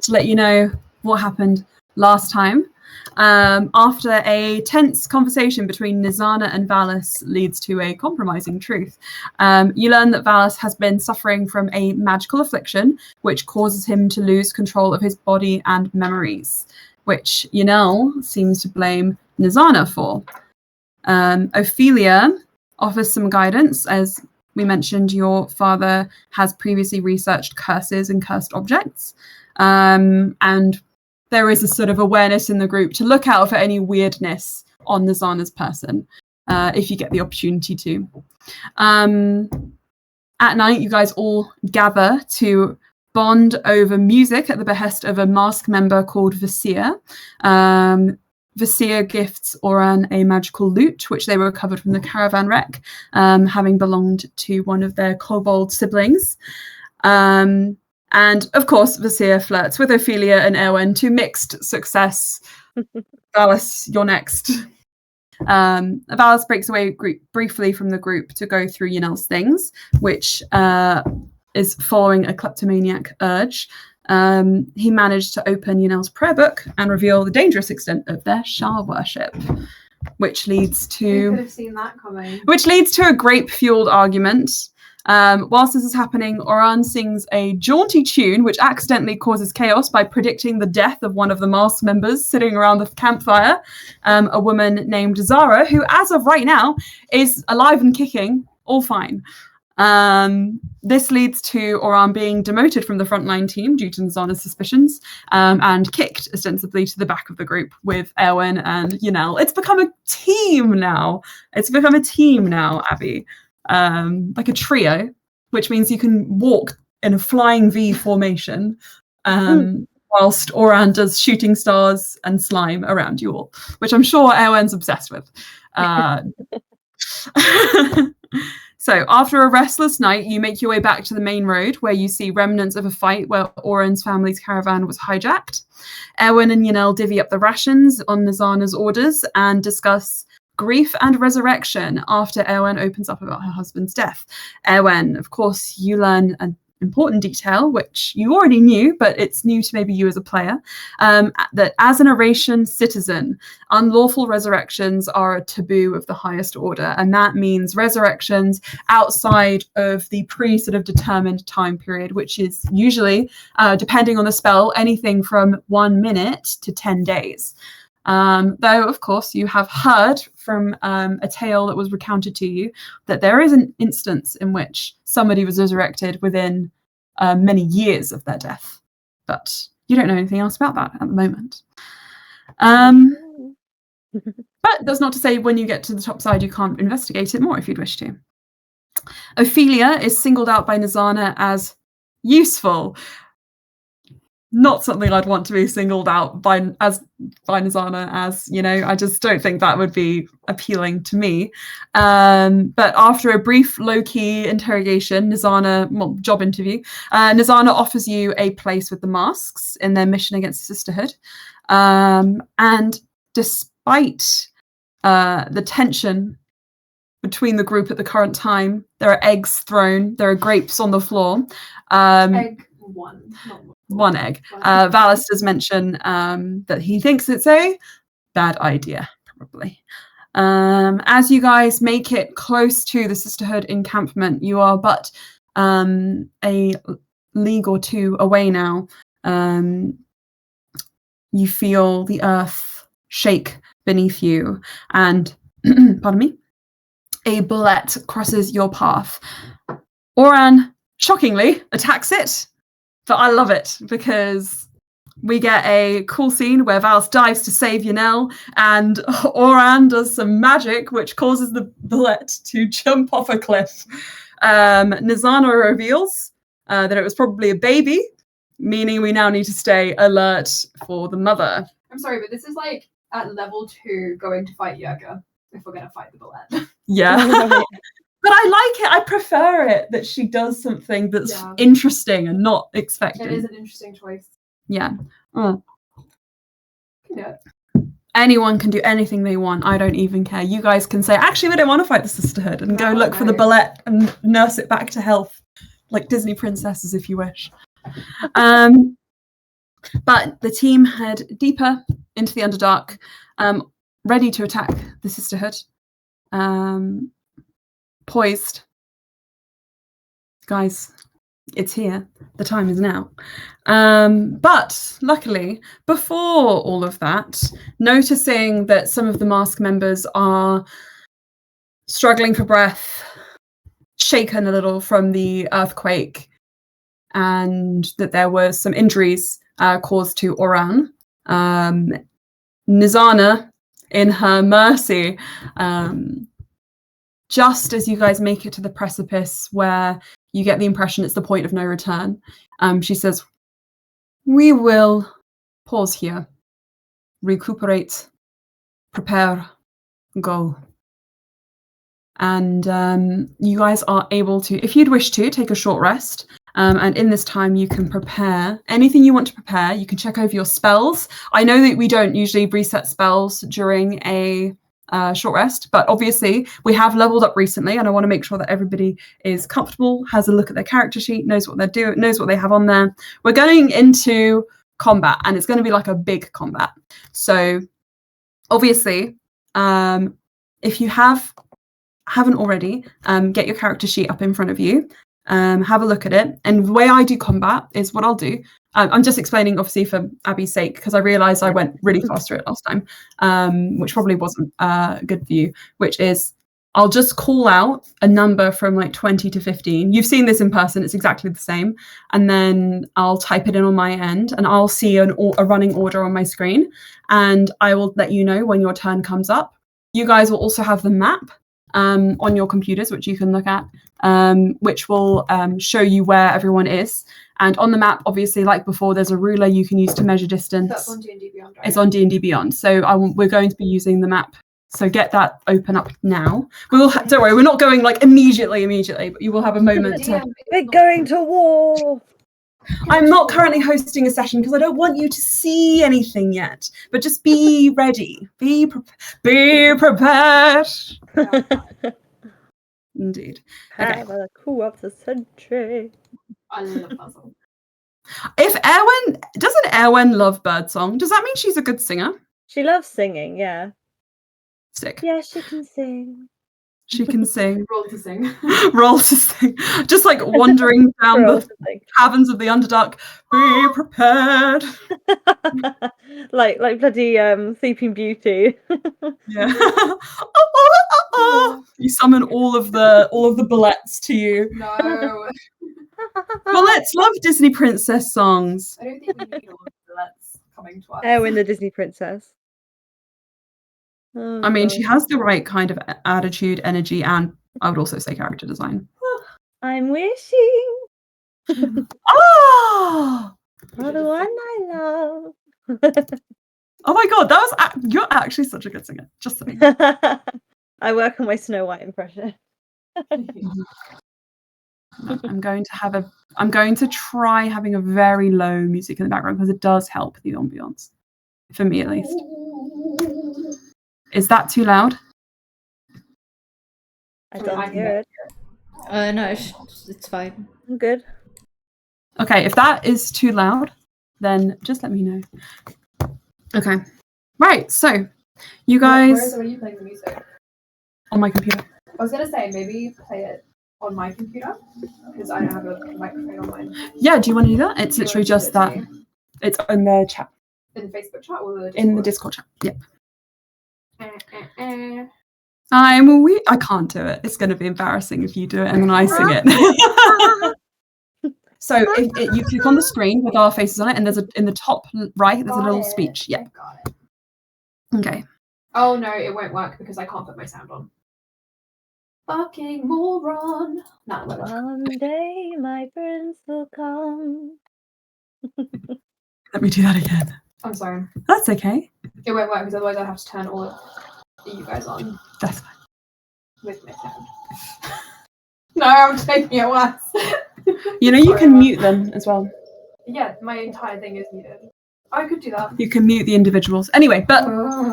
to let you know what happened last time. After a tense conversation between Nizana and Valis leads to a compromising truth, you learn that Valis has been suffering from a magical affliction which causes him to lose control of his body and memories, which Yanel seems to blame Nizana for. Ophelia offers some guidance. As we mentioned, your father has previously researched curses and cursed objects, and there is a sort of awareness in the group to look out for any weirdness on Nizana's person, if you get the opportunity to. At night, you guys all gather to bond over music at the behest of a mask member called Vasir. Vasir gifts Òran a magical lute, which they recovered from the caravan wreck, having belonged to one of their kobold siblings. And, of course, Vasir flirts with Ophelia and Òran to mixed success. Valis, you're next. Valis breaks away briefly from the group to go through Yanel's things, which is following a kleptomaniac urge. He managed to open Yanel's prayer book and reveal the dangerous extent of their Shah worship, which leads to... You could have seen that coming. Which leads to a grape-fueled argument. Whilst this is happening, Òran sings a jaunty tune which accidentally causes chaos by predicting the death of one of the mask members sitting around the campfire, a woman named Zara, who as of right now is alive and kicking, all fine. This leads to Òran being demoted from the frontline team due to Nizana's suspicions, and kicked ostensibly to the back of the group with Erwin and Yanel. It's become a team now, Abby. Like a trio, which means you can walk in a flying V formation, whilst Òran does shooting stars and slime around you all, which I'm sure Erwin's obsessed with. So after a restless night, you make your way back to the main road where you see remnants of a fight where Òran's family's caravan was hijacked. Erwin and Yanel divvy up the rations on Nizana's orders and discuss grief and resurrection after Òran opens up about her husband's death. Òran, of course, you learn an important detail, which you already knew, but it's new to maybe you as a player, that as an Oratian citizen, unlawful resurrections are a taboo of the highest order, and that means resurrections outside of the sort of determined time period, which is usually, depending on the spell, anything from 1 minute to 10 days. Though, of course, you have heard from a tale that was recounted to you that there is an instance in which somebody was resurrected within many years of their death. But you don't know anything else about that at the moment. But that's not to say when you get to the top side you can't investigate it more if you'd wish to. Ophelia is singled out by Nizana as useful. Not something I'd want to be singled out by Nizana as, I just don't think that would be appealing to me. But after a brief low-key interrogation, job interview, Nizana offers you a place with the masks in their mission against the Sisterhood. And despite the tension between the group at the current time, there are eggs thrown, there are grapes on the floor. Egg one, not one egg. Valis does mention that he thinks it's a bad idea, probably. As you guys make it close to the Sisterhood encampment, you are but a league or two away now. You feel the earth shake beneath you, and, pardon me, a bullet crosses your path. Òran, shockingly, attacks it. But I love it because we get a cool scene where Valis dives to save Yanel, and Òran does some magic which causes the bullet to jump off a cliff. Nizana reveals that it was probably a baby, meaning we now need to stay alert for the mother. I'm sorry, but this is like at level 2 going to fight Yerga if we're going to fight the bullet. Yeah. But I like it. I prefer it that she does something that's interesting and not expected. It is an interesting choice. Yeah. Can do it. Anyone can do anything they want. I don't even care. You guys can say, actually, we don't want to fight the Sisterhood, and go look for the bullet and nurse it back to health, like Disney princesses, if you wish. But the team head deeper into the Underdark, ready to attack the Sisterhood. Poised. Guys, it's here. The time is now. But luckily, before all of that, noticing that some of the mask members are struggling for breath, shaken a little from the earthquake, and that there were some injuries caused to Òran, Nizana, in her mercy, just as you guys make it to the precipice where you get the impression it's the point of no return, she says, "We will pause here, recuperate, prepare, go." And you guys are able to, if you'd wish to, take a short rest. And in this time, you can prepare anything you want to prepare. You can check over your spells. I know that we don't usually reset spells during a short rest, but obviously we have leveled up recently, and I want to make sure that everybody is comfortable, has a look at their character sheet, knows what they're doing, knows what they have on there. We're going into combat, and it's going to be like a big combat. So obviously, if you haven't already, get your character sheet up in front of you, have a look at it. And the way I do combat is what I'll do. I'm just explaining, obviously, for Abby's sake, because I realised I went really fast through it last time, which probably wasn't good for you, which is I'll just call out a number from like 20 to 15. You've seen this in person. It's exactly the same. And then I'll type it in on my end, and I'll see a running order on my screen, and I will let you know when your turn comes up. You guys will also have the map on your computers, which you can look at, which will show you where everyone is. And on the map, obviously, like before, there's a ruler you can use to measure distance. That's on D&D Beyond, right? It's on D&D Beyond. So we're going to be using the map. So get that open up now. Don't worry, we're not going like immediately, but you will have a moment to... We're going to war! I'm not currently hosting a session because I don't want you to see anything yet. But just be ready. Be prepared. Indeed. Okay. Have a coup of the century. I love that song. Doesn't Erwen love Birdsong? Does that mean she's a good singer? She loves singing, yeah. Sick. Yeah, she can sing. She can sing. Roll to sing. Roll to sing. Just like wandering down the caverns of the Underdark. Be prepared. like bloody Sleeping Beauty. Yeah. You summon all of the bullets to you. No. Bullets love Disney princess songs. I don't think we need all of the bullets coming to us. Erwen the Disney princess. I mean, she has the right kind of attitude, energy, and I would also say character design. I'm wishing. Oh! For the one I love. Oh my god, you're actually such a good singer. Just saying. I work on my Snow White impression. I'm going to try having a very low music in the background because it does help the ambiance. For me at least. Is that too loud? I don't hear it. No, it's fine. I'm good. Okay, if that is too loud, then just let me know. Okay. Right, so you guys... Where are you playing the music? On my computer. I was going to say, maybe play it on my computer, because I don't have a microphone on mine. Yeah, do you want to do that? It's literally just that. It's in the chat. In the Facebook chat or the Discord? In the Discord chat, yep. I can't do it. It's going to be embarrassing if you do it and then I sing it. So if you click on the screen with our faces on it, and in the top right, there's a little speech. Yeah. Got it. Okay. Oh no, it won't work because I can't put my sound on. Fucking moron. No, One day my prince will come. Let me do that again. I'm sorry. That's okay. It won't work because otherwise I'd have to turn all of you guys on. That's fine. With my sound. No, I'm taking it worse. You know, you can mute them as well. Yeah, my entire thing is muted. I could do that. You can mute the individuals. Anyway, but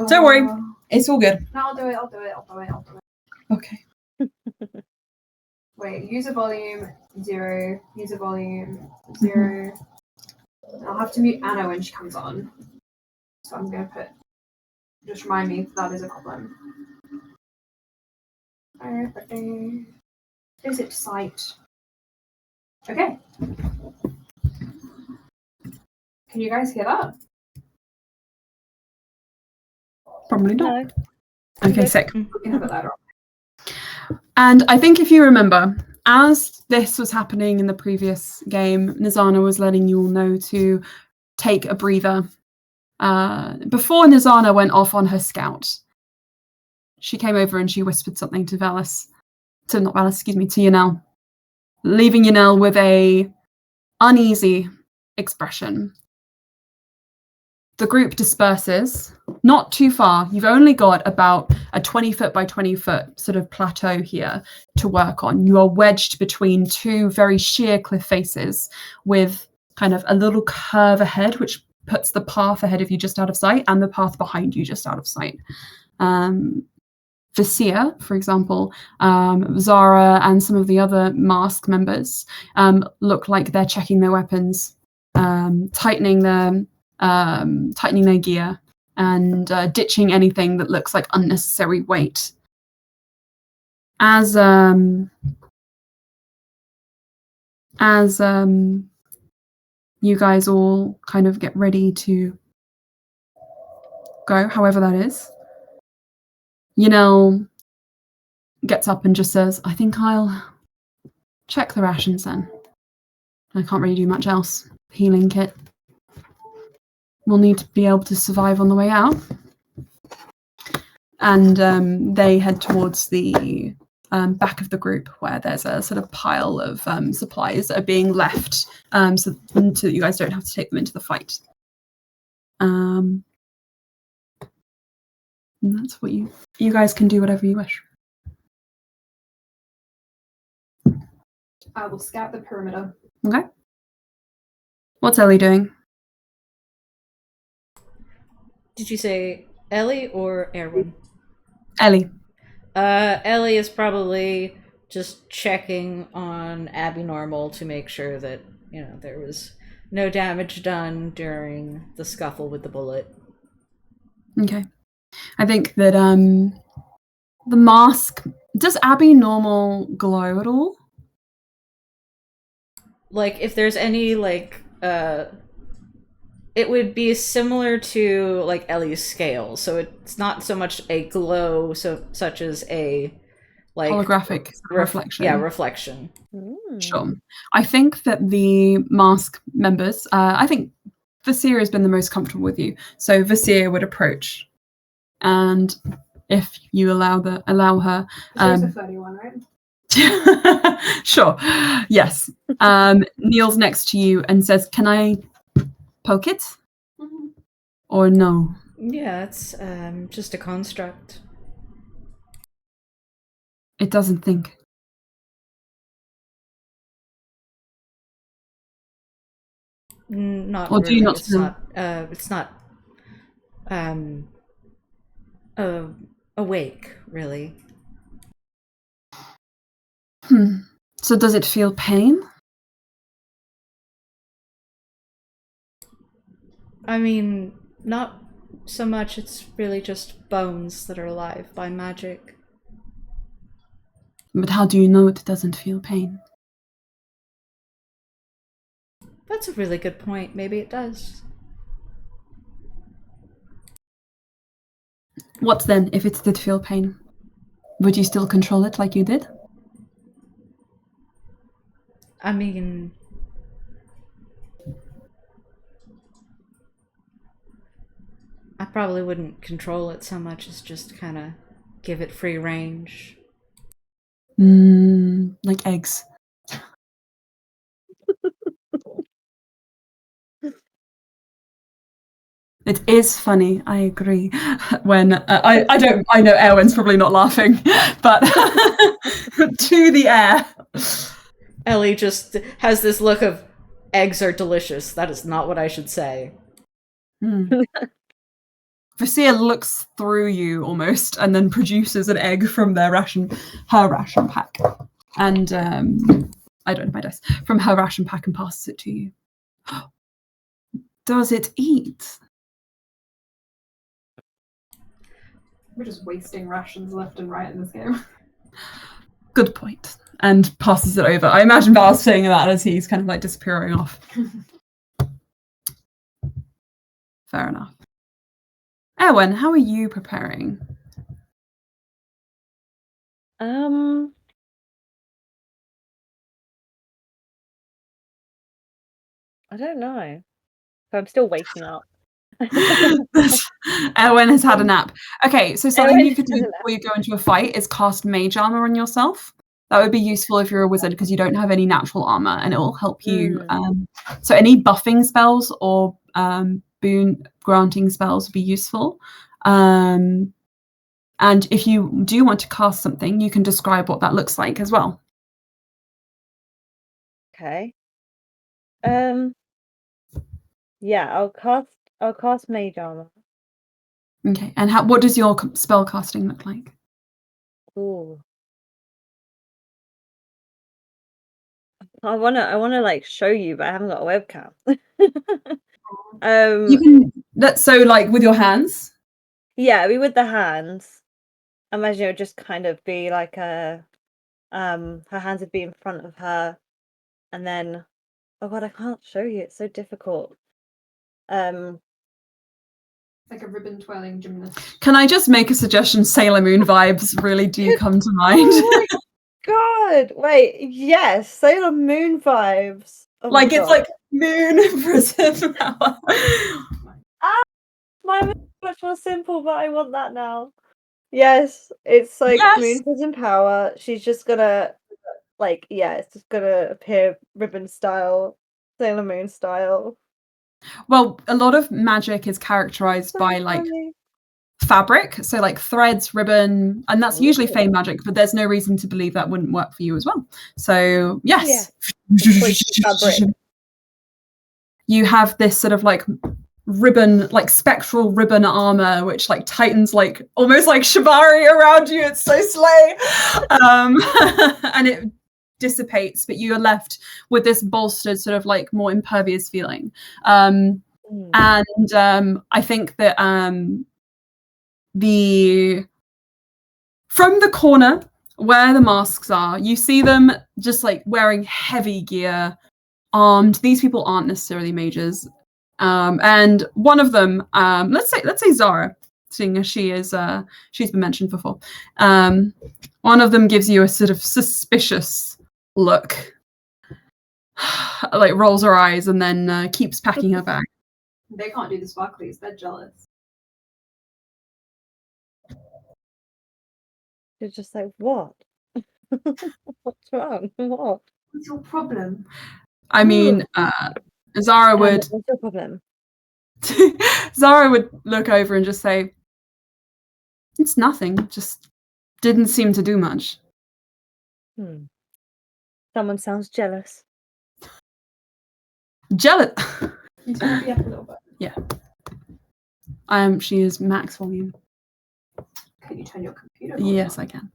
don't worry. It's all good. No, I'll do it. Okay. Wait, user volume 0, user volume 0. I'll have to mute Anna when she comes on. So I'm going to put... Just remind me if that is a problem. Visit site. Okay. Can you guys hear that? Probably not. No. Okay, Okay. sick. We can have it later on. And I think if you remember, as this was happening in the previous game, Nizana was letting you all know to take a breather. Before Nizana went off on her scout, she came over and she whispered something to Yanel, leaving Yanel with a uneasy expression. The group disperses, not too far. You've only got about a 20 foot by 20 foot sort of plateau here to work on. You are wedged between two very sheer cliff faces with kind of a little curve ahead, which puts the path ahead of you just out of sight and the path behind you just out of sight. Vizier, for example, Zara and some of the other mask members look like they're checking their weapons, tightening their gear, and ditching anything that looks like unnecessary weight. As you guys all kind of get ready to go, however that is, Yanel gets up and just says, I think I'll check the rations then. I can't really do much else. Healing kit. We'll need to be able to survive on the way out. And they head towards the back of the group where there's a sort of pile of supplies that are being left so that you guys don't have to take them into the fight. And that's what you guys can do whatever you wish. I will scout the perimeter. Okay. What's Ellie doing? Did you say Ellie or Erwin? Ellie. Ellie is probably just checking on Abby Normal to make sure that, there was no damage done during the scuffle with the bullet. Okay. I think that the mask... Does Abby Normal glow at all? Like, if there's any, it would be similar to, Ellie's scale, so it's not so much a glow, such as a, holographic reflection. Yeah, reflection. Sure. I think that the mask members, I think Vizier has been the most comfortable with you, so Vizier would approach, and if you allow her... She's a 31, right? Sure. Yes. Kneels next to you and says, can I poke it? Mm-hmm. Or no? Yeah, it's just a construct. It doesn't think. Not or really. do you not It's not awake, really. So does it feel pain? I mean, not so much. It's really just bones that are alive by magic. But how do you know it doesn't feel pain? That's a really good point. Maybe it does. What then, if it did feel pain? Would you still control it like you did? I mean... I probably wouldn't control it so much as just kind of give it free range. Like eggs. It is funny, I agree. When I know Erwin's probably not laughing, but to the air. Ellie just has this look of, eggs are delicious. That is not what I should say. Vizier looks through you almost and then produces an egg from her ration pack. And I don't have my dice. From her ration pack and passes it to you. does it eat? We're just wasting rations left and right in this game. Good point. And passes it over. I imagine Val's saying that as he's kind of like disappearing off. Fair enough. Erwin, how are you preparing? I don't know. So I'm still waking up. Erwin has had a nap. Okay, so something Erwin you could do has a nap. before you go into a fight is cast mage armor on yourself. That would be useful if you're a wizard because you don't have any natural armor, and it will help you. So any buffing spells or boon granting spells would be useful. And if you do want to cast something, you can describe what that looks like as well. Okay. Yeah, I'll cast mage armor. Okay, and what does your spell casting look like? Ooh. I wanna like show you, but I haven't got a webcam. You can like with your hands. Yeah, be with the hands. Imagine it would just kind of be like her hands would be in front of her, and then oh god, I can't show you. It's so difficult. Like a ribbon twirling gymnast. Can I just make a suggestion? Sailor Moon vibes really do come to mind. Oh my god! Wait, yes, Sailor Moon vibes. Oh my Like it's god. like moon prism power. Mine was much more simple, but I want that now. Yes, it's like Moon Prism Power. She's just gonna it's just gonna appear ribbon style, Sailor Moon style. Well, a lot of magic is characterized by like fabric, so like threads, ribbon, and that's usually fey magic, but there's no reason to believe that wouldn't work for you as well. So yes. Fabric. You have this sort of like ribbon, like spectral ribbon armor, which like tightens like almost like shibari around you. It's so slay. And it dissipates, but you are left with this bolstered sort of like more impervious feeling. And I think that from the corner where the masks are, you see them just like wearing heavy gear, armed. These people aren't necessarily mages. And one of them, let's say Zara, seeing as she's been mentioned before. One of them gives you a sort of suspicious look, like rolls her eyes and then keeps packing her bag. They can't do the sparklies. They're jealous. You're just like, what? What's wrong? What? What's your problem? I mean, Zara would. What's your problem? Zara would look over and just say, "It's nothing. Just didn't seem to do much." Someone sounds jealous. Jealous. You turn me up a little bit. Yeah. She is max volume. Can you turn your computer? Yes, I can.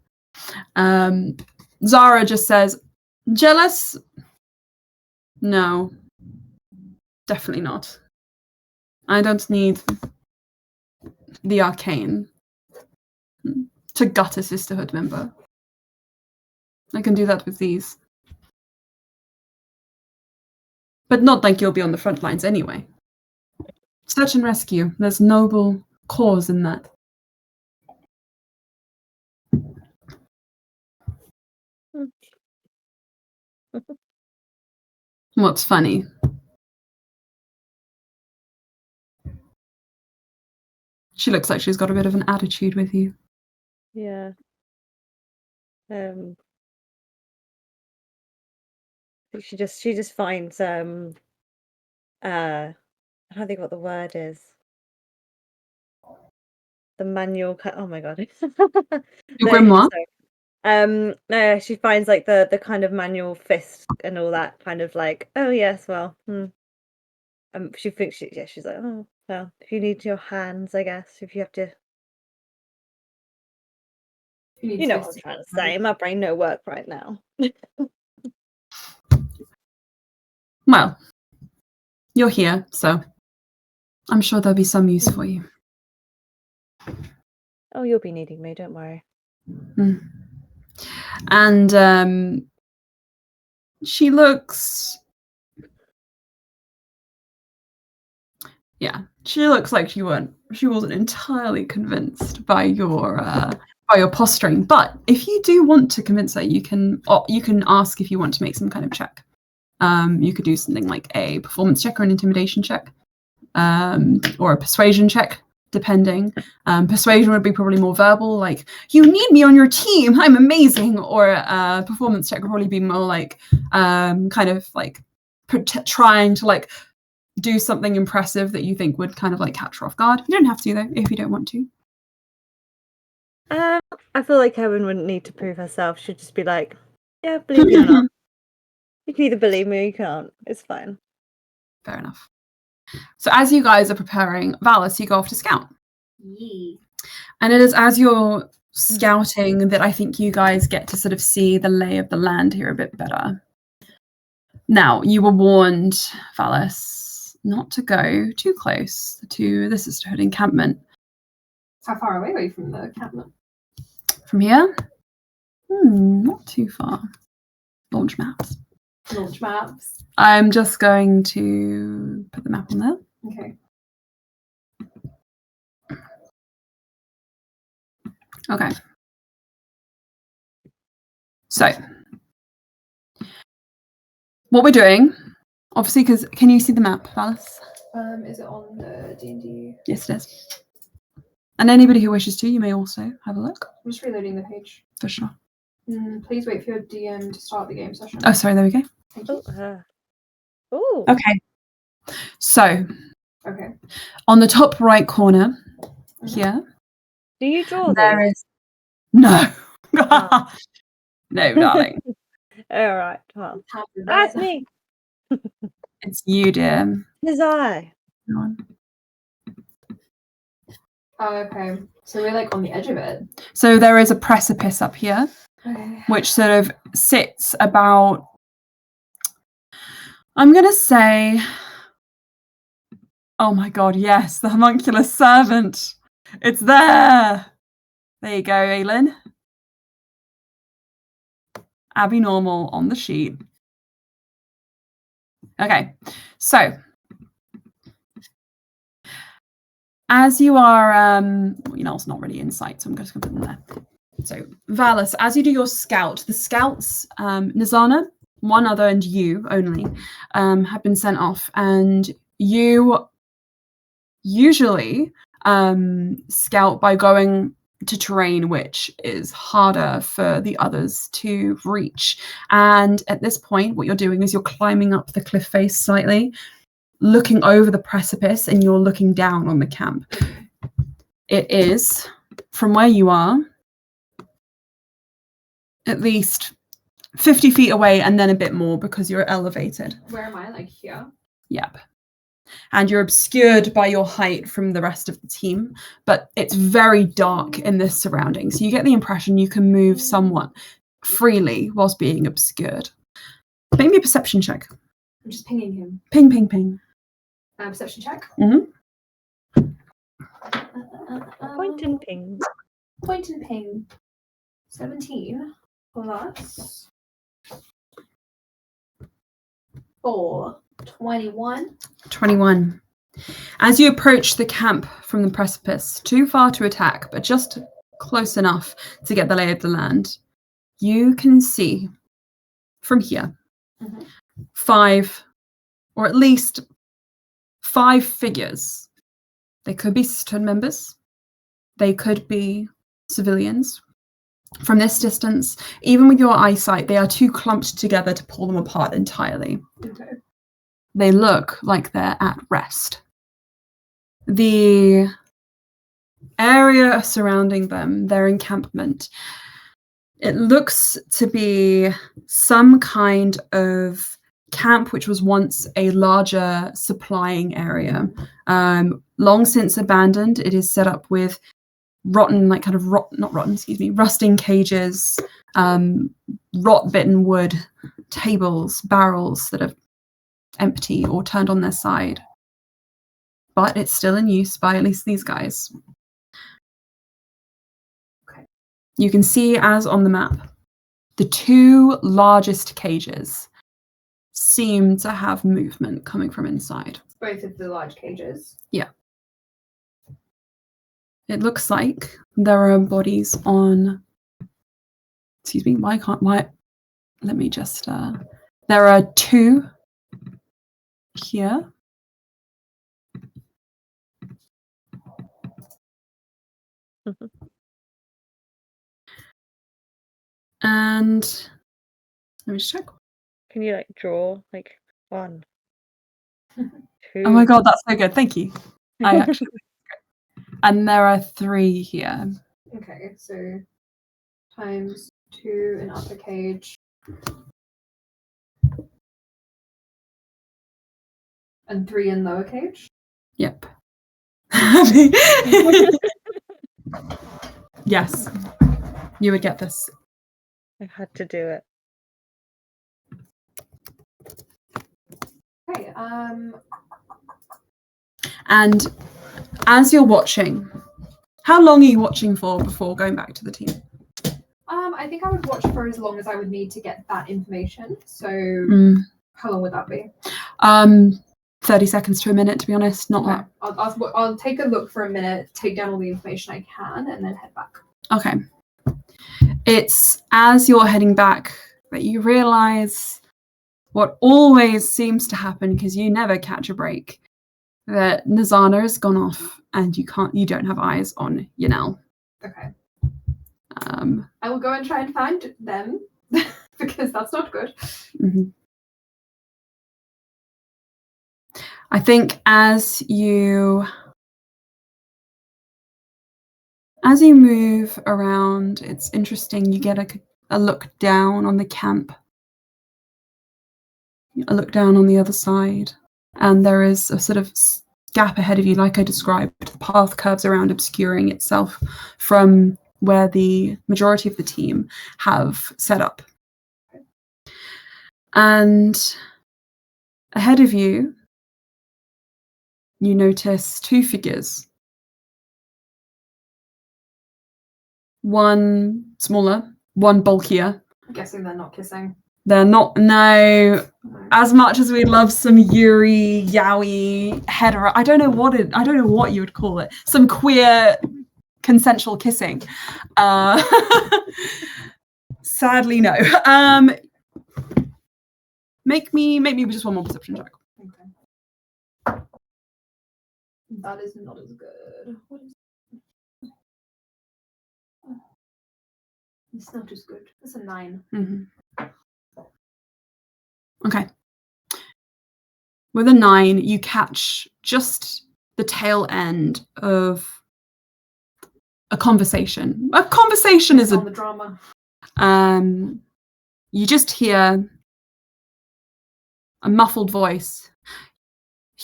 Zara just says, "Jealous? No, definitely not. I don't need the arcane to gut a Sisterhood member. I can do that with these. But not like you'll be on the front lines anyway. Search and rescue. There's noble cause in that." What's funny? She looks like she's got a bit of an attitude with you. Yeah. She just finds I don't think what the word is. The manual. Oh my god. Your grimoire? No, she finds like the kind of manual fist and all that kind of like, oh yes, well, she thinks she's like, oh well, if you need your hands, I guess, if you have to, you know what I'm trying to say. My brain no work right now. Well, you're here, so I'm sure there'll be some use for you. Oh, you'll be needing me, don't worry. And she looks... Yeah, she looks like she wasn't entirely convinced by your posturing. But if you do want to convince her, you can ask if you want to make some kind of check. You could do something like a performance check or an intimidation check, or a persuasion check, depending. Persuasion would be probably more verbal, like, you need me on your team, I'm amazing. Or a performance check would probably be more like kind of like trying to like do something impressive that you think would kind of like catch her off guard. You don't have to though, if you don't want to. I feel like Kevin wouldn't need to prove herself. She'd just be like, yeah, believe me or not. You can either believe me or you can't. It's fine. Fair enough. So as you guys are preparing, Valis, you go off to scout. Yee. And it is as you're scouting that I think you guys get to sort of see the lay of the land here a bit better. Now, you were warned, Valis, not to go too close to the Sisterhood encampment. How far away are we from the encampment? From here? Not too far. Launch maps. Launch maps. I'm just going to put the map on there. Okay. Okay. So, what we're doing, obviously, because can you see the map, Valis? Is it on the D&D? Yes, it is. And anybody who wishes to, you may also have a look. I'm just reloading the page. For sure. Please wait for your DM to start the game session. Oh, sorry, there we go. Thank you. Oh. Okay. So, Okay. on the top right corner here, Do you draw there these? is... No. Oh. No, darling. All right. Well, Happy that's birthday. me. It's you, dear. His eye. Go on. Oh, okay. So we're like on the edge of it. So there is a precipice up here, Okay. which sort of sits about, I'm going to say, oh my god, yes, the homunculus servant. It's there. There you go, Aelin. Abby Normal on the sheet. Okay, so as you are, it's not really insight, so I'm just going to put them there. So, Valis, as you do your scout, the scouts, Nizana, one other, and you only, have been sent off, and you usually scout by going to terrain which is harder for the others to reach. And at this point, what you're doing is you're climbing up the cliff face slightly, looking over the precipice, and you're looking down on the camp. It is, from where you are, at least 50 feet away, and then a bit more because you're elevated. Where am I? Like here? Yep. And you're obscured by your height from the rest of the team, but it's very dark in this surrounding. So you get the impression you can move somewhat freely whilst being obscured. Make me a perception check. I'm just pinging him. Ping, ping, ping. Perception check. Mm-hmm. Point and ping. Point and ping. 17 plus 4. 21. 21. As you approach the camp from the precipice, too far to attack, but just close enough to get the lay of the land, you can see from here 5, or at least 5 figures. They could be Sisterhood members. They could be civilians. From this distance, even with your eyesight, they are too clumped together to pull them apart entirely. Okay. They look like they're at rest. The area surrounding them, their encampment, it looks to be some kind of camp which was once a larger supplying area. Long since abandoned, it is set up with rusting cages, rot-bitten wood, tables, barrels that are empty or turned on their side. but it's still in use by at least these guys. Okay. You can see, as on the map, the two largest cages seem to have movement coming from inside. Both of the large cages. Yeah. It looks like there are bodies on... Excuse me, why? Let me just... there are two here. And let me just check. Can you like draw like 1, 2? Oh my god, that's so good. Thank you. I actually... And there are 3 here. Okay, so times 2 in upper cage. And 3 in lower cage? Yep. Yes. You would get this. I had to do it. Okay, And as you're watching, how long are you watching for before going back to the team? I think I would watch for as long as I would need to get that information. So how long would that be? 30 seconds to a minute, to be honest. Not that. I'll take a look for a minute, take down all the information I can, and then head back. Okay. It's as you're heading back that you realise what always seems to happen, because you never catch a break, that Nizana has gone off and you don't have eyes on Yanel. Okay. I will go and try and find them because that's not good. Mm-hmm. I think as you move around, it's interesting. You get a look down on the camp, a look down on the other side, and there is a sort of gap ahead of you, like I described. The path curves around, obscuring itself from where the majority of the team have set up. And ahead of you, you notice 2 figures. One smaller, one bulkier. I'm guessing they're not kissing. They're not, no. As much as we love some Yuri, yaoi, hetero, I don't know what you would call it. Some queer consensual kissing. Sadly, no. Make me just one more perception check. Okay. That is not as good. What is It's not as good. It's a 9. Mm-hmm. Okay. With a 9, you catch just the tail end of a conversation. A conversation is on the drama. You just hear a muffled voice.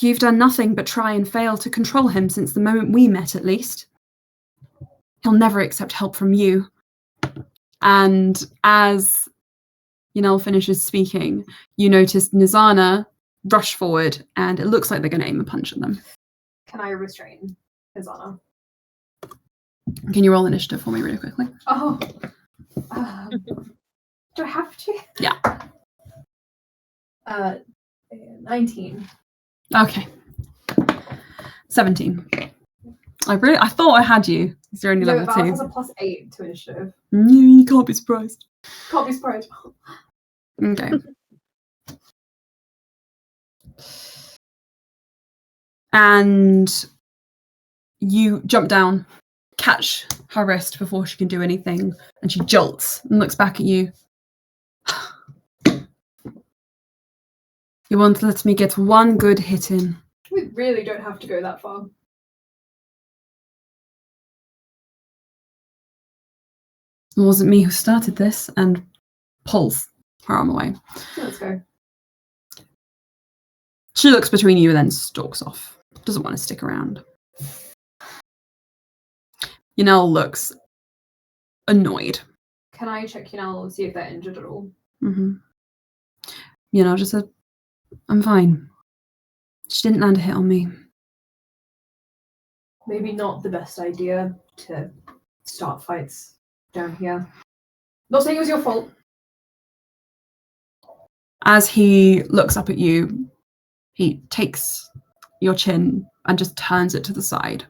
You've done nothing but try and fail to control him since the moment we met, at least. He'll never accept help from you. And as Yanel finishes speaking, you notice Nizana rush forward, and it looks like they're going to aim a punch at them. Can I restrain Nizana? Can you roll initiative for me really quickly? Oh. Do I have to? Yeah. 19. Okay. 17. I thought I had you. Is there only level 2? Val has a +8 to initiative. You can't be surprised. Can't be surprised. Okay. And you jump down, catch her wrist before she can do anything, and she jolts and looks back at you. You won't let me get one good hit in. We really don't have to go that far. It wasn't me who started this, and pulls her arm away. Let's go. She looks between you and then stalks off. Doesn't want to stick around. Yanel looks annoyed. Can I check Yanel and see if they're injured at all? Mm-hmm. Yanel just said, I'm fine. She didn't land a hit on me. maybe not the best idea to start fights down here. Not saying it was your fault. As he looks up at you, he takes your chin and just turns it to the side.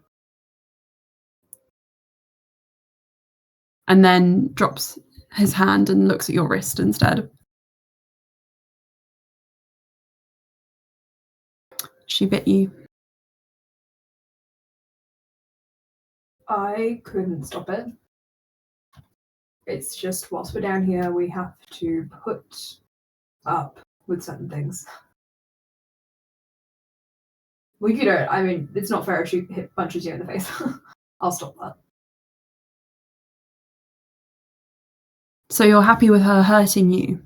And then drops his hand and looks at your wrist instead. She bit you. I couldn't stop it. It's just whilst we're down here, we have to put up with certain things. Well, if you don't, I mean, it's not fair if she punches you in the face. I'll stop that. So you're happy with her hurting you?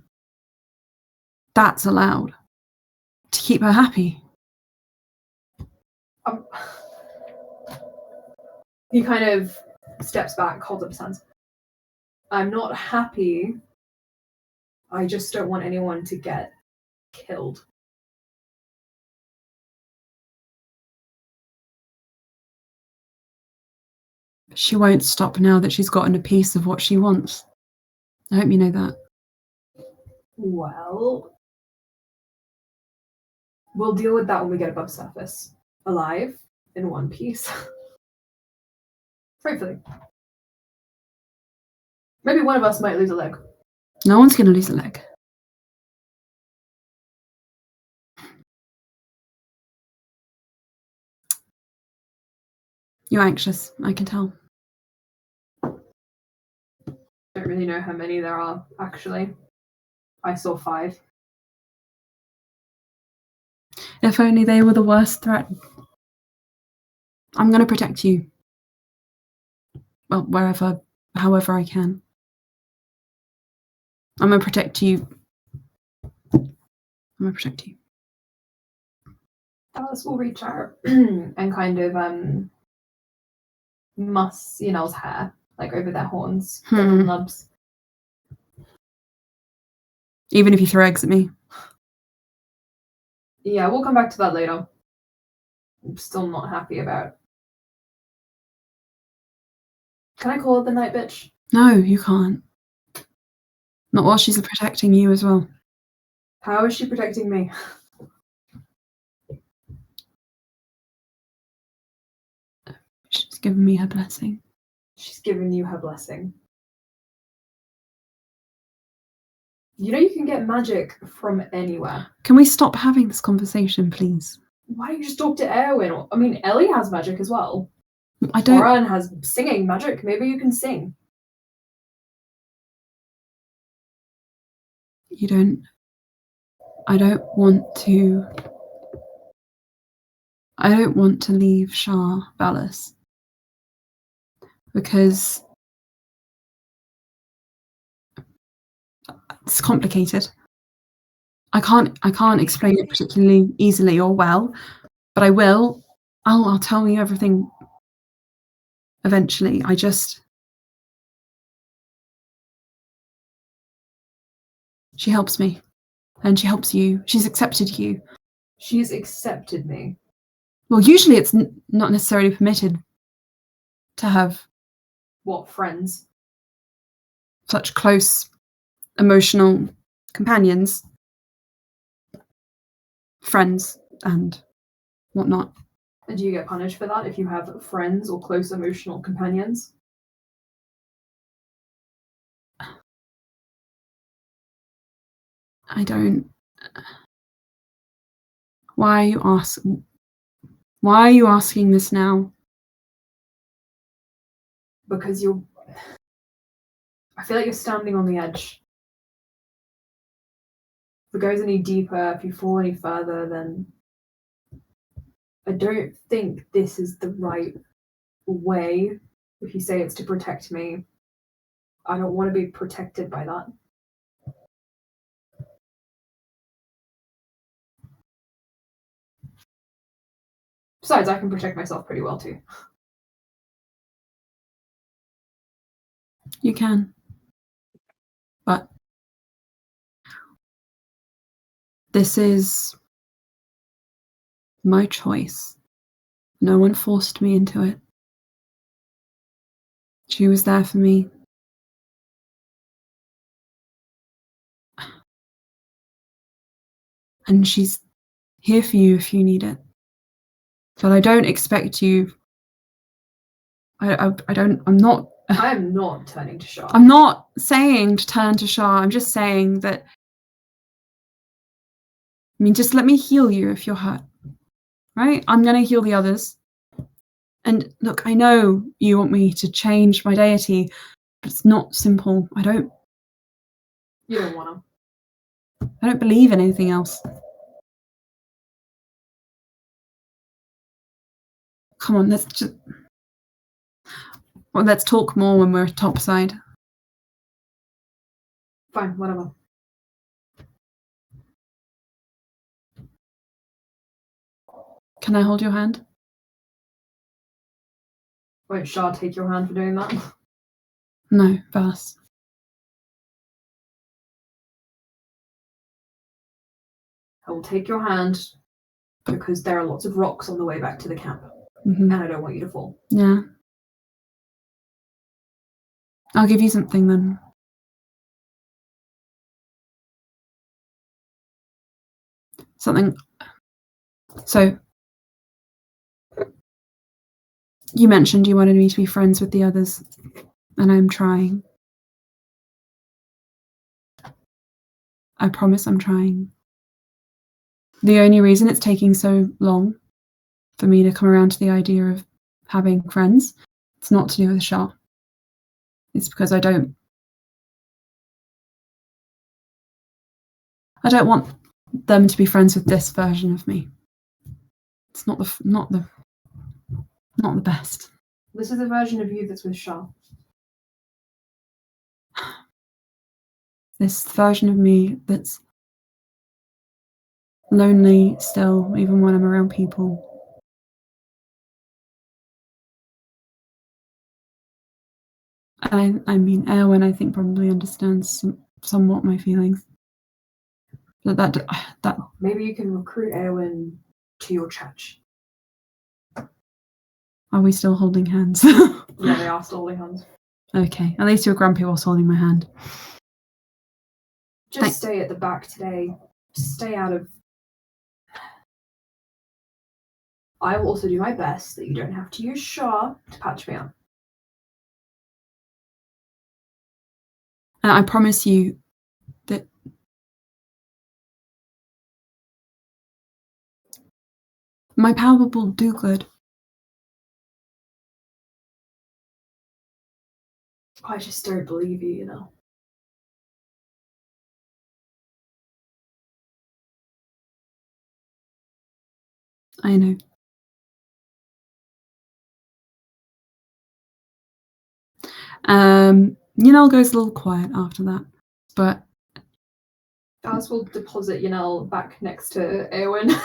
That's allowed. To keep her happy. He kind of steps back, holds up his hands. I'm not happy. I just don't want anyone to get killed. She won't stop now that she's gotten a piece of what she wants. I hope you know that. Well, we'll deal with that when we get above surface. Alive, in one piece. Hopefully. Maybe one of us might lose a leg. No one's going to lose a leg. You're anxious, I can tell. Don't really know how many there are, actually. I saw 5. If only they were the worst threat. I'm going to protect you. Well, wherever, however I can. I'm going to protect you. I'm going to protect you. Alice will reach out and kind of muss Yanel's hair, like over their horns, their little nubs. Even if you throw eggs at me. Yeah, we'll come back to that later. I'm still not happy about. Can I call it the night, bitch? No, you can't. Not while she's protecting you as well. How is she protecting me? She's given me her blessing. She's given you her blessing. You know you can get magic from anywhere. Can we stop having this conversation, please? Why don't you just talk to Erwin? I mean, Ellie has magic as well. I don't. Òran has singing magic. Maybe you can sing. You don't. I don't want to. I don't want to leave Shah Ballas. Because it's complicated. I can't explain it particularly easily or well, but I will. I'll tell you everything eventually. She helps me. And she helps you. She's accepted you. She's accepted me. Well, usually it's not necessarily permitted to have What, friends? such close emotional companions, friends, and whatnot. And do you get punished for that if you have friends or close emotional companions? I don't. Why are you asking this now? Because I feel like you're standing on the edge. If it goes any deeper, if you fall any further, then I don't think this is the right way. If you say it's to protect me, I don't want to be protected by that. Besides, I can protect myself pretty well too. You can. But this is my choice. No one forced me into it. She was there for me. And she's here for you if you need it. But I don't expect you. I'm not. I am not turning to Shah. I'm not saying to turn to Shah. I'm just saying that. I mean, just let me heal you if you're hurt. Right? I'm going to heal the others. And look, I know you want me to change my deity, but it's not simple. You don't want to. I don't believe in anything else. Come on, let's talk more when we're topside. Fine, whatever. Can I hold your hand? Won't Shah take your hand for doing that? No, Vas. I will take your hand because there are lots of rocks on the way back to the camp. Mm-hmm. And I don't want you to fall. Yeah. I'll give you something then. Something. So, you mentioned you wanted me to be friends with the others, and I'm trying. I promise I'm trying. The only reason it's taking so long for me to come around to the idea of having friends, it's not to do with Shah. It's because I don't want them to be friends with this version of me. It's not the best. This is the version of you that's with Shah. This version of me that's lonely still, even when I'm around people. I mean, Erwin, I think, probably understands somewhat my feelings. But that Maybe you can recruit Erwin to your church. Are we still holding hands? Yeah, they are still holding hands. Okay, at least you're grumpy whilst holding my hand. Just stay at the back today. Just stay out of... I will also do my best that you don't have to use Shah to patch me up. And I promise you that my power will do good. I just don't believe you, you know. I know. Yanel goes a little quiet after that, but As will deposit Yanel back next to Eowyn.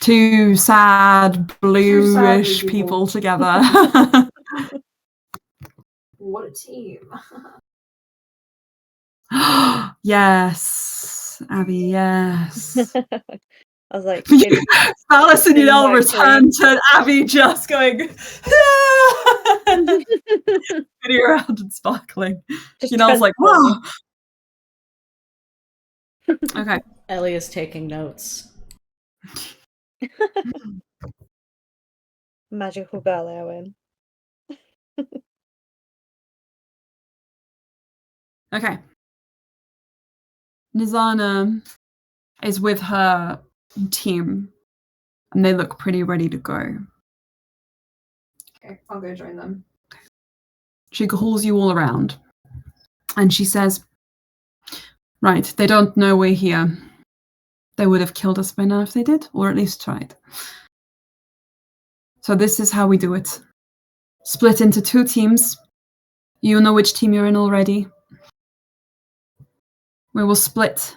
two sad, bluish people. people together. What a team. Yes, Abby, yes. I was like, Alice and Yanel like return to Abby just going spinning around and sparkling. Yanel's like, whoa. Okay. Ellie is taking notes. Magical girl, Erwin. Okay. Nizana is with her team, and they look pretty ready to go. Okay, I'll go join them. She calls you all around, and she says, right, they don't know we're here. They would have killed us by now if they did, or at least tried. So this is how we do it. Split into 2 teams. You know which team you're in already. We will split.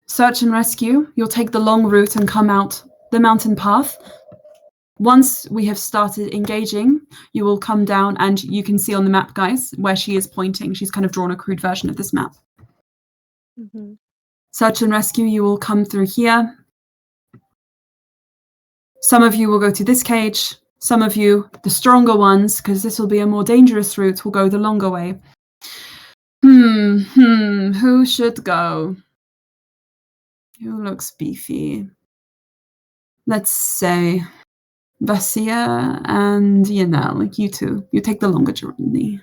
Search and rescue. You'll take the long route and come out the mountain path. Once we have started engaging, you will come down, and you can see on the map, guys, where she is pointing. She's kind of drawn a crude version of this map. Mm-hmm. Search and rescue, you will come through here. Some of you will go to this cage. Some of you, the stronger ones, because this will be a more dangerous route, will go the longer way. Who should go? Who looks beefy? Let's say Vasia and Yanel, you two. You take the longer journey.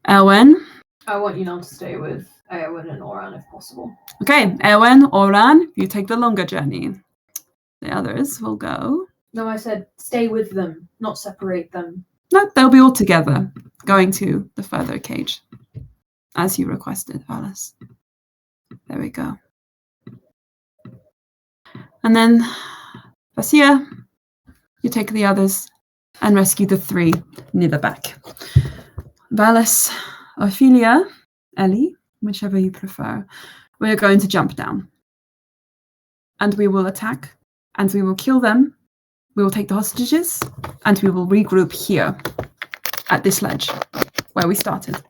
Erwin? I want you now to stay with Erwin and Òran if possible. Okay, Erwin, Òran, you take the longer journey. The others will go. No, I said stay with them, not separate them. No, they'll be all together, going to the further cage, as you requested, Alice. There we go. And then, Vasia, you take the others and rescue the 3 near the back. Valis, Ophelia, Ellie, whichever you prefer, we're going to jump down. And we will attack, and we will kill them. We will take the hostages, and we will regroup here at this ledge where we started.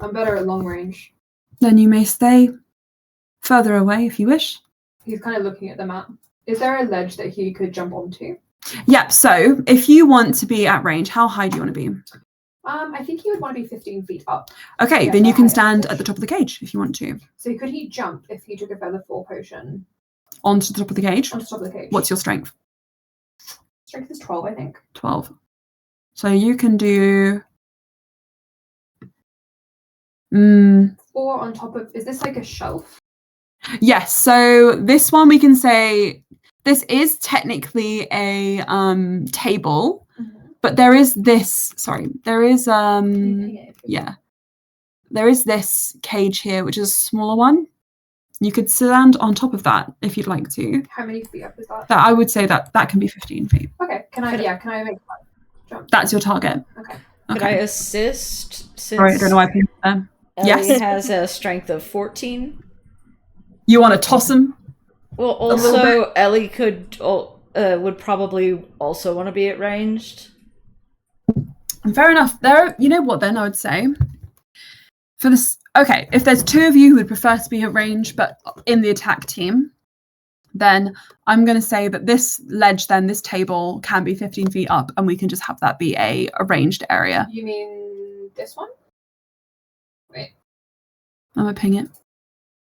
I'm better at long range. Then you may stay further away if you wish. He's kind of looking at the map. Is there a ledge that he could jump onto? Yep, so if you want to be at range, how high do you want to be? I think he would want to be 15 feet up. Okay, Yeah, then you that can height stand is- at the top of the cage if you want to. So could he jump if he took a feather 4 potion Onto the top of the cage. onto top of the cage? What's your strength? strength is 12, I think. 12. So you can do... Or on top of, is this like a shelf? Yes, so this one we can say, this is technically a table, but there is this, there is, yeah. There is this cage here, which is a smaller one. You could stand on top of that if you'd like to. How many feet up is that? That I would say that can be 15 feet. Okay, can I make that jump? That's your target. Okay. Could I assist since Sorry, I don't know why I picked them. Ellie Yes. has a strength of 14? You want to toss him? Well, little also Ellie would probably also want to be at ranged. Fair enough. You know what then I would say? For this, okay, if there's 2 of you who would prefer to be at range but in the attack team, then I'm going to say that this ledge, then this table can be 15 feet up and we can just have that be a ranged area. You mean this one? Wait. I'm going to ping it.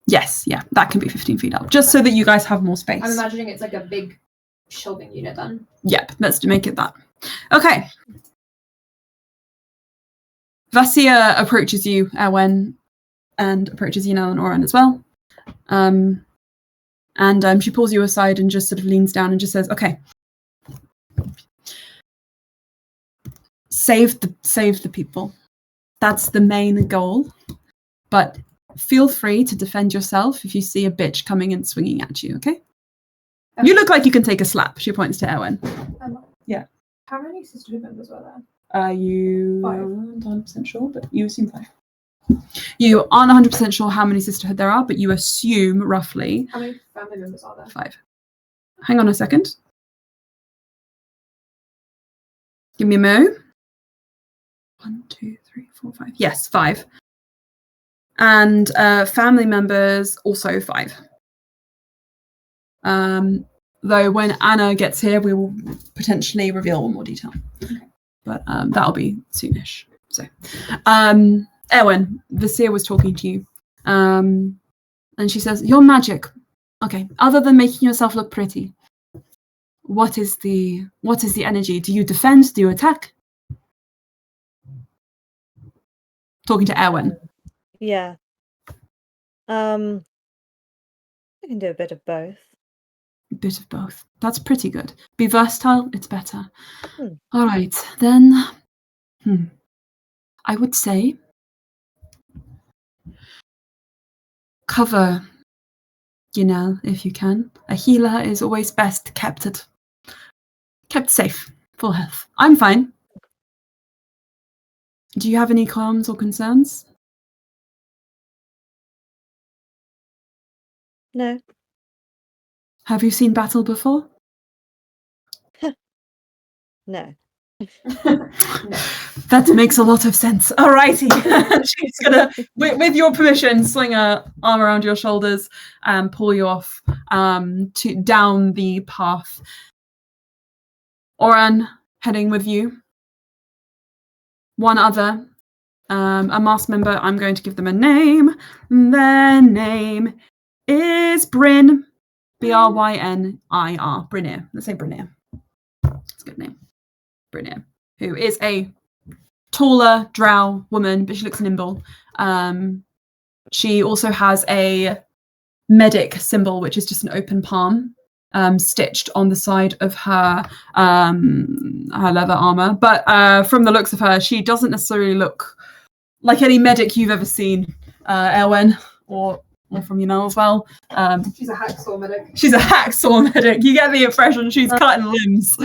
Yes, yeah, that can be 15 feet up, just so that you guys have more space. I'm imagining it's like a big shelving unit then. Yep, let's make it that. Okay. Vasia approaches you, Erwen, and approaches you now and Òran as well. And she pulls you aside and just sort of leans down and just says, okay, save the people. That's the main goal. But feel free to defend yourself if you see a bitch coming and swinging at you, okay? You look like you can take a slap, she points to Erwen. Yeah. How many Sisterhood members were there? You 5. aren't 100% sure, but you assume 5. You aren't 100% sure how many Sisterhood there are, but you assume roughly How many family members are there? 5. Hang on a second. Give me a mo. 1, 2, 3, 4, 5. Yes, 5. And family members also 5. Though when Anna gets here, we will potentially reveal one more detail. Okay. But that'll be soonish. So, Erwen, Vasia was talking to you. And she says, "Your magic. Okay, other than making yourself look pretty, what is the energy? Do you defend? Do you attack?" Talking to Erwen. Yeah. I can do a bit of both. A bit of both. That's pretty good. Be versatile, it's better. Hmm. All right, then. I would say cover, if you can. A healer is always best kept safe, full health. I'm fine. Do you have any qualms or concerns? No. Have you seen battle before? No. That makes a lot of sense. Alrighty. She's gonna, with your permission, sling her arm around your shoulders and pull you off down the path. Òran heading with you. One other, a masked member. I'm going to give them a name. Their name is Bryn. Brynir. Brynir. Let's say Brynir. That's a good name. Brynir, who is a taller drow woman, but she looks nimble. She also has a medic symbol, which is just an open palm stitched on the side of her leather armor. But from the looks of her, she doesn't necessarily look like any medic you've ever seen, Elwen, or from Yanel as well. She's a hacksaw medic. She's a hacksaw medic. You get the impression she's cutting limbs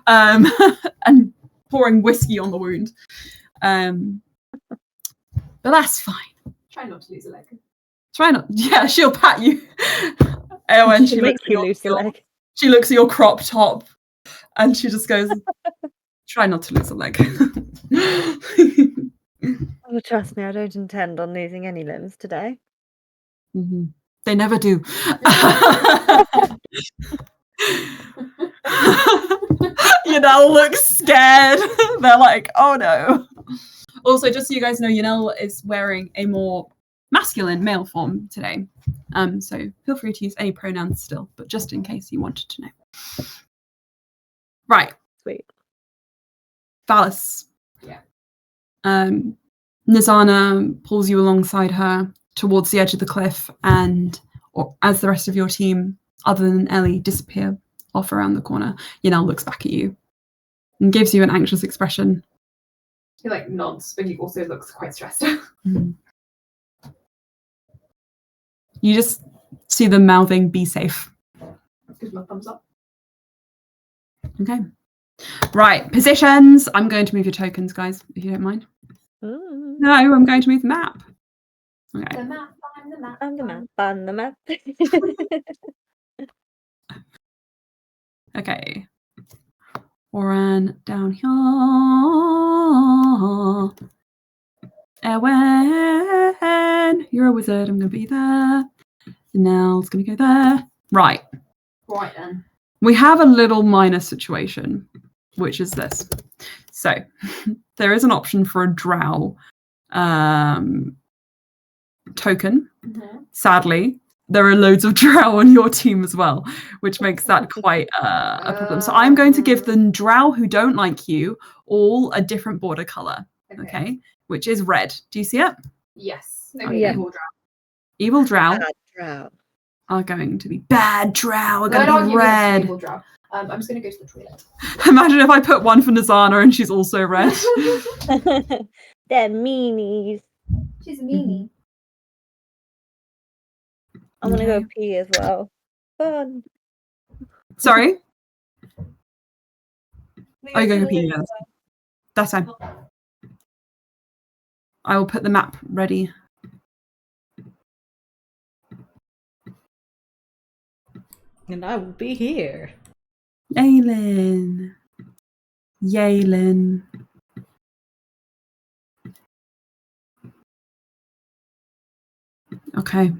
and pouring whiskey on the wound. But that's fine. Try not to lose a leg. Try not. Yeah, she'll pat you. When she makes you lose a leg. She looks at your crop top, and she just goes, "Try not to lose a leg." Oh, trust me, I don't intend on losing any limbs today. Mm-hmm. They never do. Yanel looks scared. They're like, "Oh no." Also, just so you guys know, Yanel is wearing a more masculine male form today. So feel free to use any pronouns still, but just in case you wanted to know. Right. Sweet. Valis. Yeah. Nizana pulls you alongside her towards the edge of the cliff, and as the rest of your team, other than Ellie, disappear off around the corner, Yanel looks back at you and gives you an anxious expression. He like nods, but he also looks quite stressed. Mm. You just see them mouthing, "Be safe." Gives my thumbs up. Okay. Right, positions. I'm going to move your tokens, guys, if you don't mind. Ooh. No, I'm going to move the map. Okay. The map, I'm the map. I'm the map. I'm the map. Okay. Òran down here. Erwen, you're a wizard. I'm going to be there. Nell's going to go there. Right. Right then. We have a little minor situation, which is this. So there is an option for a drow token. Mm-hmm. Sadly, there are loads of drow on your team as well, which makes that quite a problem. So I'm going to give the drow who don't like you all a different border color, okay? Which is red. Do you see it? Yes. Okay. Yeah. Evil drow. Evil drow Bad drow. are going to be bad drow. Are No, I going don't to be want red. evil drow. I'm just going to go to the toilet. Imagine if I put one for Nizana and she's also red. They're meanies. She's a meanie. I'm gonna go Okay. pee as well. Fun. Sorry? Are you going to pee? Yes. That's fine. I will put the map ready. And I will be here. Aylin. Yaylin. Okay.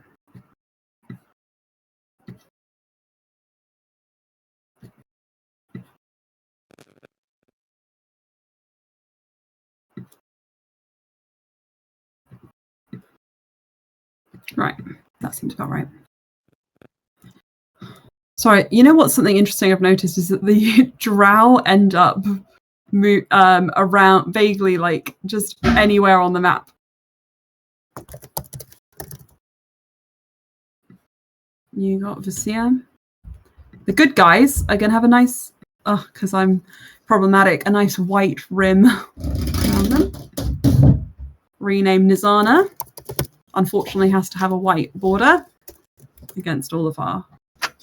Right. That seems about right. Sorry, you know what's something interesting I've noticed is that the drow end up around vaguely, like just anywhere on the map. You got Vicia. The good guys are going to have a nice, because I'm problematic, a nice white rim around them. Rename Nizana. Unfortunately has to have a white border against all of our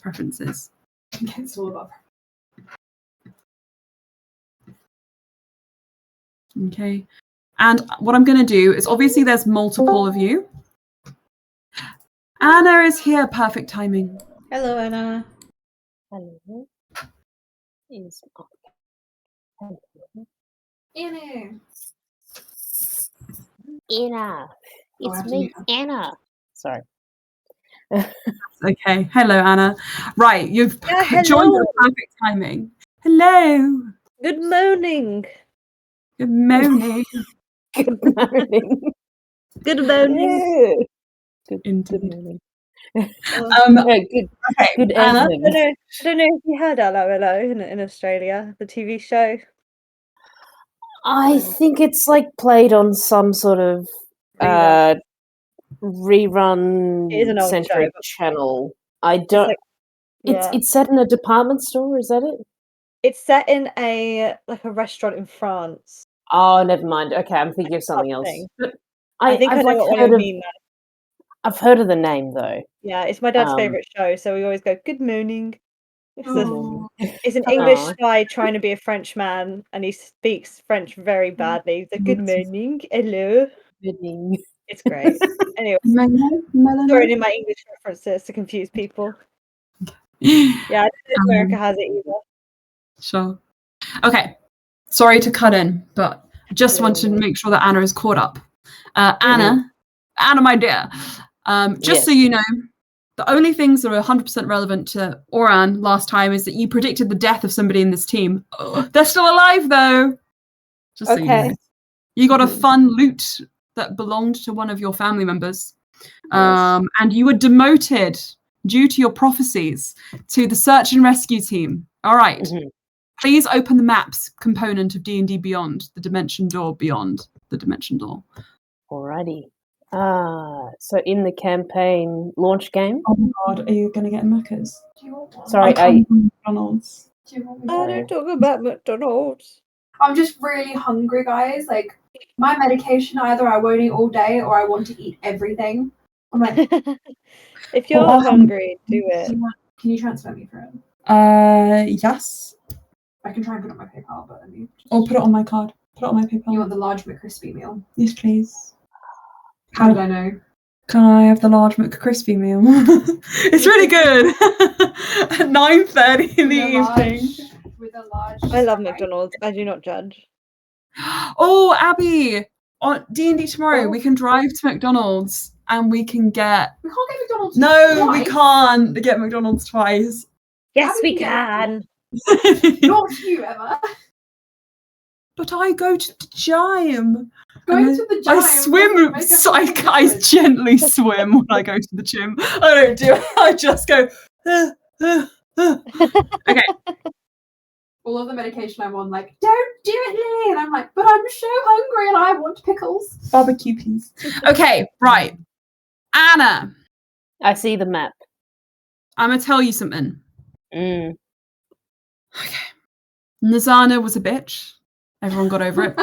preferences. Against all of our Okay. And what I'm going to do is, obviously there's multiple of you. Anna is here. Perfect timing. Hello, Anna. Hello. Is hello. Anna. Anna. Oh, I have It's to me, mute her. Anna. Sorry. Okay. Hello, Anna. Right. You've Yeah, joined hello. at perfect timing. Hello. Good morning. Good morning. Good morning. Good morning. Good Indeed. morning. Um, Yeah, good okay, Anna. evening. I don't know if you heard Hello in Australia, the TV show. I think it's like played on some sort of Rerun. rerun It is an old show, centric but channel. I don't. like- yeah. It's set in a department store. Is that it? It's set in a restaurant in France. Oh, never mind. Okay, I'm thinking of something else. Something. But I think I I've know like what heard you of. mean now. I've heard of the name though. Yeah, it's my dad's Um, favourite show, so we always go, good morning. Oh, It's an Aw. English guy trying to be a French man, and he speaks French very badly. He's like, good morning, hello. Evening. It's great. Anyway, Melanie. throwing in my English references to confuse people. Yeah, I don't know if America has it either. Sure. Okay. Sorry to cut in, but I just want to make sure that Anna is caught up. Anna, my dear, just so Yes. you know, the only things that are 100% relevant to Òran last time is that you predicted the death of somebody in this team. They're still alive, though. Just so you know. You got a fun loot that belonged to one of your family members. And you were demoted due to your prophecies to the search and rescue team. All right. Mhm. Please open the maps component of D&D Beyond, the dimension door beyond the dimension door. Alrighty. So in the campaign launch game. Oh my god, are you going to get Macca's? Do you want one? Sorry, I'm from McDonald's. Do you want me I to? don't talk about McDonald's. I'm just really hungry, guys. Like, my medication, either I won't eat all day or I want to eat everything. I'm like, If you're Well, hungry, do it. can you transfer me for it? Yes. I can try and put it on my PayPal, but I mean, Or put it on my card. Put it on my PayPal. you want the large McCrispy meal? Yes, please. How did I know? Can I have the large McCrispy meal? It's really good. At 9:30 in the evening. With a large. I love fry. McDonald's. I do not judge. Oh, Abby! On D&D tomorrow, we can drive to McDonald's and we can get. We can't get McDonald's. No, we twice. can't get McDonald's twice. Yes, How we did you get can. Not you, Emma. But I go to the gym. Going And to the I gym. swim. doesn't make a fucking I difference. gently swim when I go to the gym. I don't do it. I just go. Okay. All of the medication I'm on, like, don't do it, Lily. And I'm like, but I'm so hungry and I want pickles. Barbecue, please. Okay, right. Anna, I see the map. I'm going to tell you something. Mm. Okay. Nizana was a bitch. Everyone got over it.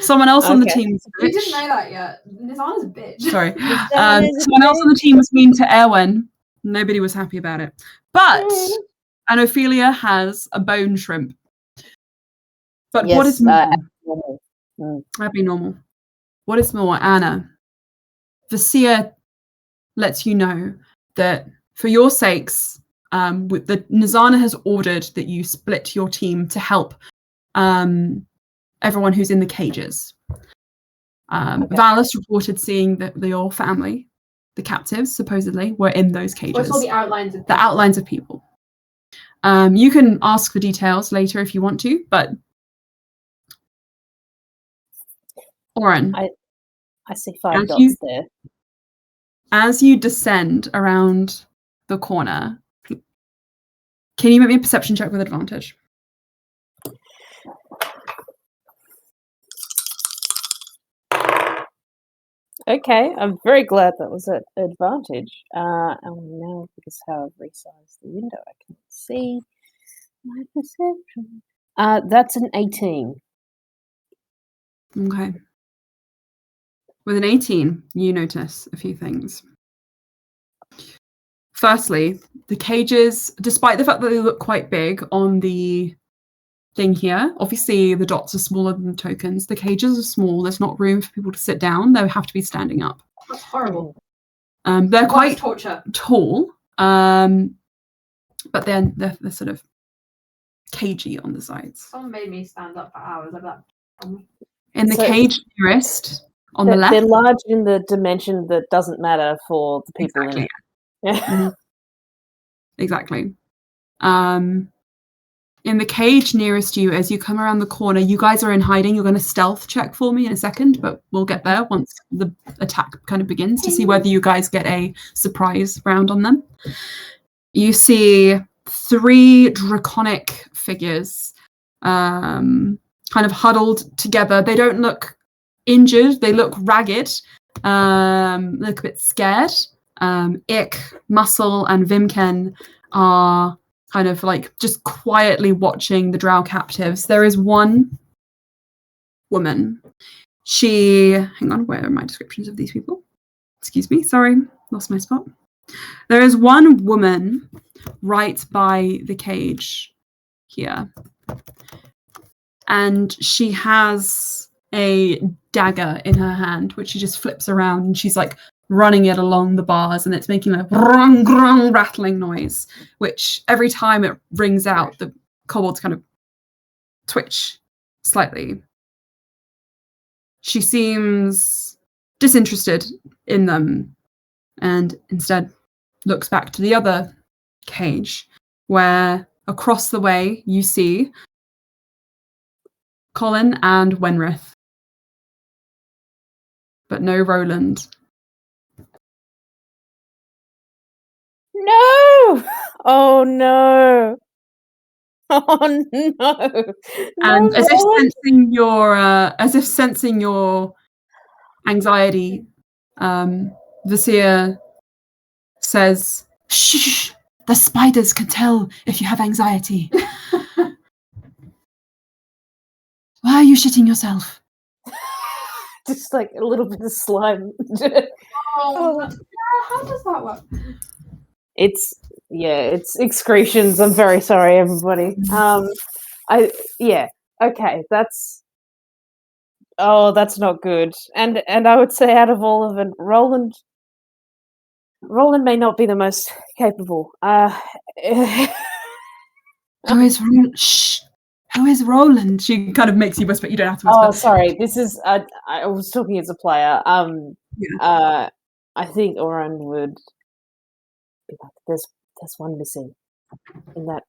Someone else on the Okay. team was a You bitch. didn't know that yet. Nizana's a bitch. Sorry. Nizana's a Someone else on the team was mean to Erwin. Nobody was happy about it. But and Ophelia has a bone shrimp. But what is more? normal. That'd be normal. What is more, Anna? Vasia lets you know that for your sakes, Nizana has ordered that you split your team to help everyone who's in the cages. Valis reported seeing that your family, the captives, supposedly, were in those cages. I saw the outlines of The outlines of people. You can ask for details later if you want to, but Òran, I see 5 As dots you- there. as you descend around the corner, can you make me a perception check with advantage? Okay, I'm very glad that was an advantage. And now, because how I've resized the window, I can see my perception. That's an 18. Okay. With an 18, you notice a few things. Firstly, the cages, despite the fact that they look quite big on the thing here, obviously the dots are smaller than the tokens. The cages are small. There's not room for people to sit down. They have to be standing up. That's horrible. They're Worst quite torture. tall, but they're sort of cagey on the sides. Someone made me stand up for hours like that. In the So- cage nearest on the They're left, large in the dimension that doesn't matter for the people in exactly. it. Yeah. Exactly. in the cage nearest you, as you come around the corner, you guys are in hiding. You're going to stealth check for me in a second, but we'll get there once the attack kind of begins to see whether you guys get a surprise round on them. You see 3 draconic figures kind of huddled together. They don't look injured. They look ragged. Look a bit scared. Ik, Muscle, and Vimken are kind of like just quietly watching the drow captives. There is one woman. Hang on, where are my descriptions of these people? Excuse me, sorry, lost my spot. There is one woman right by the cage here. And she has a dagger in her hand, which she just flips around, and she's like running it along the bars, and it's making a grung, grung, rattling noise, which every time it rings out, the kobolds kind of twitch slightly. She seems disinterested in them, and instead looks back to the other cage, where across the way you see Colin and Wenrith, but no Roland. No! Oh no! Oh no! And No, as Roland. if sensing your anxiety, Vasir says, "Shh! The spiders can tell if you have anxiety. Why are you shitting yourself?" Just like a little bit of slime. How does that work? It's excretions. I'm very sorry, everybody. Okay, that's not good. And I would say out of all of them, Roland may not be the most capable. Who is Roland? Shh! Who is Roland? She kind of makes you whisper. You don't have to whisper. Oh, sorry. This is I was talking as a player. I think Òran would be like, there's one missing in that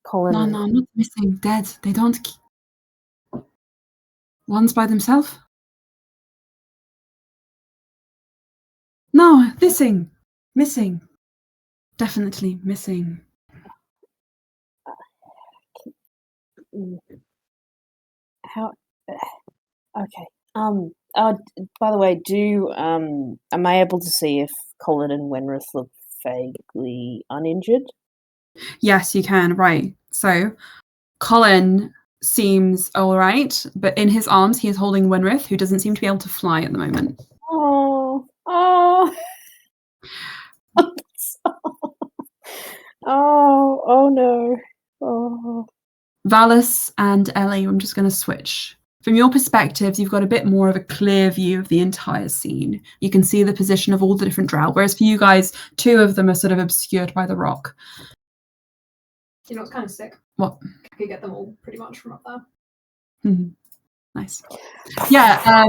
Colin. No, not missing. Dead. They don't. One's by themselves. No, missing. Definitely missing. How? Okay. By the way, am I able to see if Colin and Wenrith look vaguely uninjured? Yes, you can. Right. So, Colin seems all right, but in his arms he is holding Wenrith, who doesn't seem to be able to fly at the moment. Oh. Oh no. Oh. Valis and Ellie, I'm just going to switch. From your perspectives, you've got a bit more of a clear view of the entire scene. You can see the position of all the different drow, whereas for you guys, 2 of them are sort of obscured by the rock. You know what's kind of sick? What? I could get them all pretty much from up there. Mm-hmm. Nice. Yeah,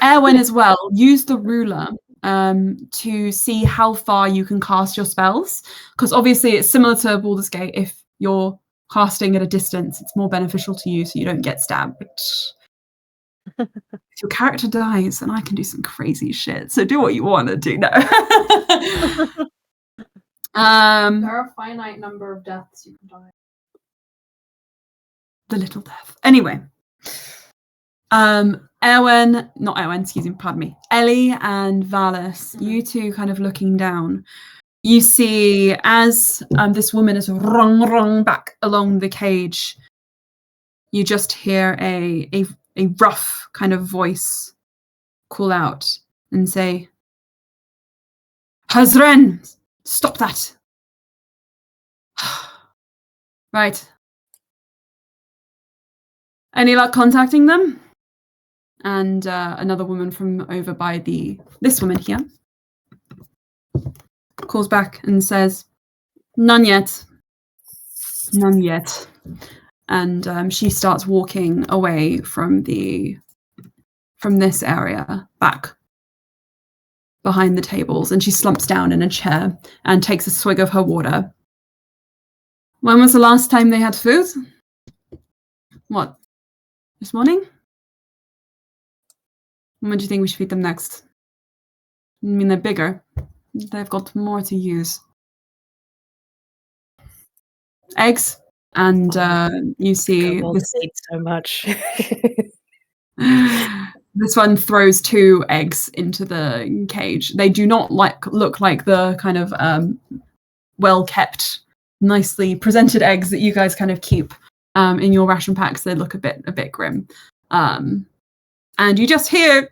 Erwin as well. Use the ruler to see how far you can cast your spells, because obviously it's similar to Baldur's Gate. If you're casting at a distance, it's more beneficial to you so you don't get stabbed. If your character dies, then I can do some crazy shit. So do what you want to do. No. There are a finite number of deaths you can die. The little death. Anyway. Pardon me. Ellie and Valis, you two kind of looking down. You see as this woman is rung back along the cage, you just hear a rough kind of voice call out and say, "Hazren, stop that." Right. Any luck contacting them? And another woman from over by this woman here calls back and says, None yet. And she starts walking away from this area back behind the tables, and she slumps down in a chair and takes a swig of her water. When was the last time they had food? What? This morning? When do you think we should feed them next? I mean, they're bigger. They've got more to use. Eggs, and you see this, eat so much. this one throws 2 eggs into the cage. They do not look like the kind of well-kept, nicely presented eggs that you guys kind of keep in your ration packs. They look a bit grim. And you just hear,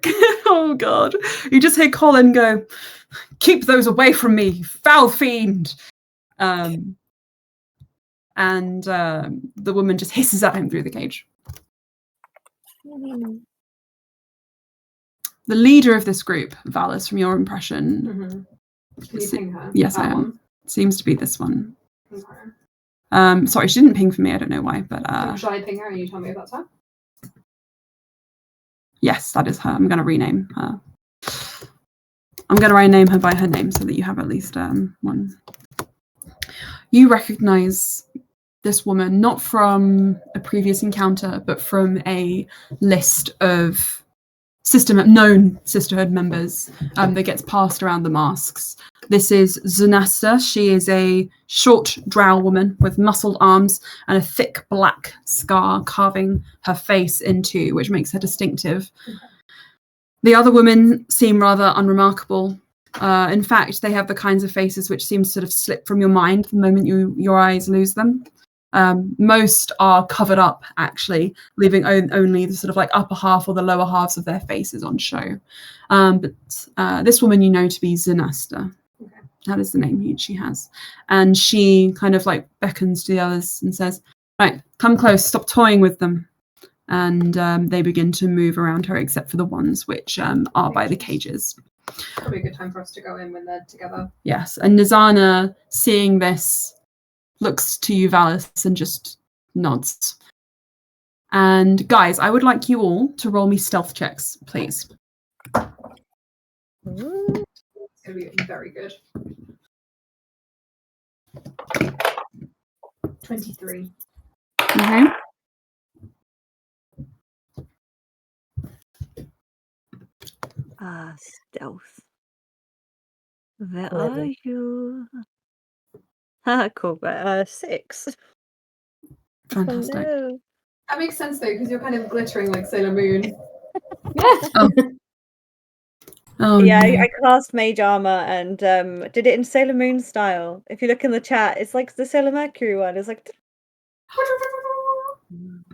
oh God, you just hear Colin go, "Keep those away from me, foul fiend!" And the woman just hisses at him through the cage. The leader of this group, Valis, from your impression. Can you ping her? Yes, That I am. one? Seems to be this one. Okay. Sorry, she didn't ping for me. I don't know why, but Shall I ping her and you tell me if that's her? yes, that is her. I'm going to rename her. I'm going to rename her by her name so that you have at least one. You recognize this woman not from a previous encounter, but from a list of known Sisterhood members that gets passed around the masks. This is Zunasta. She is a short drow woman with muscled arms and a thick black scar carving her face in two, which makes her distinctive. The other women seem rather unremarkable. In fact, they have the kinds of faces which seem to sort of slip from your mind the moment your eyes lose them. Most are covered up, actually, leaving only the sort of like upper half or the lower halves of their faces on show. But this woman you know to be Zunasta. Okay. That is the name she has. And she kind of like beckons to the others and says, "Right, come close, stop toying with them." And they begin to move around her, except for the ones which are by the cages. Probably a good time for us to go in when they're together. Yes, and Nizana, seeing this, looks to you, Valis, and just nods. And guys, I would like you all to roll me stealth checks, please. It's going to be very good. 23. Okay. Stealth. Where 11. are you? Cool. 6. Fantastic. Oh, no. That makes sense though, because you're kind of glittering like Sailor Moon. Oh, Yeah, no. I cast Mage Armor and did it in Sailor Moon style. If you look in the chat, it's like the Sailor Mercury one. It's like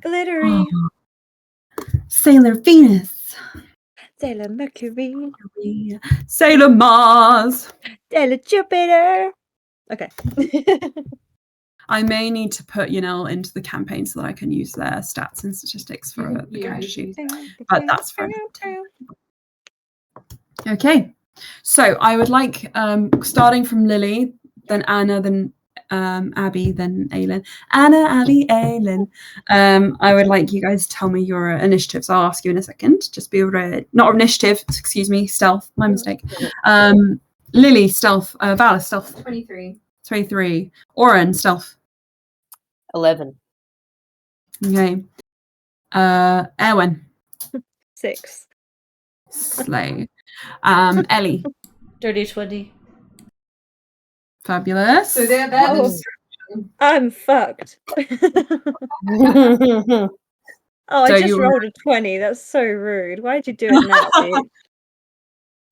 glittery. Oh. Sailor Venus. Sailor Mercury. Sailor Mars. Sailor Jupiter. Okay. I may need to put Yanel into the campaign so that I can use their stats and statistics for the character sheet. But that's fine. Okay, so I would like, starting from Lily, then Anna, then Abby, then Aylin. Anna, Abby, Aylin. I would like you guys to tell me your initiatives. I'll ask you in a second. Just be ready. Not initiative, excuse me, stealth. My mistake. Lily, stealth. Valis, stealth. 23. 23. Òran, stealth. 11. Okay. Erwin. 6. Slay. Ellie. Dirty 20. Fabulous. So they're Oh. the distraction. I'm fucked. Oh, So I just you were- rolled a 20. That's so rude. Why'd you do it now, bitch?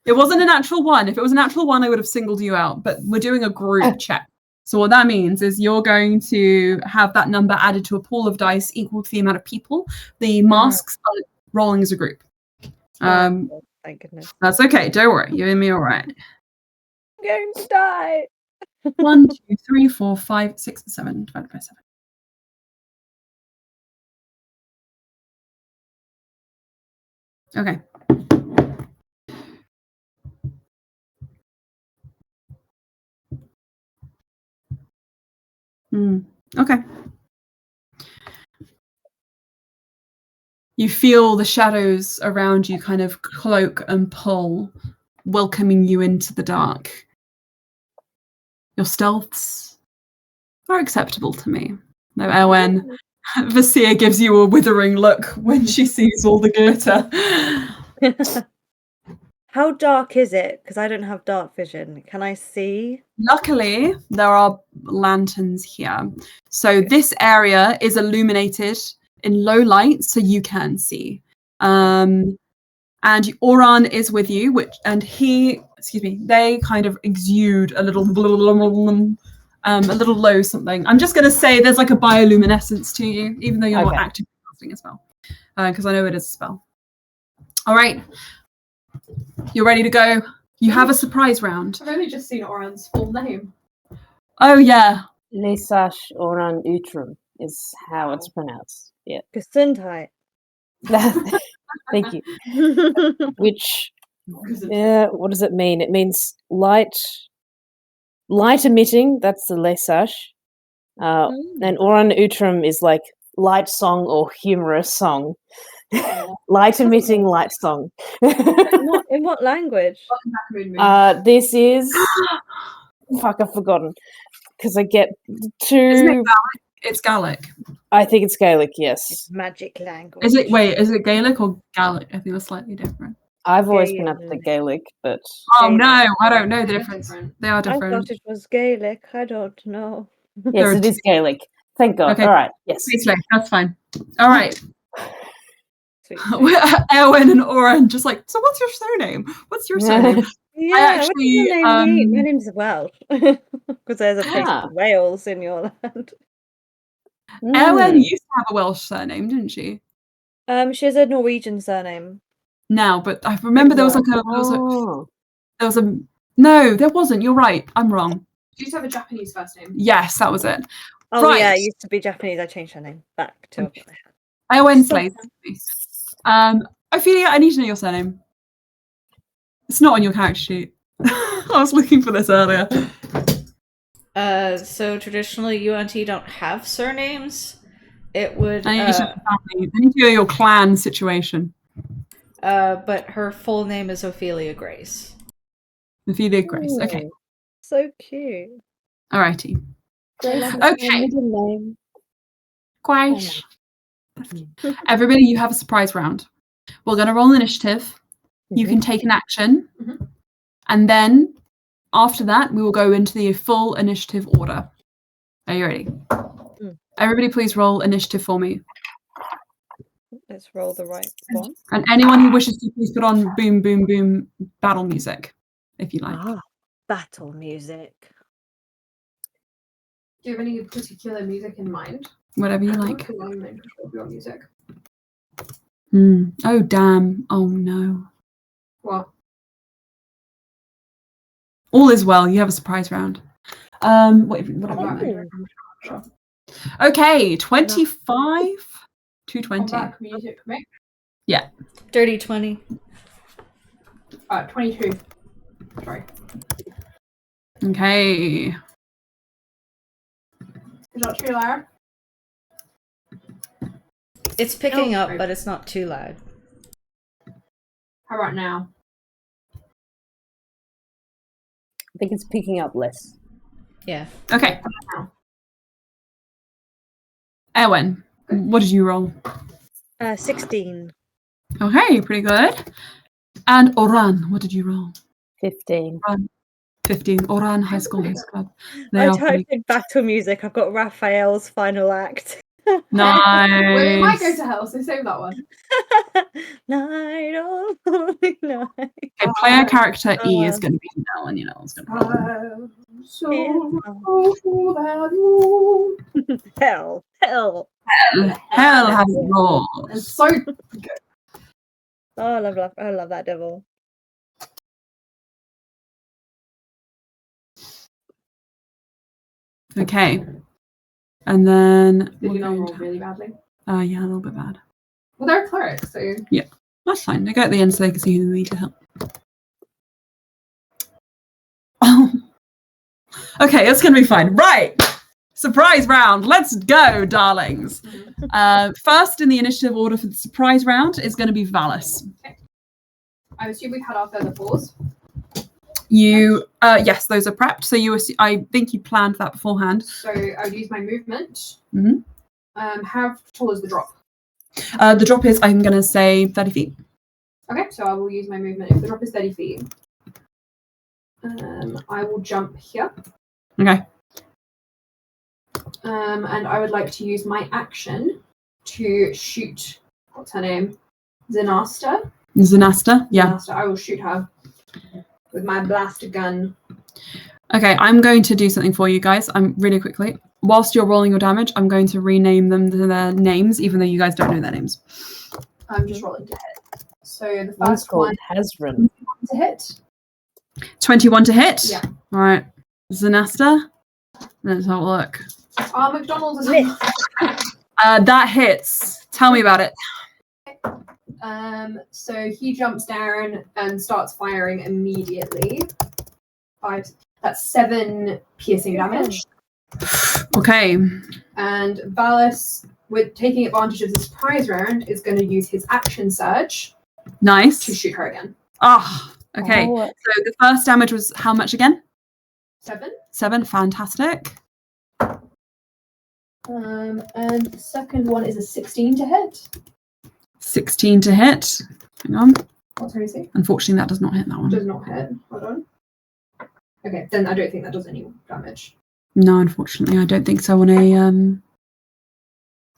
It wasn't a natural one. If it was a natural one, I would have singled you out. But we're doing a group check. So what that means is you're going to have that number added to a pool of dice equal to the amount of people. The masks are rolling as a group. Oh, thank goodness. That's okay. Don't worry. You're and me all right. I'm going to die. 1, 2, 3, 4, 5, 6, 7 divided by 7. Okay. Okay. You feel the shadows around you kind of cloak and pull, welcoming you into the dark. Your stealths are acceptable to me. No, Erwen. Vasir gives you a withering look when she sees all the glitter. How dark is it? Because I don't have dark vision. Can I see? Luckily, there are lanterns here. So this area is illuminated in low light, so you can see. And Òran is with you, they kind of exude a little low something. I'm just going to say there's like a bioluminescence to you, even though you're not actively casting a spell, because I know it is a spell. All right. You're ready to go. You have a surprise round. I've only just seen Òran's full name. Oh, yeah. Lesash Òran Utrum is how it's pronounced. Yeah. Gesundheit. Thank you. Which, what does it mean? It means light emitting. That's the Lesash. And Òran Utrum is like light song or humorous song. Light emitting light song. In what language? This is fuck, I've forgotten because I get two. Isn't it Gaelic? It's Gaelic. I think it's Gaelic. Yes. It's magic language. Is it Gaelic or Gaelic? I think that's slightly different. I've always pronounced it Gaelic, but no, I don't know the difference. They are different. I thought it was Gaelic. I don't know. Yes, it is Gaelic. Thank God. Okay. All right. Yes. That's fine. All right. Sweet. Erwen and Òran just like, so what's your surname? What's your surname? Yeah, actually, what is your name? My name's Welsh. Because there's a place called Wales in your land. Erwen used to have a Welsh surname, didn't she? She has a Norwegian surname. Now, but I remember there was no, there wasn't. You're right. I'm wrong. She used to have a Japanese first name. Yes, that was it. Oh right. yeah, it used to be Japanese. I changed her name back to what I had. Erwen Slade. Ophelia, I need to know your surname. It's not on your character sheet. I was looking for this earlier. So traditionally, UNT don't have surnames. It would. I need to know your clan situation. But her full name is Ophelia Grace. Ophelia Grace. Okay. So cute. Alrighty. Okay. Quite. Everybody, you have a surprise round. We're going to roll initiative. You can take an action. And then after that, we will go into the full initiative order. Are you ready? Everybody, please roll initiative for me. Let's roll the right one. And anyone who wishes to, please put on boom, boom, boom battle music, if you like. Battle music. Do you have any particular music in mind? Whatever you like. Your music. Oh, damn. Oh, no. What? All is well. You have a surprise round. Okay, 25 to 20. Music mix? Yeah. Dirty 20. 22. Sorry. Okay. Is that too loud? It's picking up, but it's not too loud. How about now? I think it's picking up less. Yeah. Okay. Erwen, what did you roll? 16. Okay, pretty good. And Òran, what did you roll? 15. 15. Òran High School Host Club. I typed in battle music. I've got Raphael's final act. Nice. Well, it might go to hell, so save that one. Night, oh, holy night. Okay, player character E is going to be Nell, and it's going to be Hell. Hell has rolled. It's so good. Oh, I love that devil. Okay. And then Did you not roll really badly? Yeah, a little bit bad. Well, they're clerics, so yeah, that's fine. They go at the end so they can see who they need to help. Okay, it's gonna be fine. Right, surprise round. Let's go, darlings. First in the initiative order for the surprise round is going to be Valis. Okay. I assume we had our feather fours. You, yes, those are prepped. So I think you planned that beforehand. So I'll use my movement. Mhm. How tall is the drop? The drop is, I'm going to say 30 feet. Okay, so I will use my movement. If the drop is 30 feet, I will jump here. Okay. And I would like to use my action to shoot. What's her name? Zanasta. Zanasta, yeah. Zanasta. I will shoot her with my blaster gun. Okay, I'm going to do something for you guys. I'm really quickly. Whilst you're rolling your damage, I'm going to rename them to their names, even though you guys don't know their names. I'm just rolling to hit. So the One's first called one Hasran. to hit. 21 to hit? Yeah. All right. Zanasta. Let's have a look. McDonald's is That hits. Tell me about it. So he jumps down and starts firing immediately. That's 7 piercing damage. Okay. And Valis, with taking advantage of the surprise round, is going to use his action surge to Nice. shoot her again. Ah, okay. Oh, So the first damage was how much again? 7. 7. Fantastic. And the second one is a 16 to hit. 16 to hit. Hang on. What's her AC? Unfortunately, that does not hit that one. Does not hit. Hold on. Okay, then I don't think that does any damage. No, unfortunately, I don't think so on a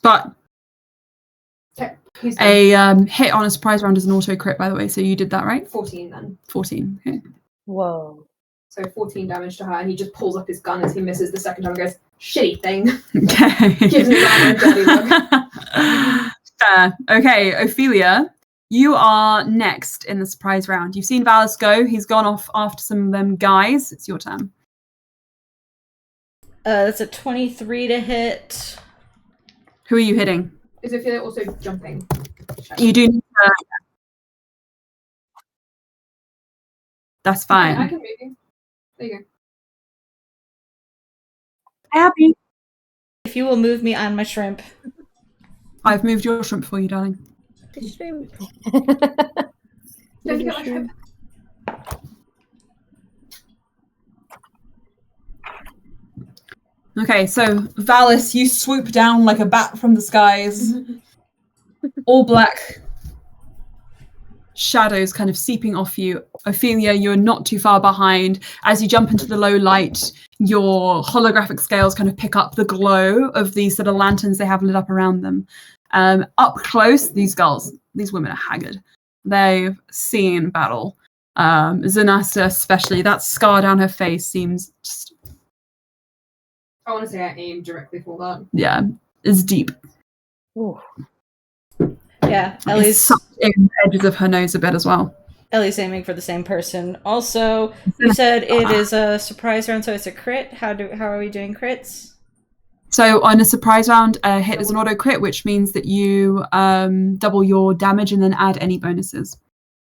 but Okay, he's a hit on a surprise round is an auto crit, by the way, so you did that, right? 14 then. 14. Okay. whoa. So 14 damage to her, and he just pulls up his gun as he misses the second time and goes, shitty thing. Okay. Gives me that dirty look. Fair. Okay, Ophelia, you are next in the surprise round. You've seen Valis go. He's gone off after some of them guys. It's your turn. That's a 23 to hit. Who are you hitting? Is Ophelia also jumping? You do need to... That's fine. I can move you. There you go. Happy. If you will move me on my shrimp. I've moved your shrimp for you, darling. Don't forget my shrimp. Okay, so Valis, you swoop down like a bat from the skies. All black shadows kind of seeping off you. Ophelia, you're not too far behind. As you jump into the low light, your holographic scales kind of pick up the glow of these sort of lanterns they have lit up around them. Up close, these women are haggard. They've seen battle. Zanasta especially, that scar down her face seems just... I want to say I aimed directly for that. Yeah, it's deep. Ooh. Yeah, It's Ellie's sucked in the edges of her nose a bit as well. aiming for the same person. Also, you said it is a surprise round, so it's a crit. How are we doing crits? So on a surprise round, a hit is an auto crit, which means that you double your damage and then add any bonuses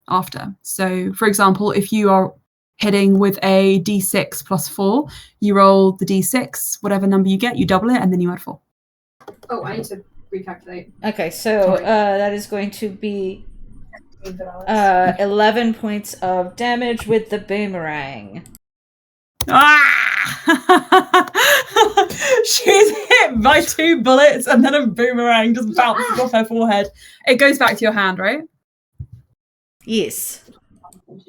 after. So, for example, if you are hitting with a d6 plus 4, you roll the d6, whatever number you get, you double it, and then you add 4. Oh, I need to recalculate. Okay, so that is going to be 11 points of damage with the boomerang. Ah! She's hit by 2 bullets, and then a boomerang just bounces off her forehead. It goes back to your hand, right? Yes.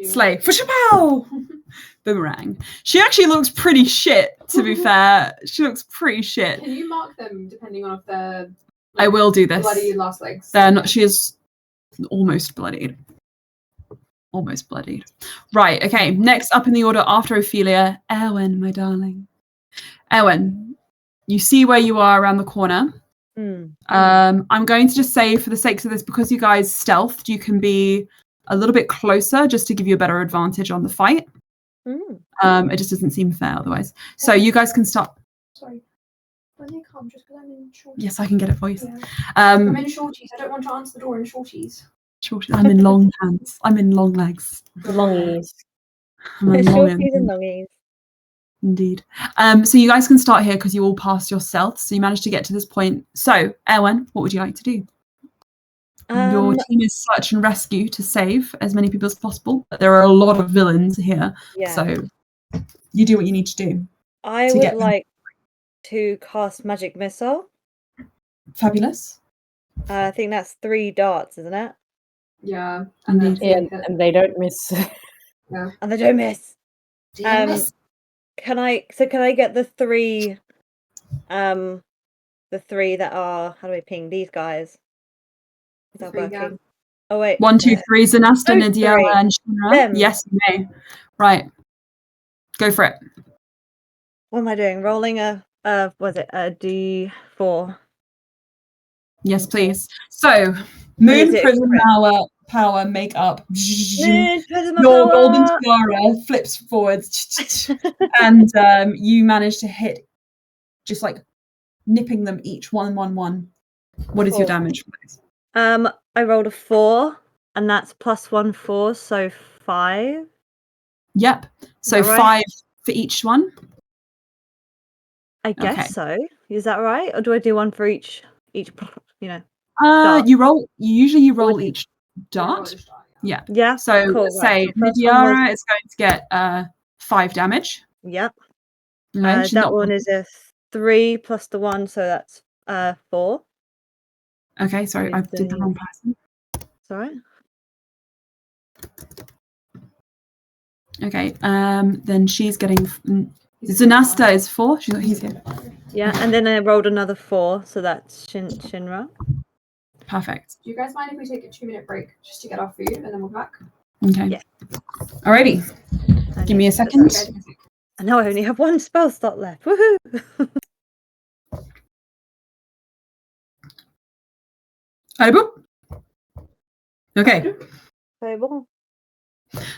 Slay. Fushapow! Boomerang. She actually looks pretty shit, to be fair. She looks pretty shit. Can you mark them depending on if they're I will do this. bloody last legs? They're not, she is almost bloodied. Almost bloodied. Right, okay. Next up in the order after Ophelia, Erwin, my darling. Erwin, you see where you are around the corner. I'm going to just say, for the sakes of this, because you guys stealthed, you can be a little bit closer just to give you a better advantage on the fight. It just doesn't seem fair otherwise. So you guys can start. Sorry. When they come, just because I'm in shorties. Yes, I can get it for you. Yeah. I'm in shorties. I don't want to answer the door in shorties. I'm in long pants. I'm in long legs. Longies. I'm in long Shorties and longies. Indeed. So you guys can start here because you all passed your stealth. So you managed to get to this point. So, Erwin, what would you like to do? Your team is search and rescue to save as many people as possible, but there are a lot of villains here, so you do what you need to do. I would like to cast Magic Missile. Fabulous. I think that's 3 darts, isn't it? Yeah. Indeed. And they don't miss. Yeah. And they don't miss. miss? Can I get the 3 the 3 that are, how do I ping these guys? Is that working? Oh wait. 1, 2, 3, Zanasta, Those Nidiara, 3. and Shinra. Them. Yes, you may. Right. Go for it. What am I doing? Rolling a was it a D4? Yes, please. So, Moon it? Prism power makeup. Moon Prism Your power! golden tiara flips forwards, and you manage to hit, just like nipping them each 1, 1, 1. What is your 4. damage? I rolled a 4, and that's +1 4, so 5. Yep. So that right? 5 for each one. I guess so. Is that right, or do I do one for each? You know. Dart. You usually roll Would you- each dart. Yeah. Yeah. So cool, let's say right. So first one Midiara was- is going to get 5 damage. Yep. No, she's that not. one is a 3 plus the 1, so that's 4. Okay, sorry, I did the wrong person. It's all right. Okay, then she's getting. Zanasta is 4. He's here. Yeah, and then I rolled another 4, so that's Shinra. Perfect. Do you guys mind if we take a 2-minute break just to get our food and then we're back? Okay. Yeah. Alrighty. Give me a second. I know I only have 1 spell slot left. Woohoo! Okay. Table.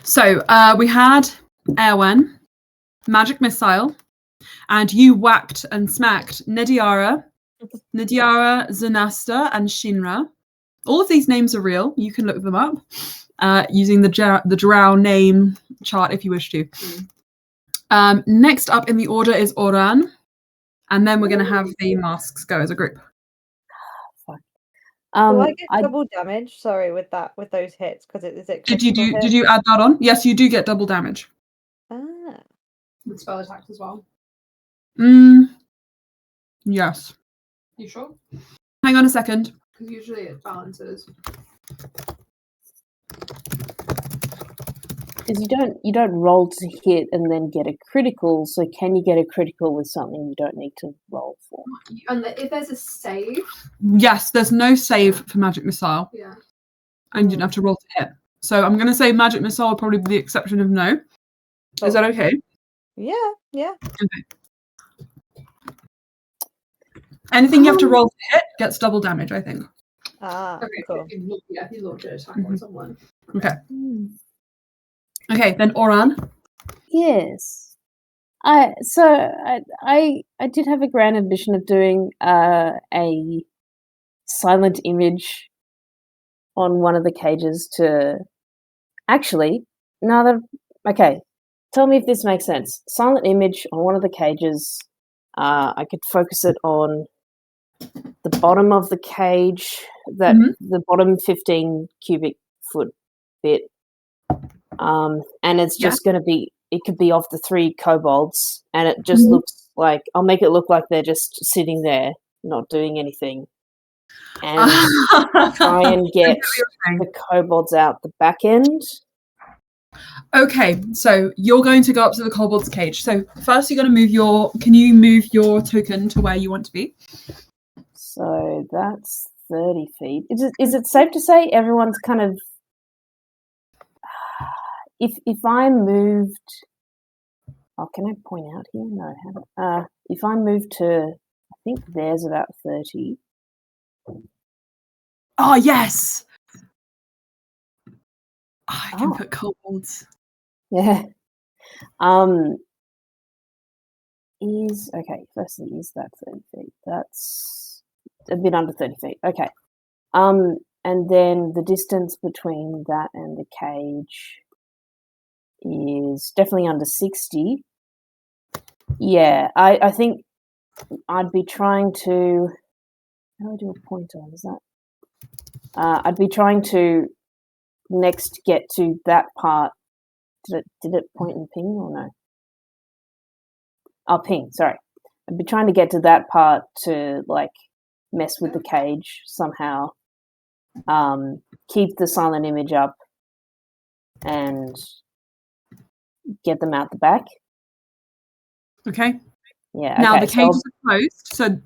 So we had Òran, Magic Missile, and you whacked and smacked Nidiara, Zanasta, and Shinra. All of these names are real. You can look them up using the Drow name chart if you wish to. Next up in the order is Òran, and then we're going to have the masks go as a group. Do I get double damage? Sorry, with those hits, because is it? Did you add that on? Yes, you do get double damage. Ah. With spell attacks as well. Yes. You sure? Hang on a second. Because usually it balances. Because you don't roll to hit and then get a critical. So can you get a critical with something you don't need to roll for? And if there's a save. Yes, there's no save for Magic Missile. Yeah. And you didn't have to roll to hit. So I'm going to say Magic Missile would probably be the exception of no. Is that okay? Yeah. Okay. Anything you have to roll to hit gets double damage, I think. Ah, Okay, cool. If you launch an attack on someone. Okay. Okay, then Òran. Yes. I did have a grand ambition of doing a silent image on one of the cages to actually okay. Tell me if this makes sense. Silent image on one of the cages. I could focus it on the bottom of the cage, the bottom 15 cubic foot bit. And it's just going to be, it could be of the 3 kobolds, and it just looks like, I'll make it look like they're just sitting there, not doing anything. And try and get the kobolds out the back end. Okay, so you're going to go up to the kobold's cage. So first you're going to can you move your token to where you want to be? So that's 30 feet. Is it safe to say everyone's kind of, if I moved, can I point out here? No, if I moved to, I think there's about 30. Oh, yes! I can put kobolds. Yeah. Firstly, is that 30 feet? That's a bit under 30 feet. Okay. And then the distance between that and the cage is definitely under 60. Yeah, I think I'd be trying to, how do I do a point on? Is that I'd be trying to next get to that part. Did it point and ping or no? Oh, ping. Sorry. I'd be trying to get to that part to like mess with the cage somehow. Keep the silent image up and get them out the back. Okay. Yeah. Now okay, the cages are closed, so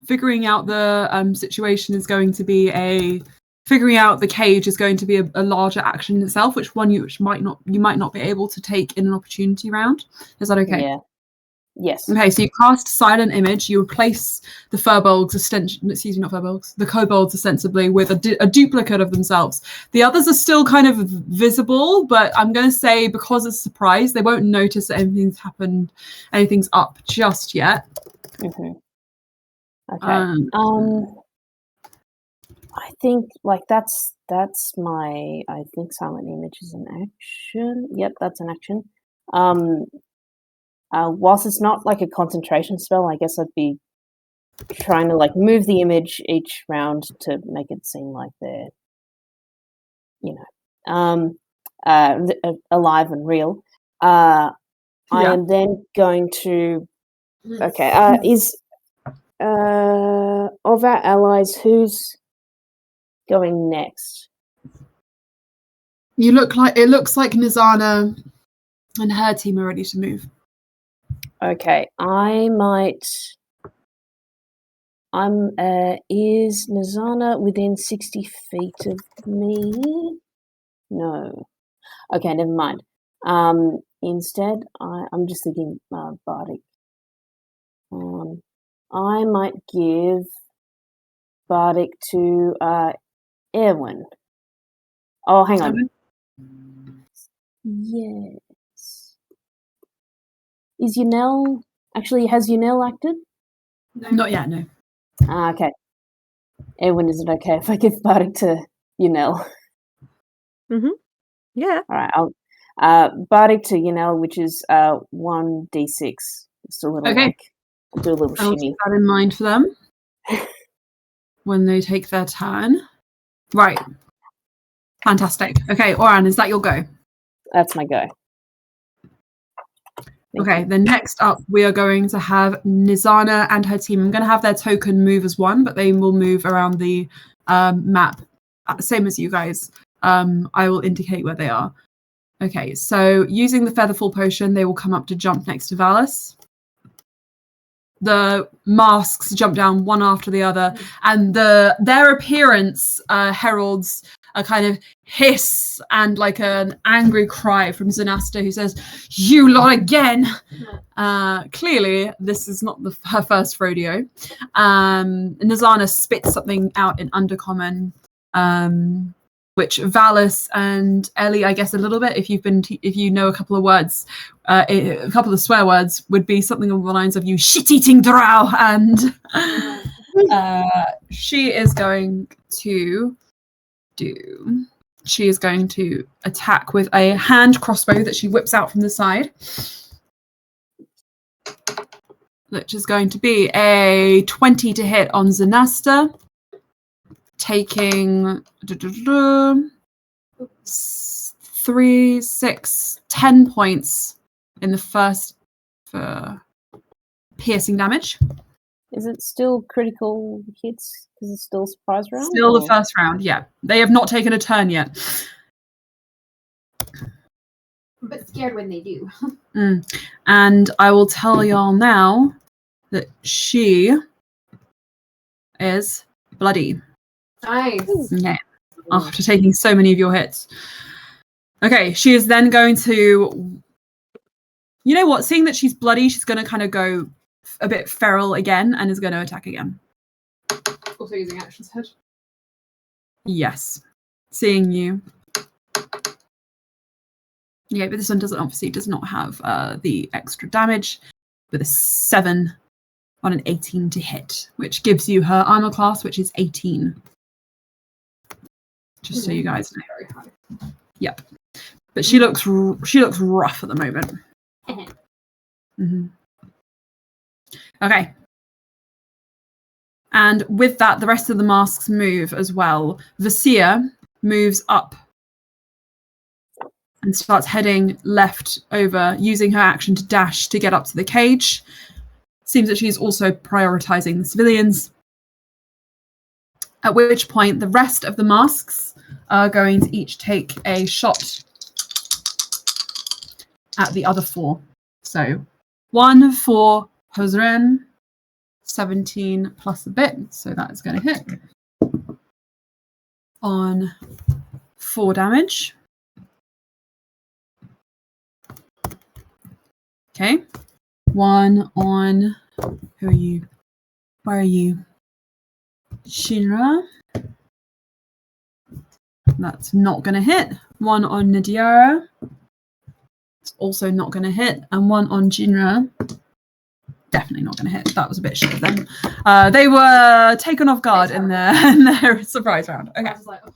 figuring out the situation is going to be figuring out the cage is going to be a larger action in itself, which might not be able to take in an opportunity round. Is that okay? Yeah. Yes. Okay, so you cast silent image. You replace the the kobolds ostensibly with a duplicate of themselves. The others are still kind of visible, but I'm going to say because it's a surprise, they won't notice that anything's up just yet. Mm-hmm. Okay. I think like that's my. I think silent image is an action. Yep, that's an action. Whilst it's not like a concentration spell, I guess I'd be trying to like move the image each round to make it seem like they're, alive and real. I am then going to. Okay. Is of our allies, who's going next? It looks like Nizana and her team are ready to move. Okay, I might. Is Nizana within 60 feet of me? No. Okay, never mind. Instead, I'm just thinking Bardic. I might give Bardic to Erwin. Oh, hang on. Yes. Is Yunel... Actually, has Yunel acted? No. Not yet, no. Okay. Erwin, is it okay if I give Bardic to Yunel? Mm-hmm. Yeah. All right, I'll Bardic to Yunel, which is 1d6. Just a little Okay. Do a little I'll shimmy. keep that in mind for them when they take their turn. Right. Fantastic. Okay, Òran, is that your go? That's my go. Okay, then next up we are going to have Nizana and her team. I'm going to have their token move as one, but they will move around the map, same as you guys. I will indicate where they are. Okay, so using the Featherfall potion, they will come up to jump next to Valis. The masks jump down one after the other, and their appearance heralds a kind of hiss and like an angry cry from Zanasta, who says, "You lot again!" Clearly, this is not her first rodeo. Nizana spits something out in Undercommon, which Valis and Ellie, I guess a little bit, if you know a couple of words, a couple of swear words, would be something along the lines of "you shit-eating drow," and she is going to attack with a hand crossbow that she whips out from the side, which is going to be a 20 to hit on Zanasta, taking 3, 6, 10 points in the first for piercing damage. Is it still critical hits because it's still surprise round? Still the first round, yeah. They have not taken a turn yet. But scared when they do. And I will tell y'all now that she is bloody. Nice. Okay. After taking so many of your hits. Okay, she is then going to... You know what? Seeing that she's bloody, she's going to kind of go a bit feral again and is going to attack again. Also using actions head. Yes. Seeing you. Yeah, but this one does not have the extra damage with a 7 on an 18 to hit, which gives you her armor class, which is 18. Just so you guys know. Very high. Yep. But she looks rough at the moment. Mm-hmm. Okay. And with that, the rest of the masks move as well. Vasir moves up and starts heading left over, using her action to dash to get up to the cage. Seems that she's also prioritizing the civilians. At which point, the rest of the masks are going to each take a shot at the other 4. So 1 for Òran, 17 plus a bit, so that is going to hit on 4 damage. Okay. 1 on, who are you? Where are you? Shinra. That's not going to hit. 1 on Nadiara. It's also not going to hit. And 1 on Jinra. Definitely not going to hit. That was a bit shit then. They were taken off guard in their surprise round. Okay. I was like, oh.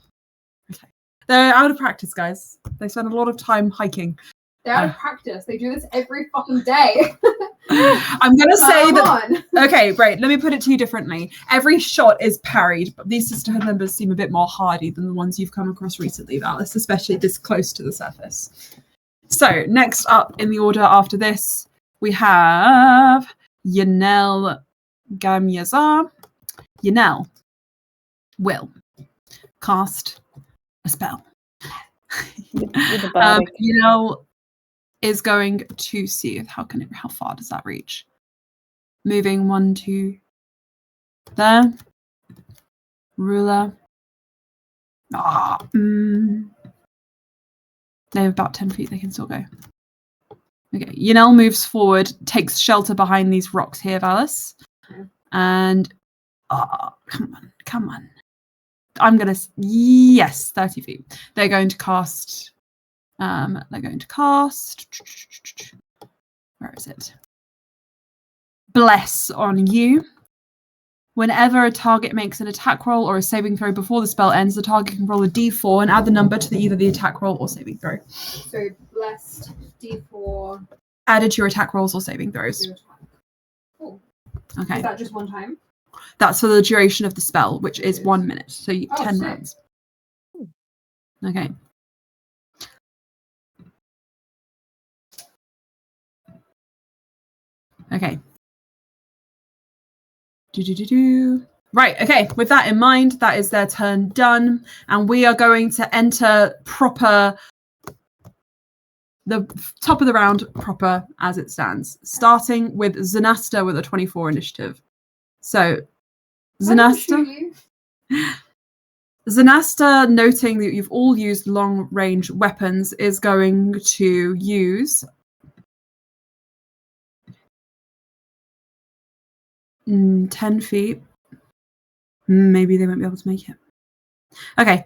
Okay. They're out of practice, guys. They spend a lot of time hiking. They're out of practice. They do this every fucking day. I'm going to say that... On. Okay, great. Let me put it to you differently. Every shot is parried, but these Sisterhood members seem a bit more hardy than the ones you've come across recently, Valis, especially this close to the surface. So, next up in the order after this, we have Yanel Gamyazar. Yanel will cast a spell. Yanel is going to see how far does that reach? Moving 1, 2 there. Ruler. They have about 10 feet, they can still go. Okay, Yanel moves forward, takes shelter behind these rocks here, Valis. And come on. I'm gonna, yes, 30 feet. They're going to cast, where is it? Bless on you. Whenever a target makes an attack roll or a saving throw before the spell ends, the target can roll a d4 and add the number to either the attack roll or saving throw. So blessed d4 added to your attack rolls or saving throws. Cool. Okay. Is that just one time? That's for the duration of the spell, which is 1 minute. So 10 sick. rounds. Okay. Okay. Right, okay, with that in mind, that is their turn done. And we are going to enter the top of the round proper as it stands, starting with Zanasta with a 24 initiative. So, Zanasta, noting that you've all used long range weapons, is going to use 10 feet. Maybe they won't be able to make it. Okay.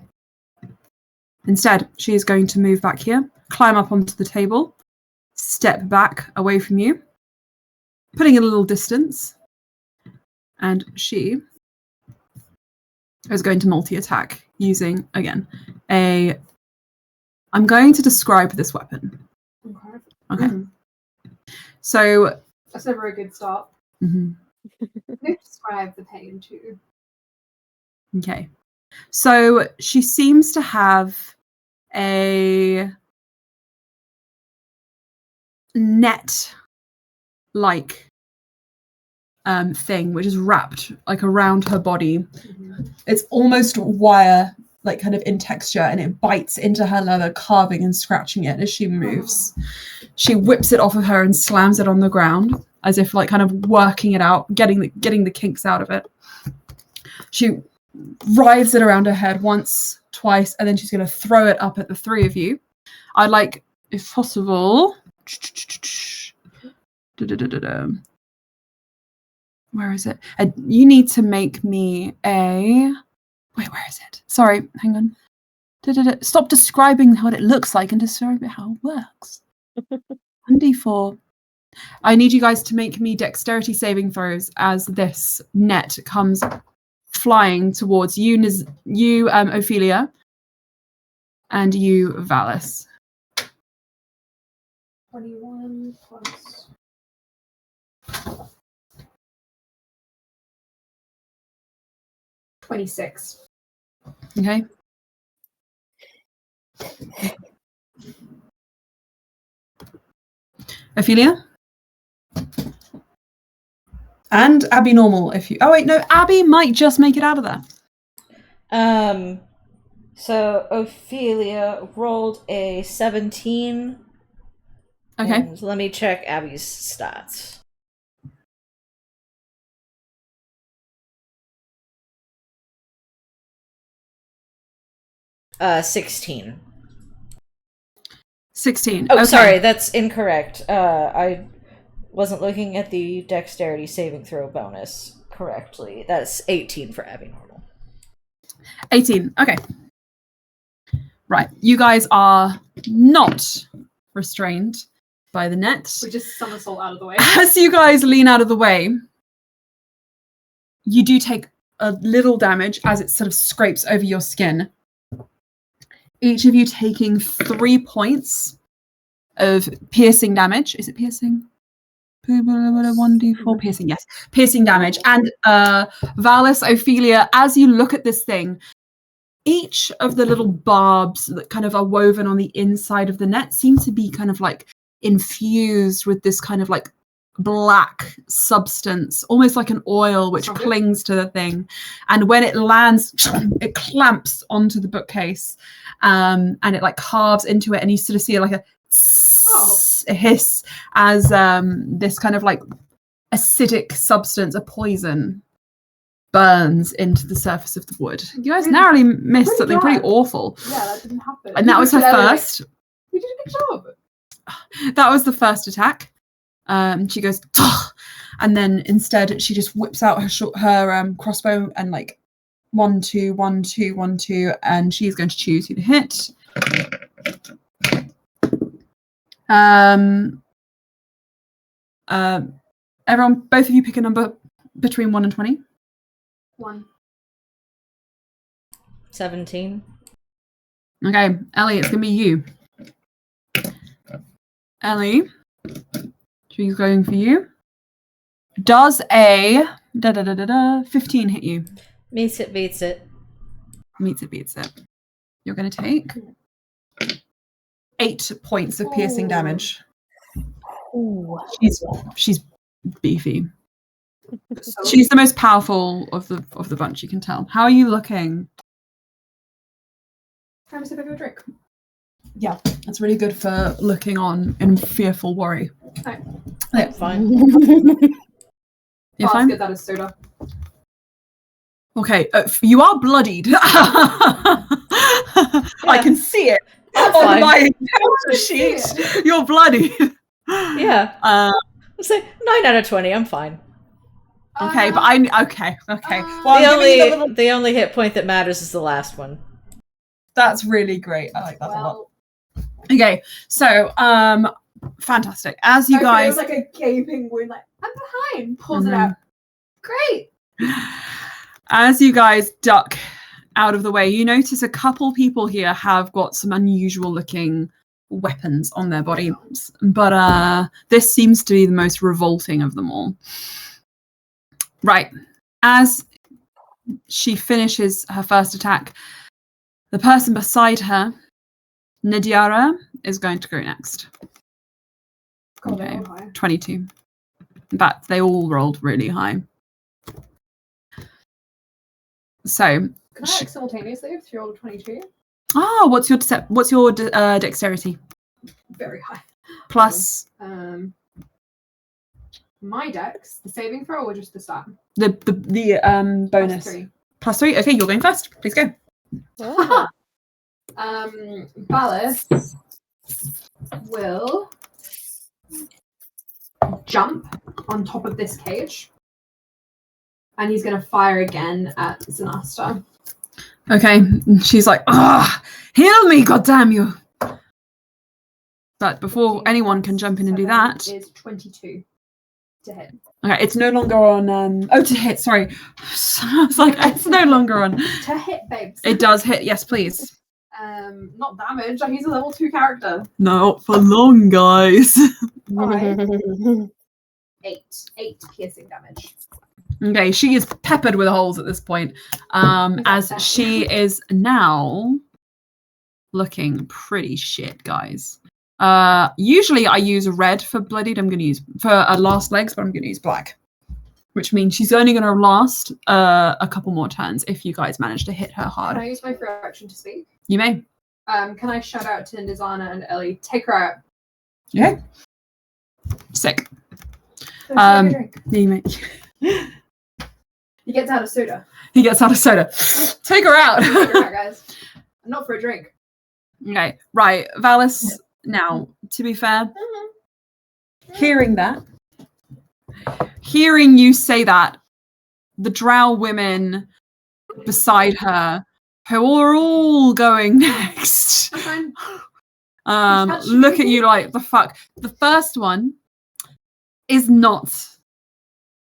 Instead, she is going to move back here, climb up onto the table, step back away from you, putting in a little distance, and she is going to multi-attack using, again, I'm going to describe this weapon. Okay. So... That's never a good start. Mm-hmm. Describe the pain too. Okay. So she seems to have a net-like thing which is wrapped like around her body. Mm-hmm. It's almost wire, like kind of in texture, and it bites into her leather, carving and scratching it as she moves. She whips it off of her and slams it on the ground, as if like kind of working it out, getting the kinks out of it. She writhes it around her head once, twice, and then she's going to throw it up at the three of you. I'd like, if possible, where is it? You need to make me a... Wait, where is it? Sorry, hang on. Stop describing what it looks like and describe how it works. 1d4. I need you guys to make me dexterity saving throws as this net comes flying towards you, Ophelia, and you, Valis. 21 plus 26. Okay. Ophelia? And Abby normal if you... Oh, wait, no. Abby might just make it out of there. So Ophelia rolled a 17. Okay. And let me check Abby's stats. Uh, 16. 16. Oh, okay. sorry, that's incorrect. I wasn't looking at the dexterity saving throw bonus correctly. That's 18 for Abby normal. 18. Okay. Right. You guys are not restrained by the net. We just somersault out of the way. As you guys lean out of the way, you do take a little damage as it sort of scrapes over your skin. Each of you taking 3 points of piercing damage. Is it piercing? 1d4 piercing, yes. Piercing damage. And Valis, Ophelia, as you look at this thing, each of the little barbs that kind of are woven on the inside of the net seem to be kind of like infused with this kind of like black substance, almost like an oil which clings to the thing. And when it lands, it clamps onto the bookcase, and it like carves into it, and you sort of see like a hiss as this kind of like acidic substance, a poison, burns into the surface of the wood. You guys narrowly missed something pretty awful. Yeah, that didn't happen. And that was her first. We did a good job. That was the first attack. She goes, "Tugh!" And then instead she just whips out her crossbow and like 1, 2, 1, 2, 1, 2, and she's going to choose who to hit. Everyone, both of you pick a number between 1 and 20. 1. 17. Okay, Ellie, it's gonna be you. Ellie, she's going for you. Does a 15 hit you? Meets it, beats it. Meets it, beats it. You're gonna take 8 points of piercing damage. Ooh. She's beefy. She's the most powerful of the bunch, you can tell. How are you looking? Have a sip of your drink. Yeah, that's really good for looking on in fearful worry. Right. Yeah. Fine. You're fine? Get that as soda. Okay, you are bloodied. I can see it That's on fine. my encounter sheet. You're bloodied. Yeah. Let's say 9 out of 20. I'm fine. Okay, but okay. Well, the only hit point that matters is the last one. That's really great. I like that a lot. Okay, so fantastic. As you guys, it was like a gaping wound. Like I'm behind. Pulls it out. Great. As you guys duck out of the way, you notice a couple people here have got some unusual looking weapons on their bodies, but this seems to be the most revolting of them all. Right. As she finishes her first attack, the person beside her, Nadiara, is going to go next. Okay, 22. In fact, they all rolled really high. So, can I simultaneously if you rolled a 22? Oh, what's your dexterity? Very high. Plus my dex, the saving throw or just the stat? The bonus. Plus 3. Okay, you're going first. Please go. Oh. Valis will jump on top of this cage, and he's going to fire again at Zanasta. Okay, she's like, heal me, goddamn you! But before anyone can jump in and do that, is 22 to hit. Okay, it's no longer on. To hit. Sorry, I was like, it's no longer on. To hit, babes. It does hit. Yes, please. Not damage. He's a level 2 character. Not for long, guys. Alright. 8 piercing damage. Okay, she is peppered with holes at this point, as she is now looking pretty shit, guys. Usually I use red for bloodied. I'm going to use for last legs, but I'm going to use black, which means she's only going to last a couple more turns if you guys manage to hit her hard. Can I use my free action to speak? You may. Can I shout out to Nizana and Ellie? Take her out. Okay. Sick. Drink. You may. He gets out of soda. He gets out of soda. Take her out. Take her out, guys. Not for a drink. Okay, right. Valis, now, to be fair, hearing you say that, the drow women beside her, who are all going next, look at you like, the fuck. The first one is not,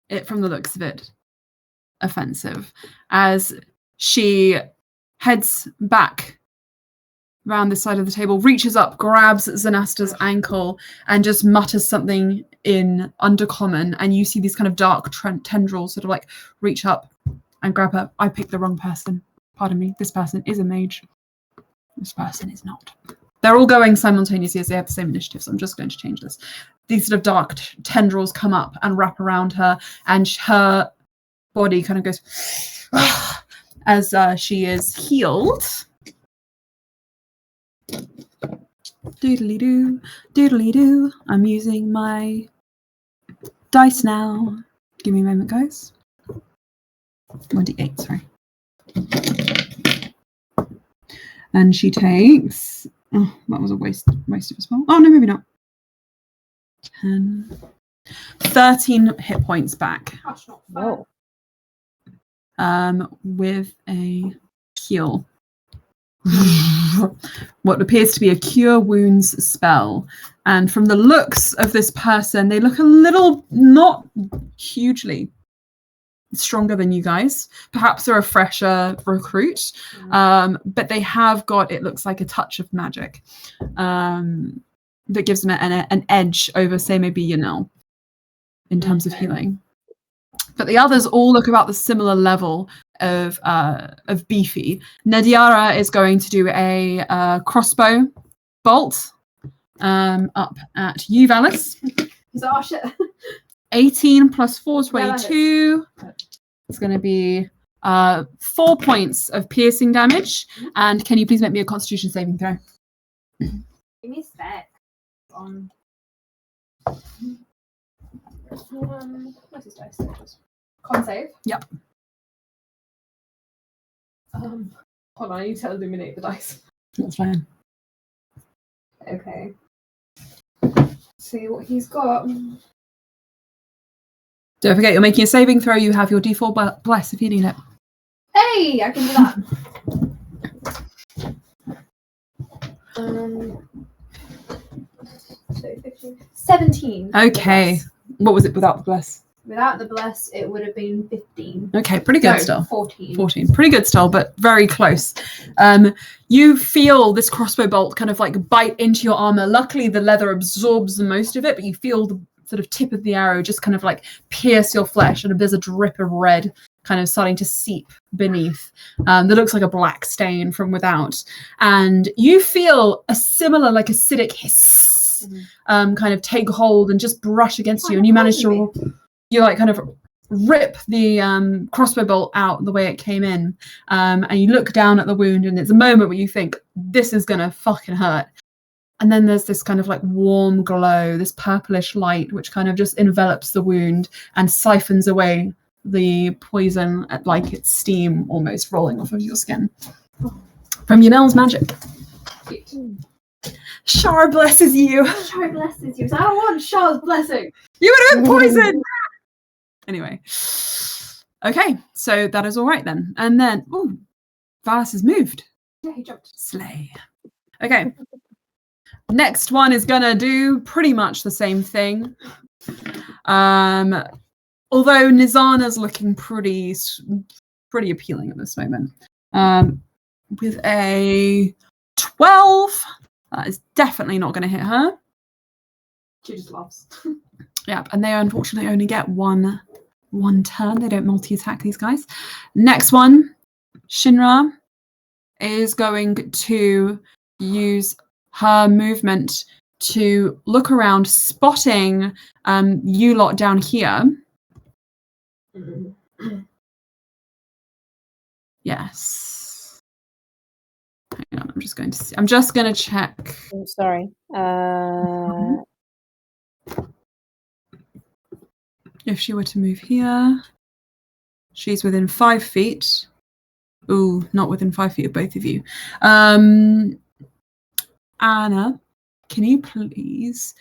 it from the looks of it, offensive, as she heads back around the side of the table, reaches up, grabs Zanasta's ankle, and just mutters something in Undercommon, and you see these kind of dark tendrils sort of like reach up and grab her. I picked the wrong person. Pardon me. This person is a mage. This person is not. They're all going simultaneously as they have the same initiative, so I'm just going to change this. These sort of dark tendrils come up and wrap around her, and her body kind of goes as she is healed. Doodly-doo, doodly-doo. I'm using my dice now. Give me a moment, guys. 1d8, sorry. And she takes... Oh, that was a waste of a spell. Oh, no, maybe not. 10... 13 hit points back. Gosh, not Whoa. With a heal. What appears to be a cure wounds spell, and from the looks of this person, they look a little, not hugely stronger than you guys. Perhaps they're a fresher recruit, but they have got, it looks like, a touch of magic that gives them an edge over, say, maybe Yanel in terms of healing. But the others all look about the similar level of beefy. Nadiara is going to do a crossbow bolt up at you, Valis. Oh, shit. 18 plus 4, 22. It's going to be 4 points of piercing damage. And can you please make me a Constitution saving throw? Give me a sec. Where's his dice? Con save? Yep. Hold on, I need to illuminate the dice. That's fine. Okay. See what he's got. Don't forget, you're making a saving throw. You have your D4 bless if you need it. Hey, I can do that. 17. Okay. What was it without the bless? Without the bless, it would have been 15. Okay, pretty good No, still. 14. 14. Pretty good still, but very close. You feel this crossbow bolt kind of like bite into your armor. Luckily, the leather absorbs the most of it, but you feel the sort of tip of the arrow just kind of like pierce your flesh, and there's a drip of red kind of starting to seep beneath. That looks like a black stain from without. And you feel a similar, like, acidic hiss kind of take hold and just brush against you, and you manage to... You like kind of rip the crossbow bolt out the way it came in, and you look down at the wound, and it's a moment where you think, this is gonna fucking hurt. And then there's this kind of like warm glow, this purplish light, which kind of just envelops the wound and siphons away the poison, like it's steam almost rolling off of your skin. From Yanel's magic. Shar blesses you. Shar blesses you. I don't want Shar's blessing. You would have been poisoned. Anyway, okay, so that is all right then. And then, oh, Valis has moved. Yeah, he jumped. Slay. Okay. Next one is gonna do pretty much the same thing. Although Nizana's looking pretty appealing at this moment. With a 12, that is definitely not going to hit her. She just laughs. Yep, and they unfortunately only get one one turn. They don't multi-attack, these guys. Next one, Shinra is going to use her movement to look around, spotting you lot down here. Yes. Hang on, I'm just going to check. I'm sorry. If she were to move here, she's within 5 feet. Ooh, not within 5 feet of both of you. Anna, can you please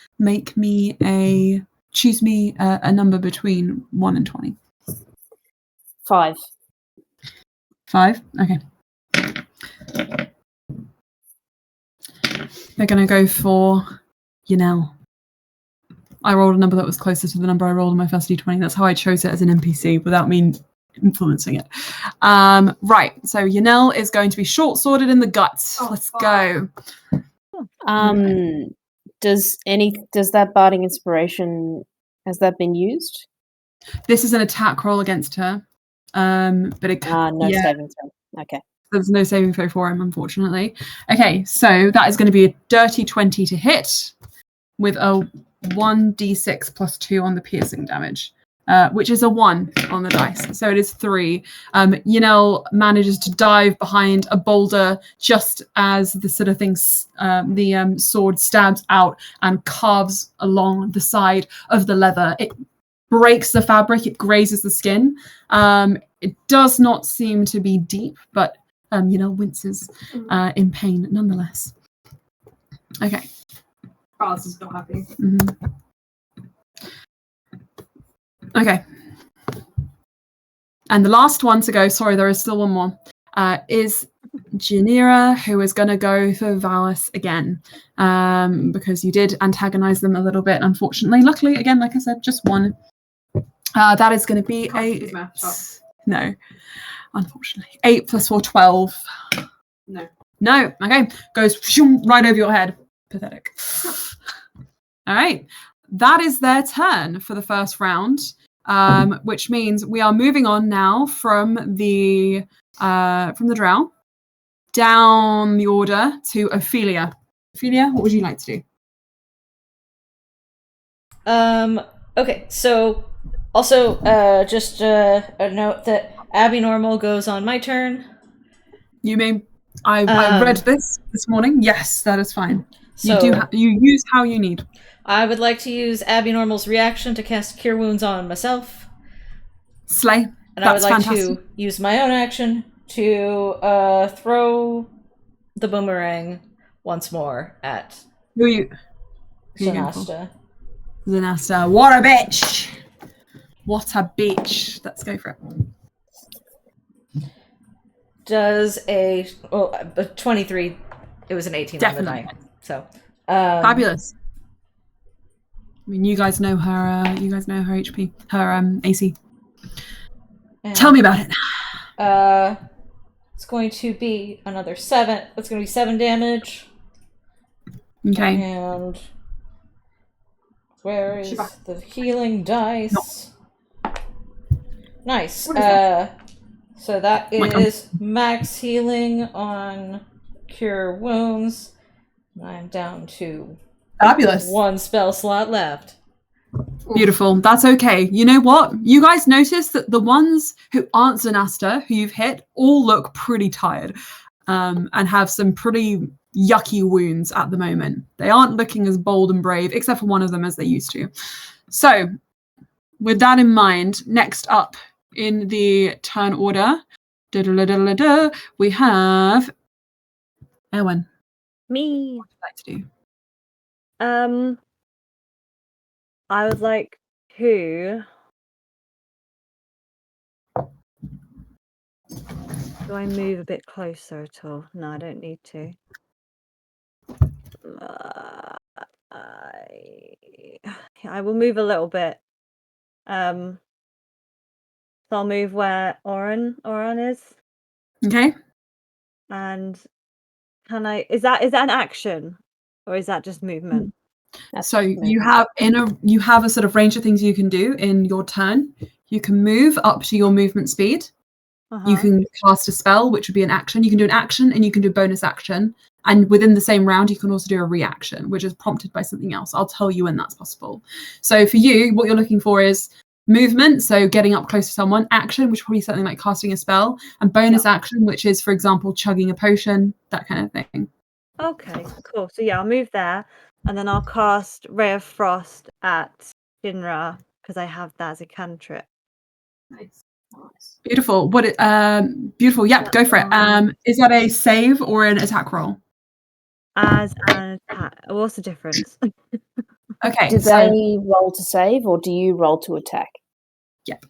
choose me a number between 1 and 20? 5. 5? Okay. They're going to go for Yanel. I rolled a number that was closer to the number I rolled in my first D20. That's how I chose it as an NPC without me influencing it. Right, so Yanel is going to be short-sworded in the guts. Let's go. Does that barding inspiration, has that been used? This is an attack roll against her. But it saving throw. Okay. There's no saving throw for him, unfortunately. Okay, so that is going to be a dirty 20 to hit with a 1d6 plus 2 on the piercing damage, which is a 1 on the dice. So it is 3. Yanel manages to dive behind a boulder just as the sort of thing, the sword stabs out and carves along the side of the leather. It breaks the fabric, it grazes the skin. It does not seem to be deep, but Yanel winces in pain nonetheless. Okay. Carlos is not happy. Mm-hmm. Okay. And the last one to go, sorry, there is still one more, is Janira, who is going to go for Valis again, because you did antagonize them a little bit, unfortunately. Luckily, again, like I said, just one. That is going to be no, unfortunately. 8 plus 4, 12. No. Okay. Goes right over your head. Pathetic. All right. That is their turn for the first round, which means we are moving on now from the drow down the order to Ophelia. Ophelia, what would you like to do? Okay, so also just a note that Abby Normal goes on my turn. You may. I read this morning. Yes, that is fine. So you use how you need. I would like to use Abby Normal's reaction to cast Cure Wounds on myself. Slay. And I would like to use my own action to throw the boomerang once more at Zanasta. Zanasta, what a bitch! What a bitch! Let's go for it. Does a 23? It was an 18 Definitely. on the die. So fabulous. I mean, you guys know her HP, her AC. And, tell me about it. It's going to be another 7. That's going to be 7 damage. Okay. And where is the healing dice? No. Nice. So that is max healing on Cure Wounds. I'm down to fabulous 1 spell slot left. Beautiful. That's okay. You know what? You guys notice that the ones who aren't Zanasta, who you've hit, all look pretty tired and have some pretty yucky wounds at the moment. They aren't looking as bold and brave, except for one of them as they used to. So, with that in mind, next up in the turn order, we have Erwin. Me. What would you like to do? I would like to. Do I move a bit closer at all? No, I don't need to. I will move a little bit. So I'll move where Òran is. Okay. And can I? Is that an action, or is that just movement? So you have a sort of range of things you can do in your turn. You can move up to your movement speed. Uh-huh. You can cast a spell, which would be an action. You can do an action and you can do a bonus action. And within the same round, you can also do a reaction, which is prompted by something else. I'll tell you when that's possible. So for you, what you're looking for is movement, so getting up close to someone, action, which is probably something like casting a spell, and bonus action, which is, for example, chugging a potion, that kind of thing. Okay, cool. So yeah, I'll move there, and then I'll cast Ray of Frost at Shinra because I have that as a cantrip. Nice. Beautiful. Beautiful. Yep, go for it. Is that a save or an attack roll? As an attack. What's the difference? Okay. Do they roll to save or do you roll to attack? Yep.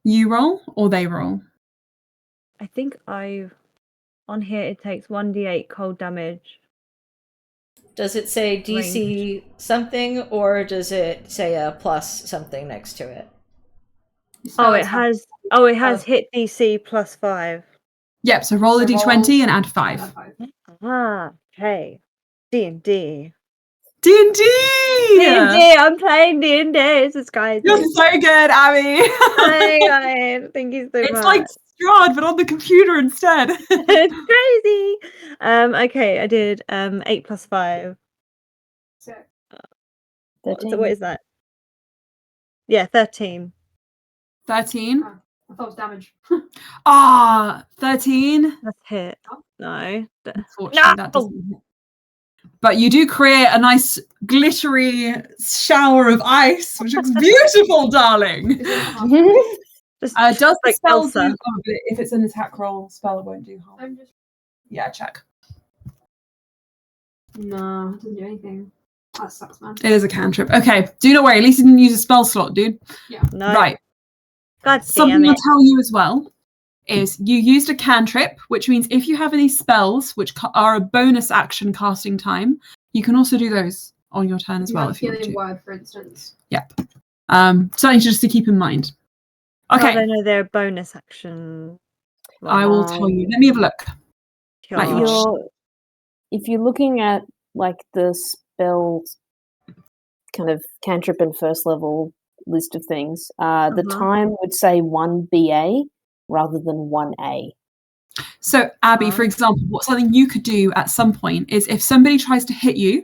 You roll or they roll? I think on here it takes 1d8 cold damage. Does it say DC something, or does it say a plus something next to it? It has hit DC plus 5. Yep, so roll a d20 and add 5. Ah, okay. D&D. D&D! I'm playing D&D. This is crazy. You're so good, Abby! Oh my God. Thank you so much. It's like Strahd, but on the computer instead. It's crazy. Okay, I did 8 plus 5. So what is that? Yeah, 13. 13? Oh, I thought it was damage. 13? That's hit. No. Unfortunately, that doesn't hit. But you do create a nice glittery shower of ice, which looks beautiful, darling. Does the like spell Elsa. do? Oh, if it's an attack roll spell, it won't do harm. Yeah, check. No, it doesn't do anything. That sucks, man. It is a cantrip. Okay, do not worry. At least you didn't use a spell slot, dude. Yeah. No. Right. God Something damn I'll it. tell you as well is you used a cantrip, which means if you have any spells which are a bonus action casting time, you can also do those on your turn as well if you want to. Word, for instance. Yep. Something just to keep in mind. Okay. I don't know their bonus action. I will tell you. Let me have a look. If you're looking at like the spells kind of cantrip and first level list of things, the time would say 1 BA rather than 1A. So Abby, for example, what something you could do at some point is if somebody tries to hit you,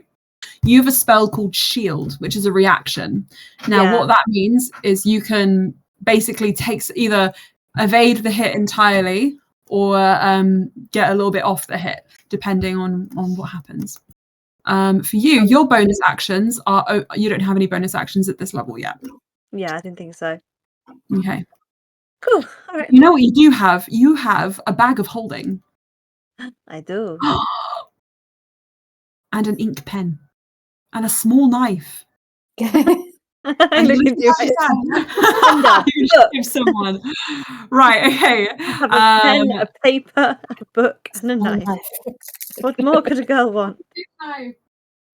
you have a spell called Shield, which is a reaction. Now, what that means is you can basically either evade the hit entirely or get a little bit off the hit, depending on what happens. For you, your bonus actions are you don't have any bonus actions at this level yet. Yeah, I didn't think so. Okay. Cool. All right. You know what you do have? You have a bag of holding. I do. And an ink pen. And a small knife. And you you give someone. Right, okay. I have a pen, a paper, a book, and a knife. What more could a girl want?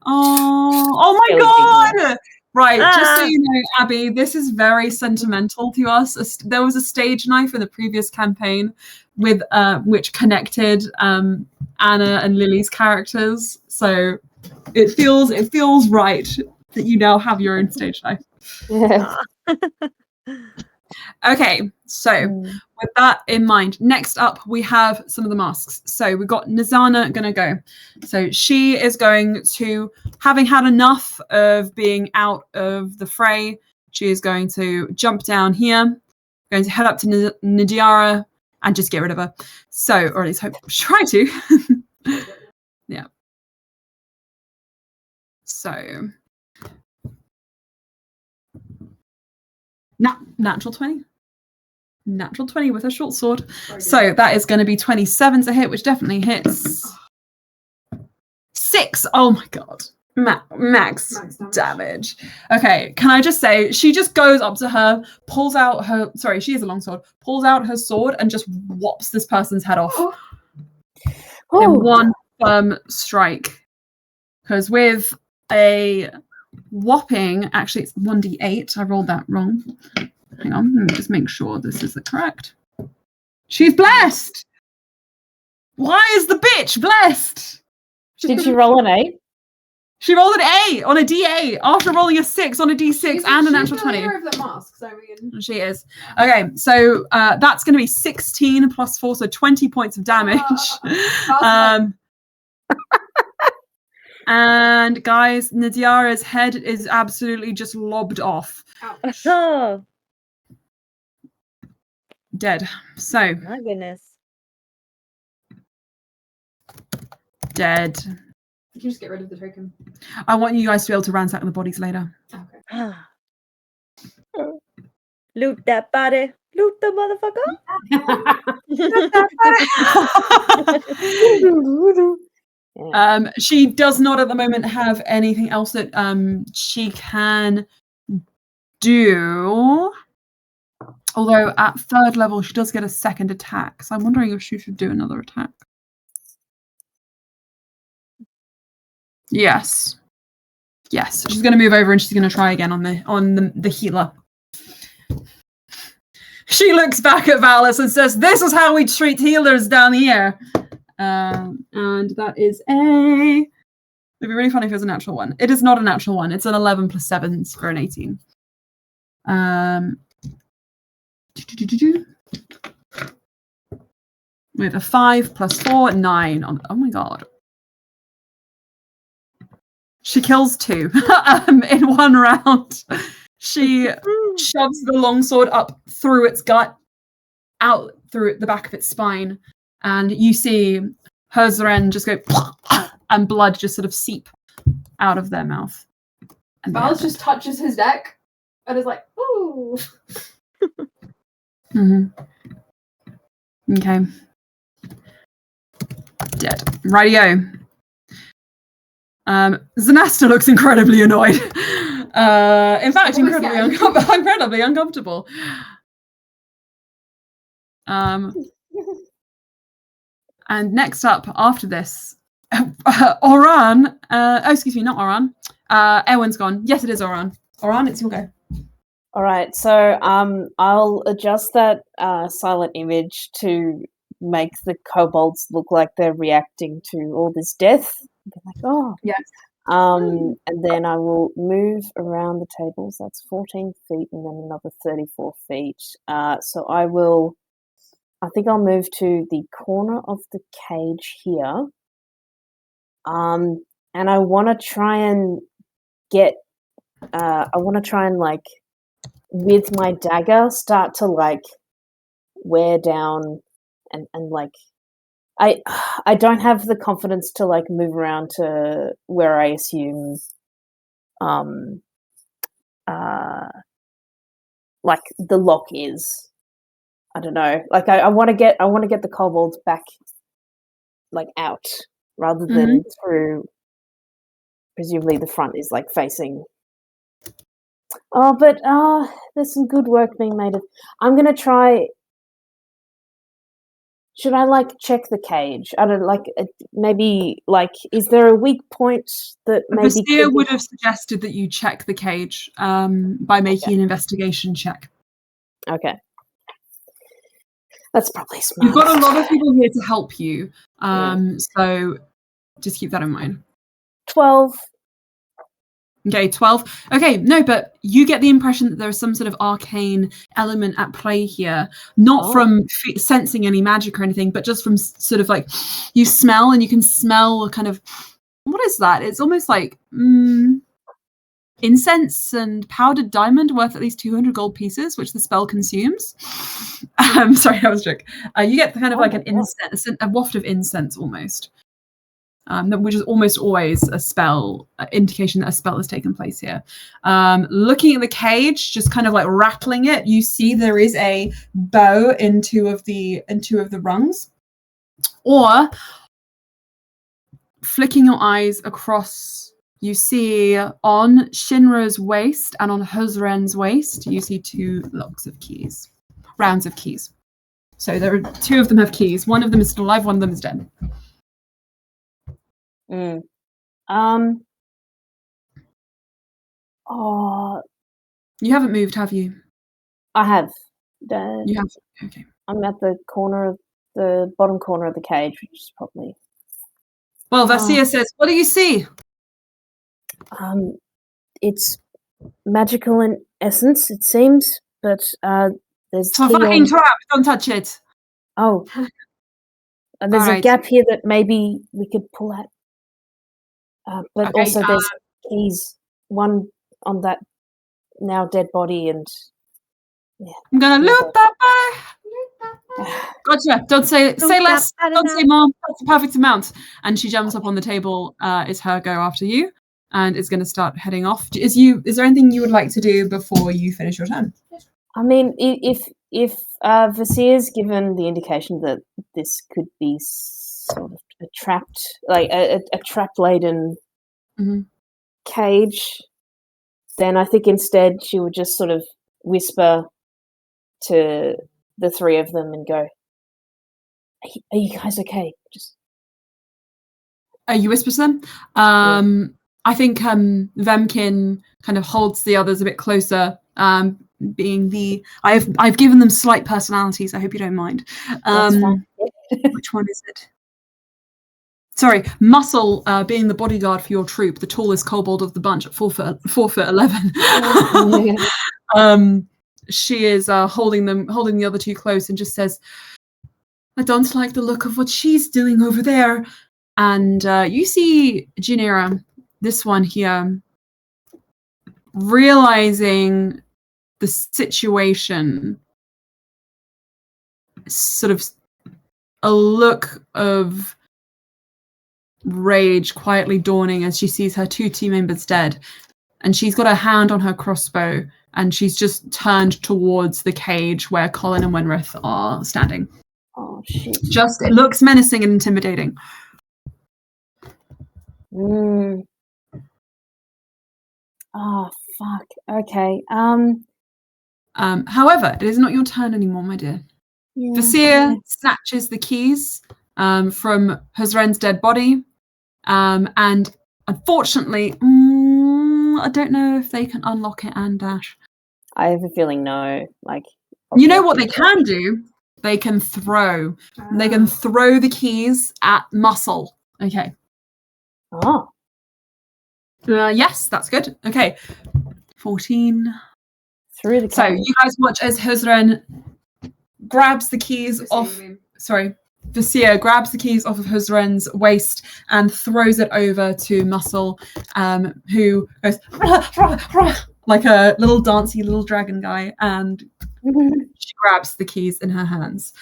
Oh my God! Right, just so you know, Abby, this is very sentimental to us. There was a stage knife in the previous campaign with which connected Anna and Lily's characters. So it feels right that you now have your own stage knife. Yeah. Okay, so with that in mind, next up we have some of the masks. So we've got Nizana gonna go. So she is going to, having had enough of being out of the fray, she is going to jump down here, going to head up to Nadiara and just get rid of her. So, or at least try to. Yeah. So natural 20. Natural 20 with a short sword. So that is going to be 27 to hit, which definitely hits. 6. Oh my God. Max damage. Okay, can I just say, she just goes up to her, pulls out her, sorry, she is a longsword, pulls out her sword and just whops this person's head off. In one firm strike. Because with a whopping, actually it's 1d8, I rolled that wrong. Hang on, let me just make sure this is the correct. She's blessed! Why is the bitch blessed? Did she roll an 8? She rolled an 8 on a D8 after rolling a 6 on a D6 and a natural 20. She's the leader of the masks, I mean. She is. Okay, so that's going to be 16 plus 4, so 20 points of damage. And guys, Nadiara's head is absolutely just lobbed off. Ouch. Oh, Dead. So, my goodness. dead. You can just get rid of the token. I want you guys to be able to ransack the bodies later. Okay. Loot that body. Loot the motherfucker. She does not at the moment have anything else that she can do. Although at 3rd level she does get a 2nd attack. So I'm wondering if she should do another attack. Yes. Yes. She's gonna move over and she's gonna try again on the healer. She looks back at Valis and says, "This is how we treat healers down here." And that is it'd be really funny if it was a natural one. It is not a natural one. It's an 11 plus 7 for an 18. With a 5 plus 4, 9. Oh my god. She kills 2 in one round. She shoves the longsword up through its gut, out through the back of its spine, and you see Òran just go and blood just sort of seep out of their mouth. And Valis just touches his deck and is like, ooh. Okay. Dead. Rightio. Zanasta looks incredibly annoyed. In fact, incredibly uncomfortable. And next up after this, Òran. Excuse me, not Òran. Erwin's gone. Yes, it is Òran. Òran, it's your go. All right, so I'll adjust that silent image to make the kobolds look like they're reacting to all this death. They're like, oh, Yes. and then I will move around the tables. That's 14 feet, and then another 34 feet. So I think I'll move to the corner of the cage here. And I want to try and get. I want to try and like, with my dagger, start to like wear down and like. I don't have the confidence to like move around to where I assume like the lock is. I don't know. Like I want to get the kobolds back like out rather than through. Presumably the front is like facing. Oh, but there's some good work being made. I'm gonna try. Should I like check the cage? I don't like maybe like. Is there a weak point that maybe? Vasir would have suggested that you check the cage by making an investigation check. Okay, that's probably smart. You've got a lot of people here to help you, so just keep that in mind. 12. Okay, 12. Okay, no, but you get the impression that there's some sort of arcane element at play here, not from sensing any magic or anything, but just from sort of like you smell, and you can smell a kind of, what is that? It's almost like incense and powdered diamond worth at least 200 gold pieces, which the spell consumes. Sorry, that was a joke. You get kind of like an incense, a waft of incense almost. Which is almost always a spell indication that a spell has taken place here. Looking at the cage, just kind of like rattling it, you see there is a bow in two of the rungs. Or flicking your eyes across, you see on Shinra's waist and on Òran's waist, you see 2 rounds of keys. So there are 2 of them have keys. One of them is still alive, one of them is dead. You haven't moved, have you? I have. You have. Okay. I'm at the bottom corner of the cage, which is probably. Well, Vasir says, "What do you see?" It's magical in essence, it seems, but there's It's a key fucking on. trap. Don't touch it. Oh, there's a Alright. gap here that maybe we could pull out. But Okay, also there's keys, one on that now dead body, and I'm gonna Yeah. loot that body. Gotcha. Don't say less. Don't say more. That's a perfect amount. And she jumps up on the table. It's her go after you, and is going to start heading off. Is there anything you would like to do before you finish your turn? I mean, if Vasir's given the indication that this could be sort of a trapped, like a trap laden Mhm. cage, then I think instead she would just sort of whisper to the three of them and go, "Are you guys okay?" Just You whisper to them. I think Vemkin kind of holds the others a bit closer. Being the I've given them slight personalities. I hope you don't mind. that's fine. Which one is it? Sorry, Muscle, being the bodyguard for your troop, the tallest kobold of the bunch at 4'11". She is holding the other two close and just says, "I don't like the look of what she's doing over there." And you see Janira, this one here, realizing the situation, sort of a look of rage quietly dawning as she sees her two team members dead, and she's got her hand on her crossbow and she's just turned towards the cage where Colin and Wenrith are standing. Oh shit! It looks menacing and intimidating. Oh fuck. Okay. However, it is not your turn anymore, my dear. Yeah, Vasir snatches the keys from Huzren's dead body, and unfortunately, I don't know if they can unlock it and dash. I have a feeling no. Like, you know what they can do? They can throw. They can throw the keys at Muscle. Okay. Oh. Yes, that's good. Okay. 14. Through the cage. So you guys watch as Huzren grabs the keys off. Sorry. Vasir grabs the keys off of Huzren's waist and throws it over to Muscle, who goes rah, rah, rah, like a little dancey little dragon guy, and she grabs the keys in her hands.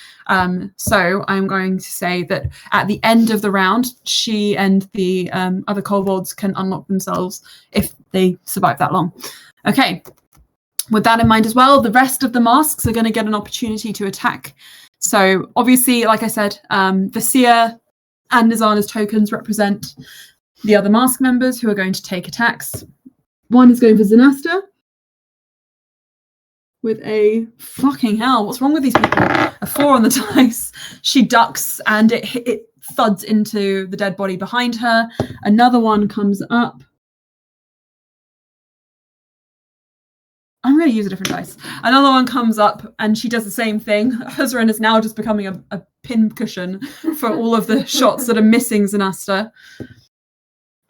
So I'm going to say that at the end of the round, she and the other kobolds can unlock themselves if they survive that long. Okay. With that in mind as well, the rest of the masks are going to get an opportunity to attack. So obviously, like I said, Vasir and Nizana's tokens represent the other mask members who are going to take attacks. One is going for Zinasta with a fucking hell. What's wrong with these people? A 4 on the dice. She ducks and it thuds into the dead body behind her. Another one comes up. I'm going to use a different dice. Another one comes up and she does the same thing. Huzren is now just becoming a pin cushion for all of the shots that are missing Zinasta.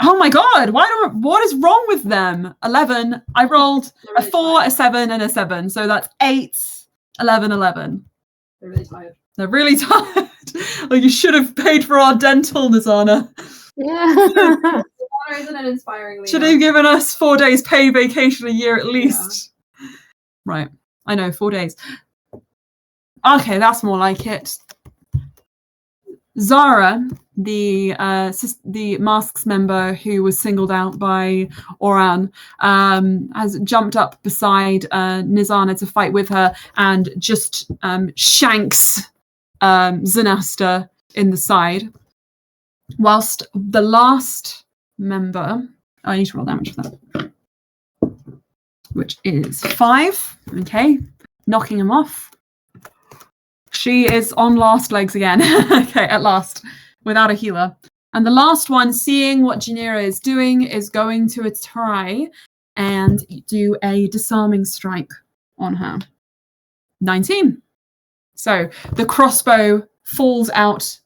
Oh my god, what is wrong with them? 11. I rolled a 4, a 7, and a 7. So that's 8, 11, 11. They're really tired. They're really tired. Like, you should have paid for our dental, Nizana. Yeah. Isn't it inspiring? Should have given us 4 days paid vacation a year at least. Right. I know, 4 days. Okay, that's more like it. Zara, the masks member who was singled out by Òran, has jumped up beside Nizana to fight with her and just shanks Zinasta in the side. Whilst the last member, I need to roll damage for that, which is 5. Okay, knocking him off. She is on last legs again. Okay, at last, without a healer. And the last one, seeing what Janira is doing, is going to try and do a disarming strike on her. 19. So the crossbow falls out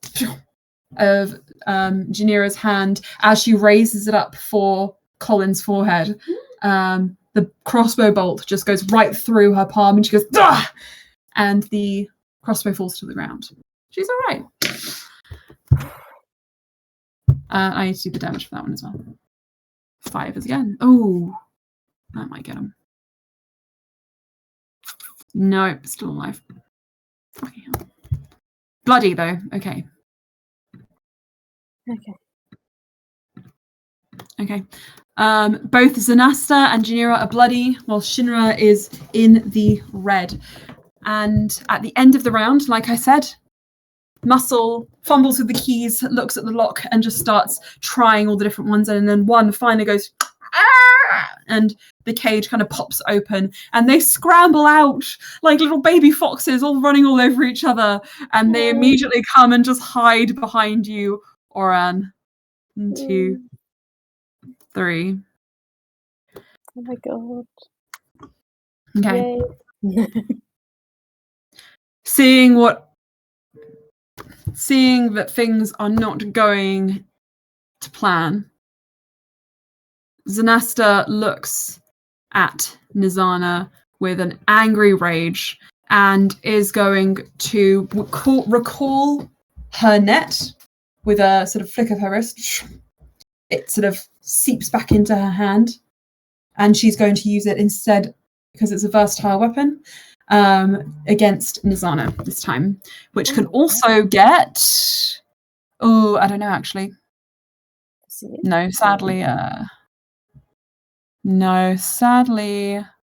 of Janira's hand as she raises it up for Colin's forehead. The crossbow bolt just goes right through her palm, and she goes, "Ugh!" And the crossbow falls to the ground. She's all right. I need to do the damage for that one as well. 5 is again. Oh, that might get him. No, still alive. Fucking hell. Bloody though. Okay. Both Zanasta and Janira are bloody, while Shinra is in the red. And at the end of the round, like I said, Muscle fumbles with the keys, looks at the lock, and just starts trying all the different ones. And then one finally goes, "Ah!" And the cage kind of pops open, and they scramble out like little baby foxes, all running all over each other. And they immediately come and just hide behind you, Òran. 1, 2, 3. Oh my god. Okay. Yay. Seeing that things are not going to plan, Zanasta looks at Nizana with an angry rage and is going to recall her net with a sort of flick of her wrist. It sort of seeps back into her hand, and she's going to use it instead, because it's a versatile weapon, against Nizana this time, which can also get... Oh, I don't know, actually. No, sadly...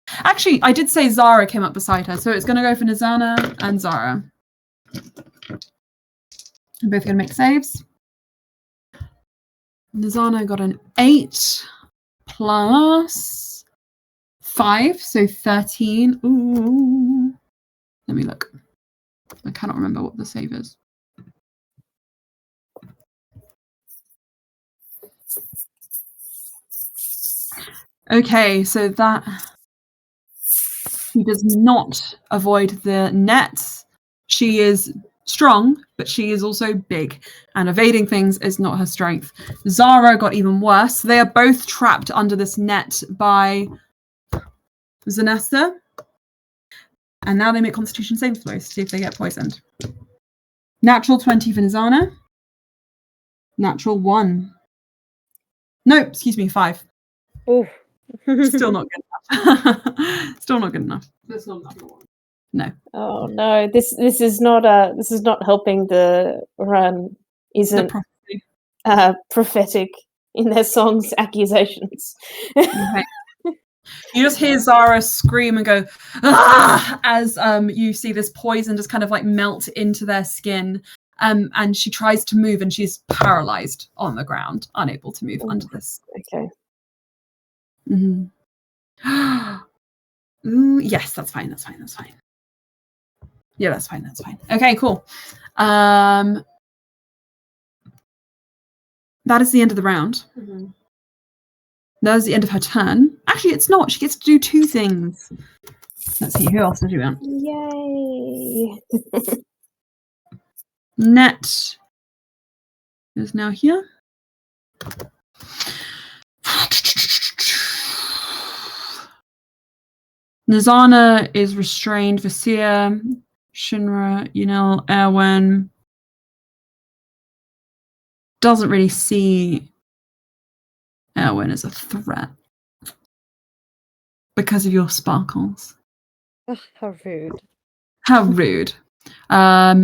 Actually, I did say Zara came up beside her, so it's going to go for Nizana and Zara. They're both going to make saves. Nizana got an 8 plus 5, so 13. Ooh. Let me look. I cannot remember what the save is. Okay, so that she does not avoid the net. She is strong, but she is also big, and evading things is not her strength. Zara got even worse. They are both trapped under this net by Zanasta. And now they make Constitution saving throws to see if they get poisoned. Natural 20 for Nizana. Natural 1. No, excuse me, 5. Oof. Still not good enough. Still not good enough. That's not number 1. No. Oh no, this is not helping. The run isn't prophetic in their song's accusations. Okay. You just hear Zara scream and go, "Ah!" as you see this poison just kind of like melt into their skin. And she tries to move, and she's paralyzed on the ground, unable to move under this. Okay. Mm-hmm. Ooh, yes, that's fine. Yeah, that's fine. Okay, cool. That is the end of the round. Mm-hmm. That is the end of her turn. Actually, it's not. She gets to do 2 things. Let's see, who else does she want? Yay. Net is now here. Nizana is restrained. Vasir, Shinra, Yunel, Erwin. Doesn't really see Erwin as a threat because of your sparkles. Ugh, how rude. How rude.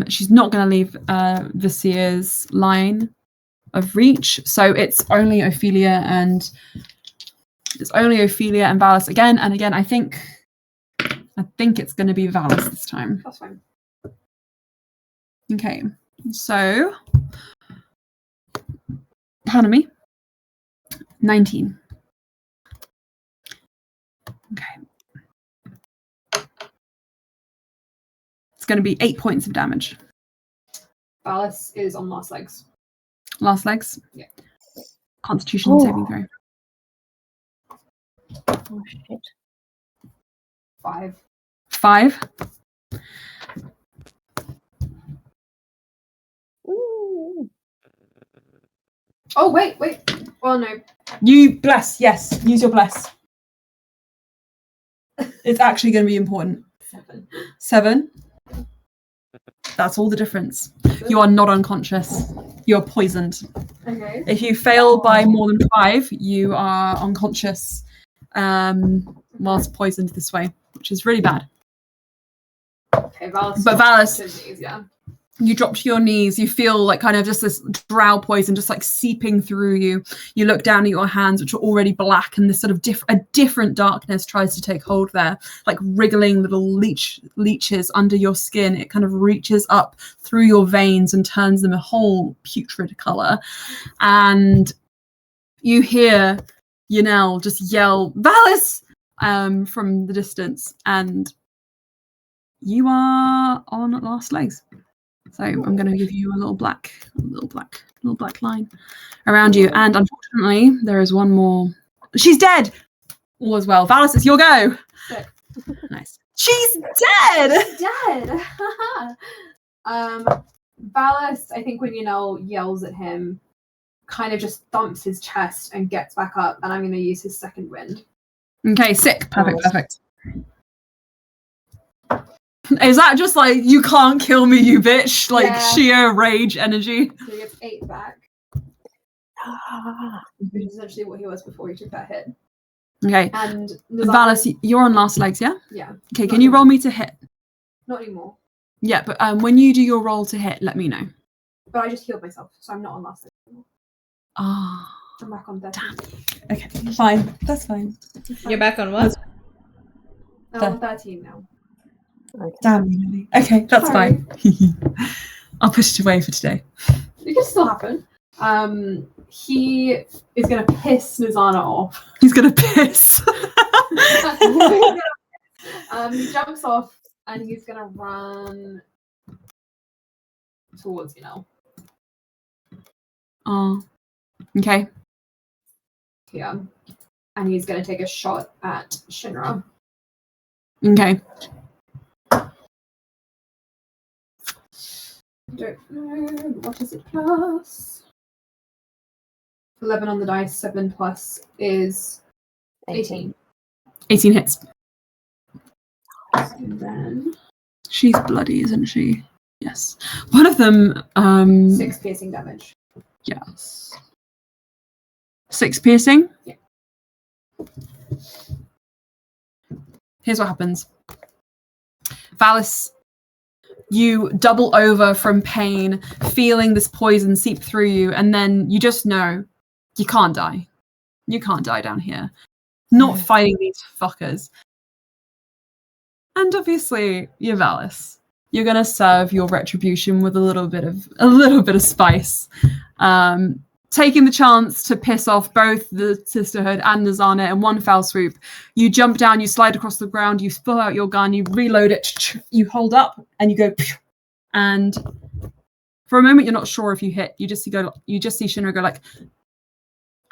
She's not going to leave Vasir's line of reach, so it's only Ophelia and Valis again and again. I think it's going to be Valis this time. That's fine. Okay, so pardon me. 19. Okay. It's going to be 8 points of damage. Alice is on last legs. Last legs? Yeah. Constitution saving throw. Oh shit. 5. 5. Ooh. Oh, wait. Well, no. You bless, yes. Use your bless. It's actually going to be important. 7. That's all the difference. You are not unconscious. You are poisoned. Okay. If you fail by more than 5, you are unconscious whilst poisoned this way, which is really bad. Okay, Valis. But Valis, Knees, yeah. you drop to your knees. You feel like kind of just this drow poison just like seeping through you. You look down at your hands, which are already black, and this sort of a different darkness tries to take hold there, like wriggling little leeches under your skin. It kind of reaches up through your veins and turns them a whole putrid color. And you hear Yanel just yell, "Valis!" From the distance, and you are on last legs. So I'm going to give you a little black line around you. And unfortunately, there is one more. She's dead. All is well. Valis, it's your go. Sick. Nice. She's dead. She's dead. Valis, I think when yells at him, kind of just thumps his chest and gets back up. And I'm going to use his second wind. Okay, sick. Perfect. Is that just like, you can't kill me, you bitch? Like sheer rage energy? So he gets 8 back. Which is essentially what he was before he took that hit. Okay. And Valis, you're on last legs, yeah? Yeah. Okay, can you roll me to hit? Not anymore. Yeah, but when you do your roll to hit, let me know. But I just healed myself, so I'm not on last legs anymore. Ah. I'm back on 13. Okay, fine. That's fine. You're back on what? I'm on 13 now. Okay. Damn you, Lily. Okay, that's fine. I'll push it away for today. It can still happen. He is going to piss Nizana off. He's going to piss. He jumps off and he's going to run towards Oh. Okay. Yeah. And he's going to take a shot at Shinra. Okay. I don't know. What is it plus? 11 on the dice, 7 plus is 18. 18 hits. And then She's bloody, isn't she? Yes. One of them 6 piercing damage. Yes. 6 piercing? Yeah. Here's what happens. Valis, you double over from pain, feeling this poison seep through you, and then you just know you can't die. You can't die down here. Not fighting these fuckers. And obviously, you're Valis. You're gonna serve your retribution with a little bit of spice. Taking the chance to piss off both the Sisterhood and Nizana in one foul swoop. You jump down, you slide across the ground, you pull out your gun, you reload it, you hold up, and you go, and for a moment you're not sure if you hit. You just see Shinra go like,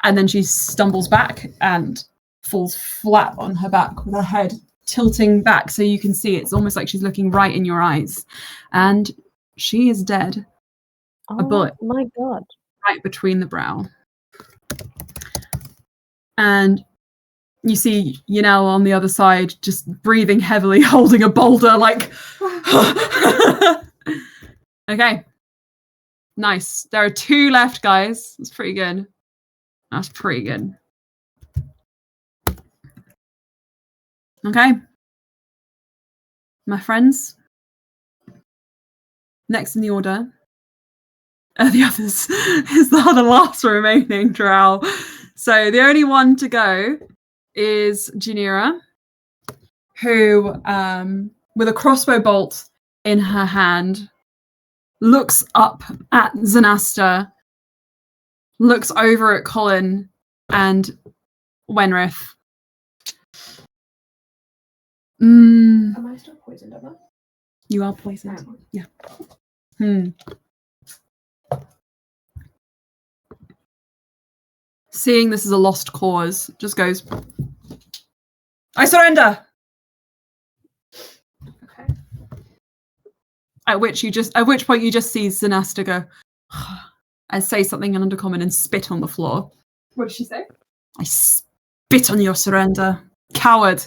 and then she stumbles back and falls flat on her back with her head tilting back so you can see it's almost like she's looking right in your eyes, and she is dead. A bullet. Oh my god. Right between the brow. And you see Yanel on the other side just breathing heavily, holding a boulder like okay. Nice. There are 2 left, guys. That's pretty good. That's pretty good. Okay. My friends. Next in the order. The others is the last remaining drow. So the only one to go is Janira, who, with a crossbow bolt in her hand, looks up at Zanasta, looks over at Colin and Wenrith. Am I still poisoned, am I? You are poisoned. Yeah. Seeing this as a lost cause, just goes, I surrender! Okay. At which point you just see Zanasta go and say something in Undercommon and spit on the floor. What did she say? I spit on your surrender. Coward.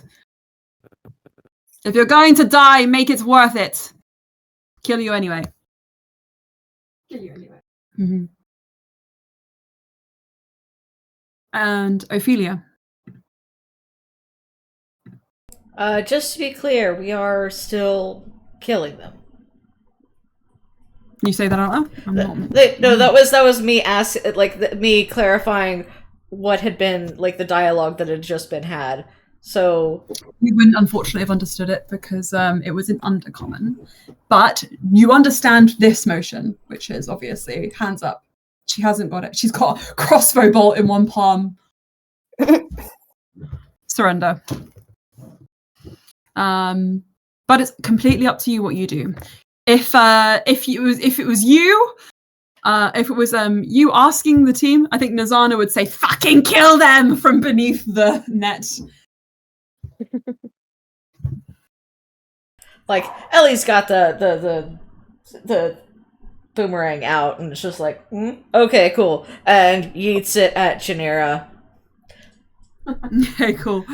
If you're going to die, make it worth it. Kill you anyway. Kill you anyway. Mm-hmm. And Ophelia. Just to be clear, we are still killing them. You say that out loud? I'm not. No, that was me me clarifying what had been like the dialogue that had just been had. So you wouldn't unfortunately have understood it because it was in undercommon. But you understand this motion, which is obviously hands up. She hasn't got it. She's got a crossbow bolt in one palm. Surrender. But it's completely up to you what you do. If it was you asking the team, I think Nazana would say, "Fucking kill them!" from beneath the net. Like Ellie's got the boomerang out, and it's just like, okay, cool, and yeets it at Janera. Okay, cool.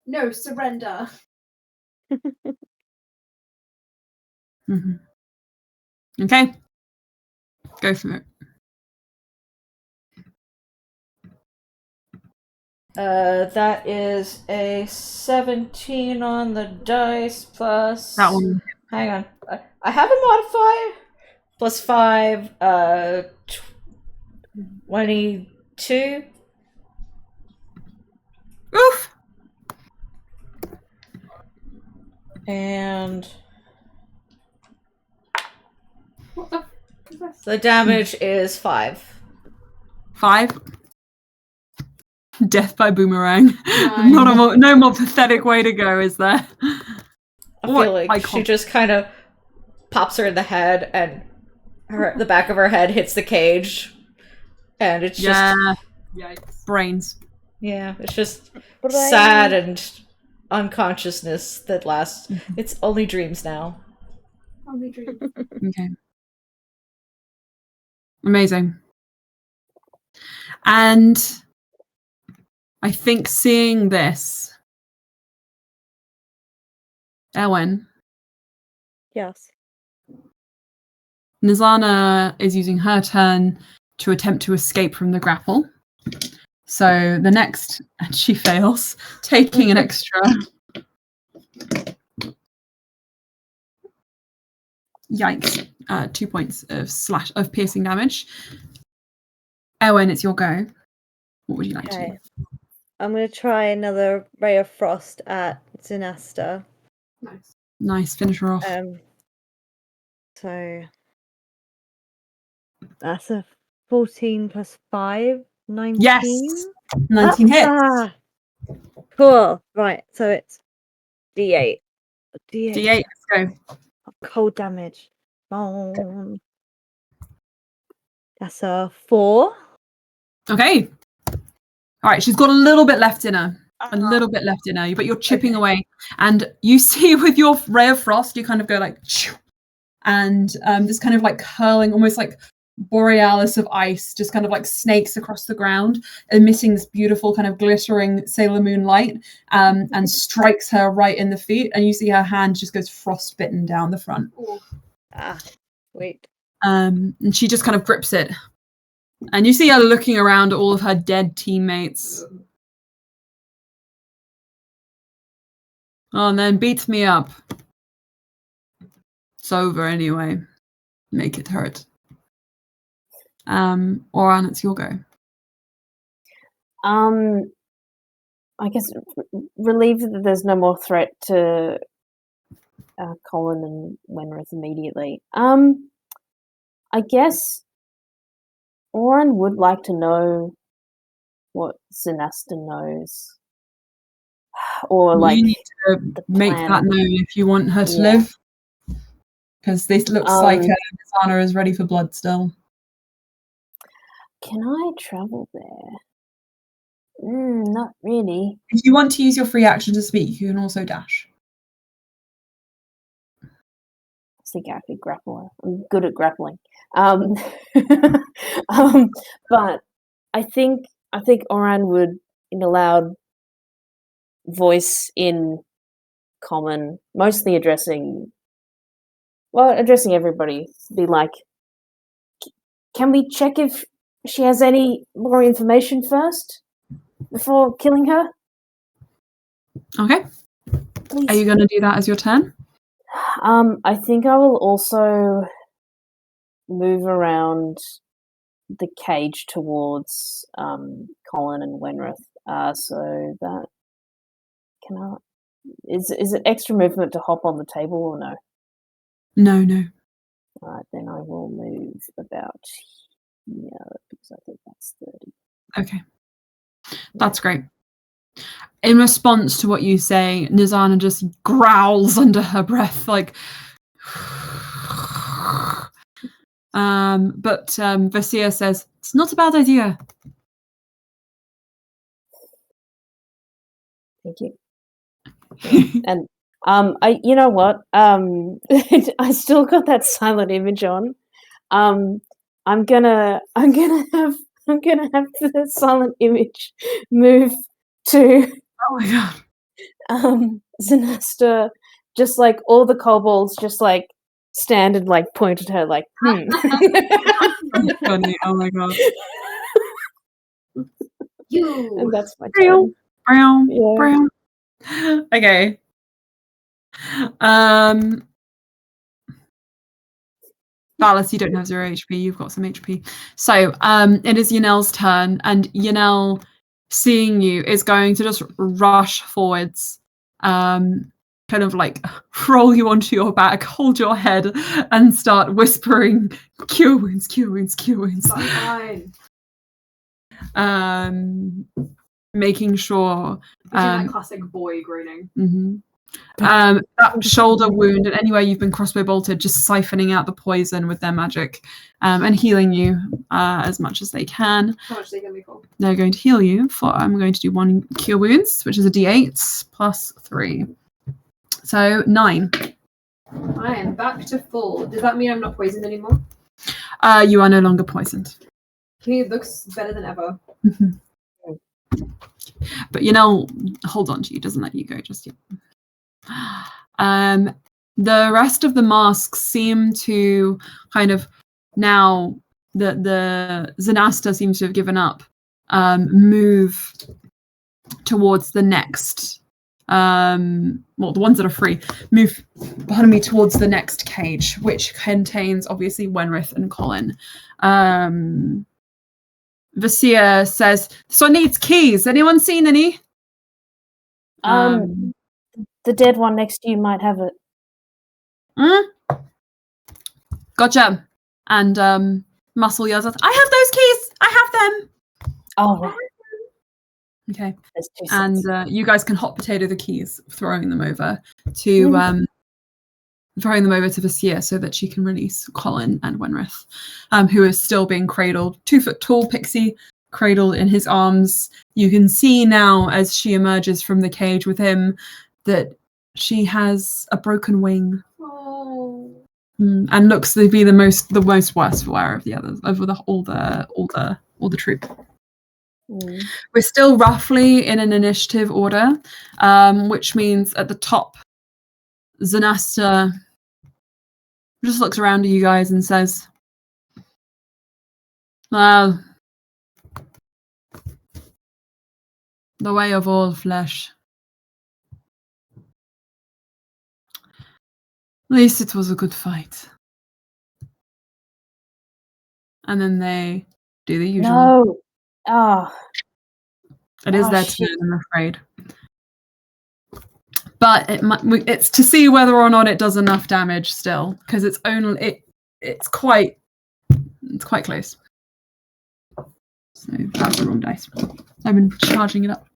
No, surrender. Mm-hmm. Okay, go for it. That is a 17 on the dice plus. That one. Hang on, I have a modifier. Plus 5, 22. Oof. And What the f is this? the damage is 5. 5. Death by boomerang. Nice. No more pathetic way to go, is there? I feel like she just kind of pops her in the head, and the back of her head hits the cage, and it's just Yikes. Brains. yeah, it's just sad and unconsciousness that lasts. It's only dreams now. Only dreams. Okay. Amazing. And I think seeing this, Elwyn, Yes. Nizana is using her turn to attempt to escape from the grapple. So the next, and she fails, taking an extra. Yikes! 2 points of piercing damage. Elwyn, it's your go. What would you like to do? I'm going to try another Ray of Frost at Zinasta. Nice. Nice, finish her off. So that's a 14 plus 5, 19. Yes! 19 hits. Cool. Right, so it's D8. D8, let's go. Cold damage. Boom. That's a 4. Okay. All right, she's got a little bit left in her. A little bit left in her, but you're chipping away. And you see with your Ray of Frost, you kind of go like, and this kind of like curling, almost like borealis of ice, just kind of like snakes across the ground, emitting this beautiful kind of glittering Sailor Moon light, and strikes her right in the feet. And you see her hand just goes frostbitten down the front. Wait. And she just kind of grips it. And you see her looking around at all of her dead teammates. Oh, and then beats me up. It's over anyway. Make it hurt. Òran, it's your go. I guess relieved that there's no more threat to Colin and Wenrith immediately. I guess Òran would like to know what Zinasta knows. Or like you need to make that known if you want her to live. Because this looks like Nizana is ready for blood still. Can I travel there? Not really. If you want to use your free action to speak, you can also dash. I think I could grapple. I'm good at grappling. But I think I think Òran would, in a loud voice in common, mostly addressing everybody, be like, can we check if she has any more information first before killing her? Okay. Please. Are you going to do that as your turn? I think I will also move around the cage towards Colin and Wenrith. So that can I? Is it extra movement to hop on the table or no? No. Alright, then I will move about here because I think that's 30. Okay. That's great. In response to what you say, Nizana just growls under her breath, like. But Vasir says, it's not a bad idea. Thank you. Yeah. And you know what? I still got that silent image on. I'm gonna have the silent image move to Oh my god. Zanasta, just like all the kobolds just like stand and like point at her like That's funny. Oh my god. and that's my Brown. turn. Yeah. Okay. Valis, you don't have 0 HP. You've got some HP. So it is Yanel's turn, and Yanel, seeing you, is going to just rush forwards, kind of like roll you onto your back, hold your head, and start whispering, "Cure wounds, cure wounds, cure wounds." Fine. Making sure. That classic boy groaning. Mm-hmm. That shoulder wound and anywhere you've been crossbow bolted, just siphoning out the poison with their magic, and healing you as much as they can. How much are they going to be for? They're going to heal you for. I'm going to do 1 cure wounds, which is a D8 plus 3, so 9. I am back to full. Does that mean I'm not poisoned anymore? You are no longer poisoned. He looks better than ever. But hold on to you, doesn't let you go just yet. The rest of the masks seem to kind of, now the Zanasta seems to have given up, move towards the next, the ones that are free, move behind me towards the next cage, which contains obviously Wenrith and Colin. Vasir says, "This one needs keys. Anyone seen any?" The dead one next to you might have it. Gotcha. And Muscle yells out, "I have those keys! I have them!" Oh, right. Okay. There's 2 And sets. you guys can hot potato the keys, throwing them over to Vasir so that she can release Colin and Wenrith, who is still being cradled. 2 foot tall pixie cradled in his arms. You can see now as she emerges from the cage with him that she has a broken wing. Oh. And looks to be the most worst aware of the others, over all the troop. We're still roughly in an initiative order, which means at the top, Zanasta just looks around at you guys and says, "Well, the way of all flesh. At least it was a good fight." And then they do the usual. No. It is their shit. turn, I'm afraid. But it's to see whether or not it does enough damage still, because it's quite close. So that's the wrong dice. I've been charging it up.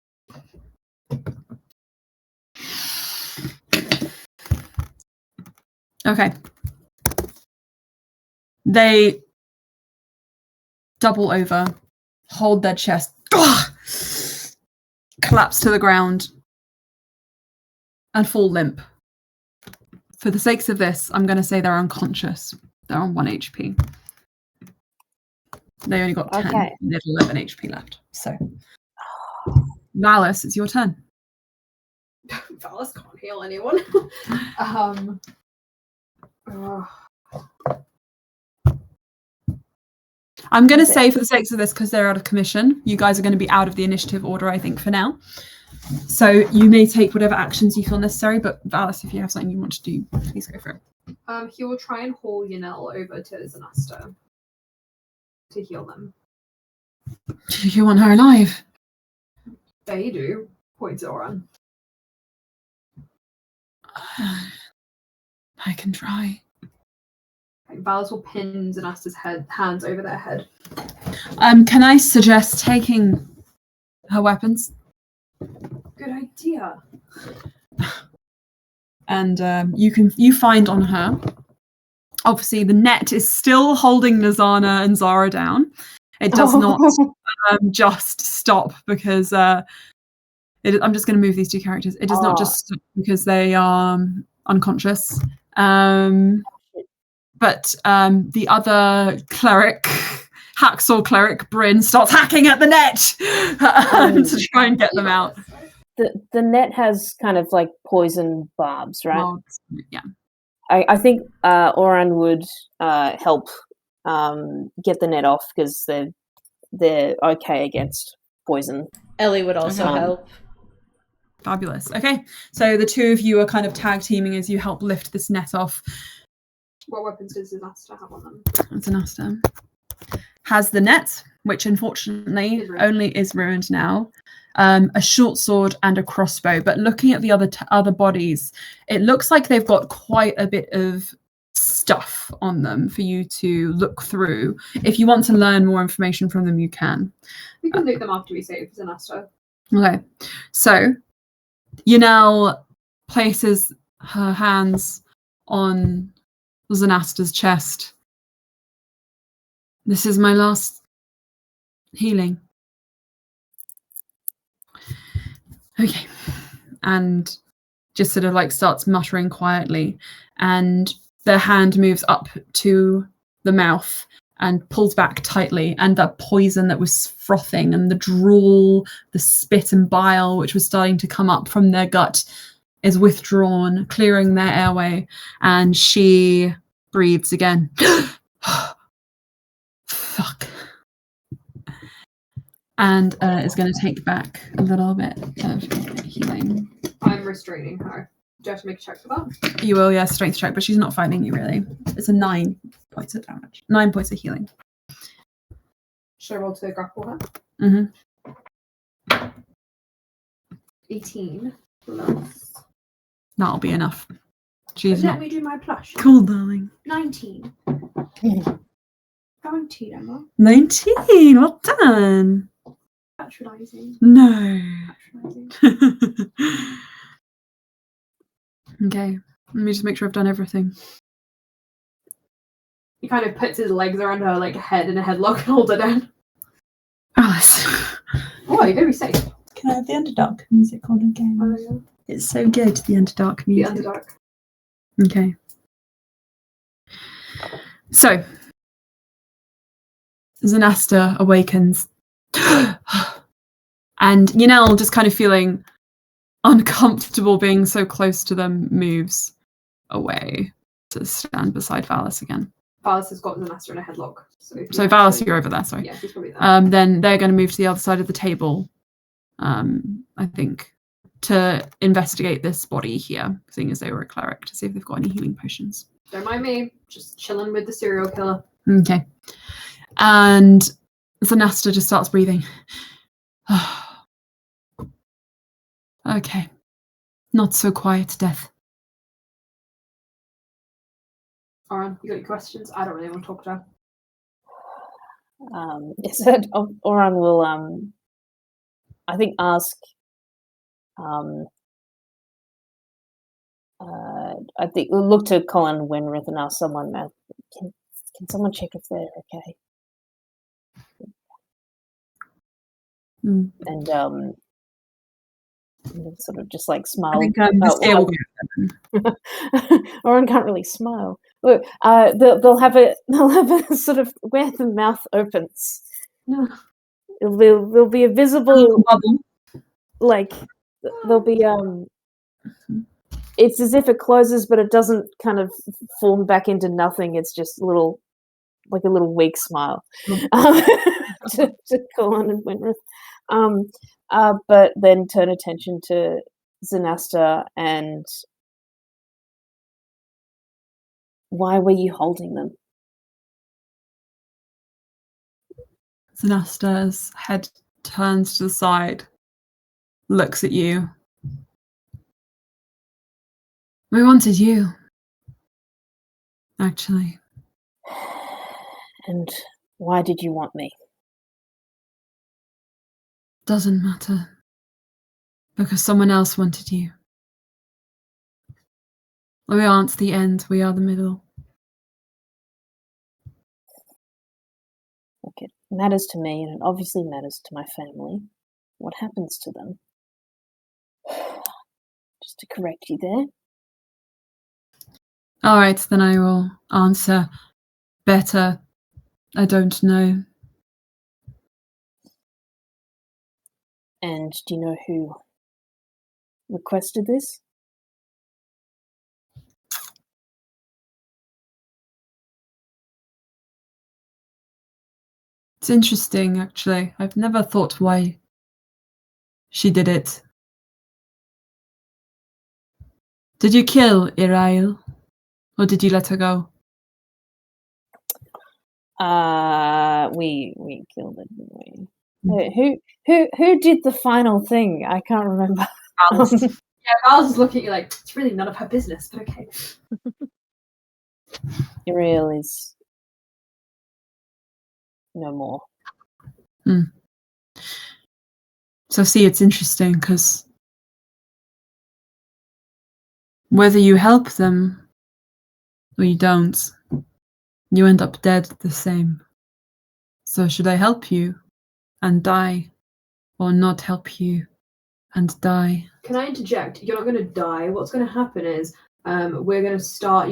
Okay. They double over, hold their chest, collapse to the ground, and fall limp. For the sakes of this, I'm going to say they're unconscious. They're on 1 HP. They only got 10. Okay. They had 11 HP left. So, Valis, it's your turn. Valis can't heal anyone. I'm going to say, for the sakes of this, because they're out of commission, you guys are going to be out of the initiative order, I think, for now. So you may take whatever actions you feel necessary, but Valis, if you have something you want to do, please go for it. He will try and haul Yanel over to Zanasta to heal them. Do you want her alive? They do. Points Òran. I can try. Valis will pin Zanasta's hands over their head. Can I suggest taking her weapons? Good idea. And you find on her. Obviously, the net is still holding Nazana and Zara down. It does not just stop because I'm just going to move these two characters. It does not just stop because they are unconscious. But the other cleric, hacksaw cleric, Bryn, starts hacking at the net to try and get them out. The net has kind of like poison barbs, right? Well, yeah. I think Òran would help get the net off because they're okay against poison. Ellie would also help. Fabulous. Okay, so the two of you are kind of tag teaming as you help lift this net off. What weapons does Zanasta have on them? Zanasta has the net, which unfortunately only is ruined now. A short sword and a crossbow. But looking at the other bodies, it looks like they've got quite a bit of stuff on them for you to look through. If you want to learn more information from them, you can. We can loot them after we save Zanasta. Okay, so Yanel places her hands on Zanasta's chest. This is my last healing. Okay. And just sort of like starts muttering quietly, and their hand moves up to the mouth and pulls back tightly, and that poison that was frothing and the drool, the spit and bile which was starting to come up from their gut is withdrawn, clearing their airway, and she breathes again. Fuck. And is going to take back a little bit of healing. I'm restraining her. Do you have to make a check for that? You will, yeah, strength check, but she's not fighting you really. It's a 9 points of damage. 9 points of healing. Should I roll to grapple her? Mm-hmm. 18 plus. That'll be enough. She's Let not... me do my plush. Cool, darling. 19. Guaranteed, Emma. 19, well done. Patronizing. No. Patronizing. Okay, let me just make sure I've done everything. He kind of puts his legs around her like head in a headlock and holds her down. Alice. Oh, you're gonna be safe. Can I have the Underdark music on again? Oh, yeah. It's so good, the Underdark The music. Underdark. Okay. So, Zanasta awakens. And Yanel, just kind of feeling uncomfortable being so close to them, moves away to stand beside Valis again. Valis has got Zanasta in a headlock. So Valis, you're over there, sorry. Yeah, he's probably there. Then they're going to move to the other side of the table, I think, to investigate this body here, seeing as they were a cleric, to see if they've got any healing potions. Don't mind me, just chilling with the serial killer. Okay. And Zanasta just starts breathing. Okay. Not so quiet, death. Òran, you got any questions? I don't really want to talk to her. Yes, Òran will, I think, ask. I think we'll look to Colin Winrith and ask someone. Can someone check if they're okay? And sort of just like smile. I think this day will go. Òran can't really smile. Look, they'll have a sort of where the mouth opens. No. There'll be a visible Bubble. like there'll be it's as if it closes, but it doesn't kind of form back into nothing. It's just a little weak smile to Kalan and Winrith. But then turn attention to Zanasta and why were you holding them? Zanasta's head turns to the side, looks at you. We wanted you, actually. And why did you want me? Doesn't matter. Because someone else wanted you. We aren't the end, we are the middle. Look, it matters to me, and it obviously matters to my family. What happens to them? Just to correct you there. All right, then I will answer better. I don't know. And do you know who requested this? It's interesting, actually. I've never thought why she did it. Did you kill Irail? Or did you let her go? We killed it, didn't we? Who did the final thing? I can't remember. Alice. Yeah, Alice is looking at you like, it's really none of her business, but okay. Uriel is no more. So see, it's interesting because whether you help them or you don't, you end up dead the same. So should I help you and die, or not help you and die? Can I interject? You're not going to die. What's going to happen is we're going to start,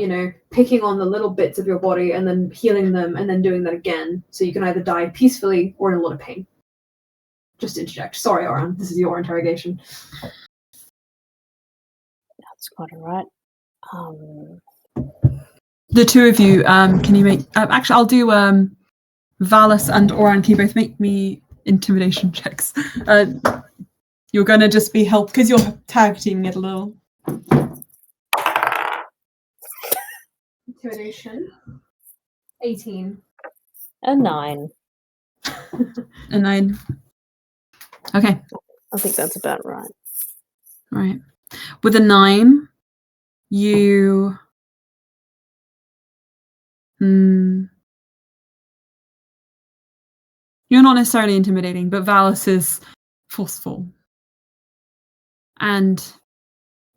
picking on the little bits of your body and then healing them and then doing that again. So you can either die peacefully or in a lot of pain. Just interject. Sorry, Òran. This is your interrogation. That's quite alright. The two of you, can you make... actually, I'll do Valis and Òran. Can you both make me intimidation checks? You're going to just be helped because you're tag teaming it a little. Intimidation. 18. A 9. A 9. Okay. I think that's about right. Right. With a 9, you... You're not necessarily intimidating, but Valis is forceful. And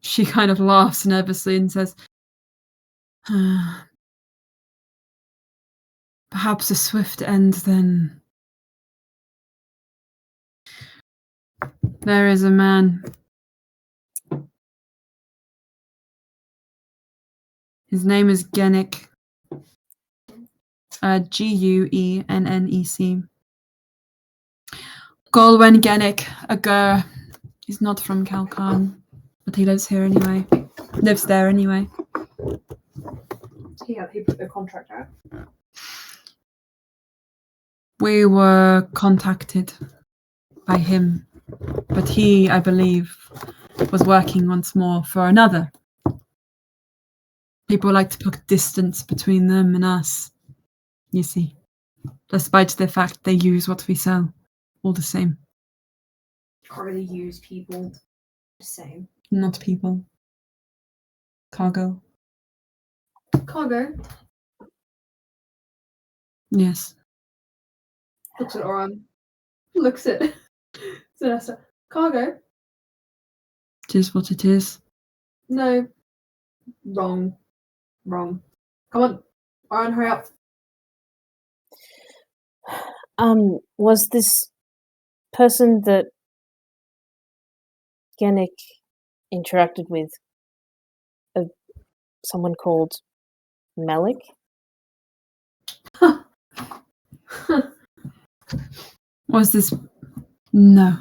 she kind of laughs nervously and says, perhaps a swift end then. There is a man. His name is Gennick. Guennec. Golwen Gennick, a Gur. He's not from Kalkan, but he lives here anyway. Lives there anyway. Yeah, he put the contract out. We were contacted by him, but he, I believe, was working once more for another. People like to put distance between them and us, you see, despite the fact they use what we sell, all the same. You can't really use people. Same. Not people. Cargo. Cargo. Yes. Looks at Òran. Looks at Zanesta. Cargo. It is what it is. No. Wrong. Come on. Òran, hurry up. Was this person that Gennick interacted with someone called Malik? Was this? No.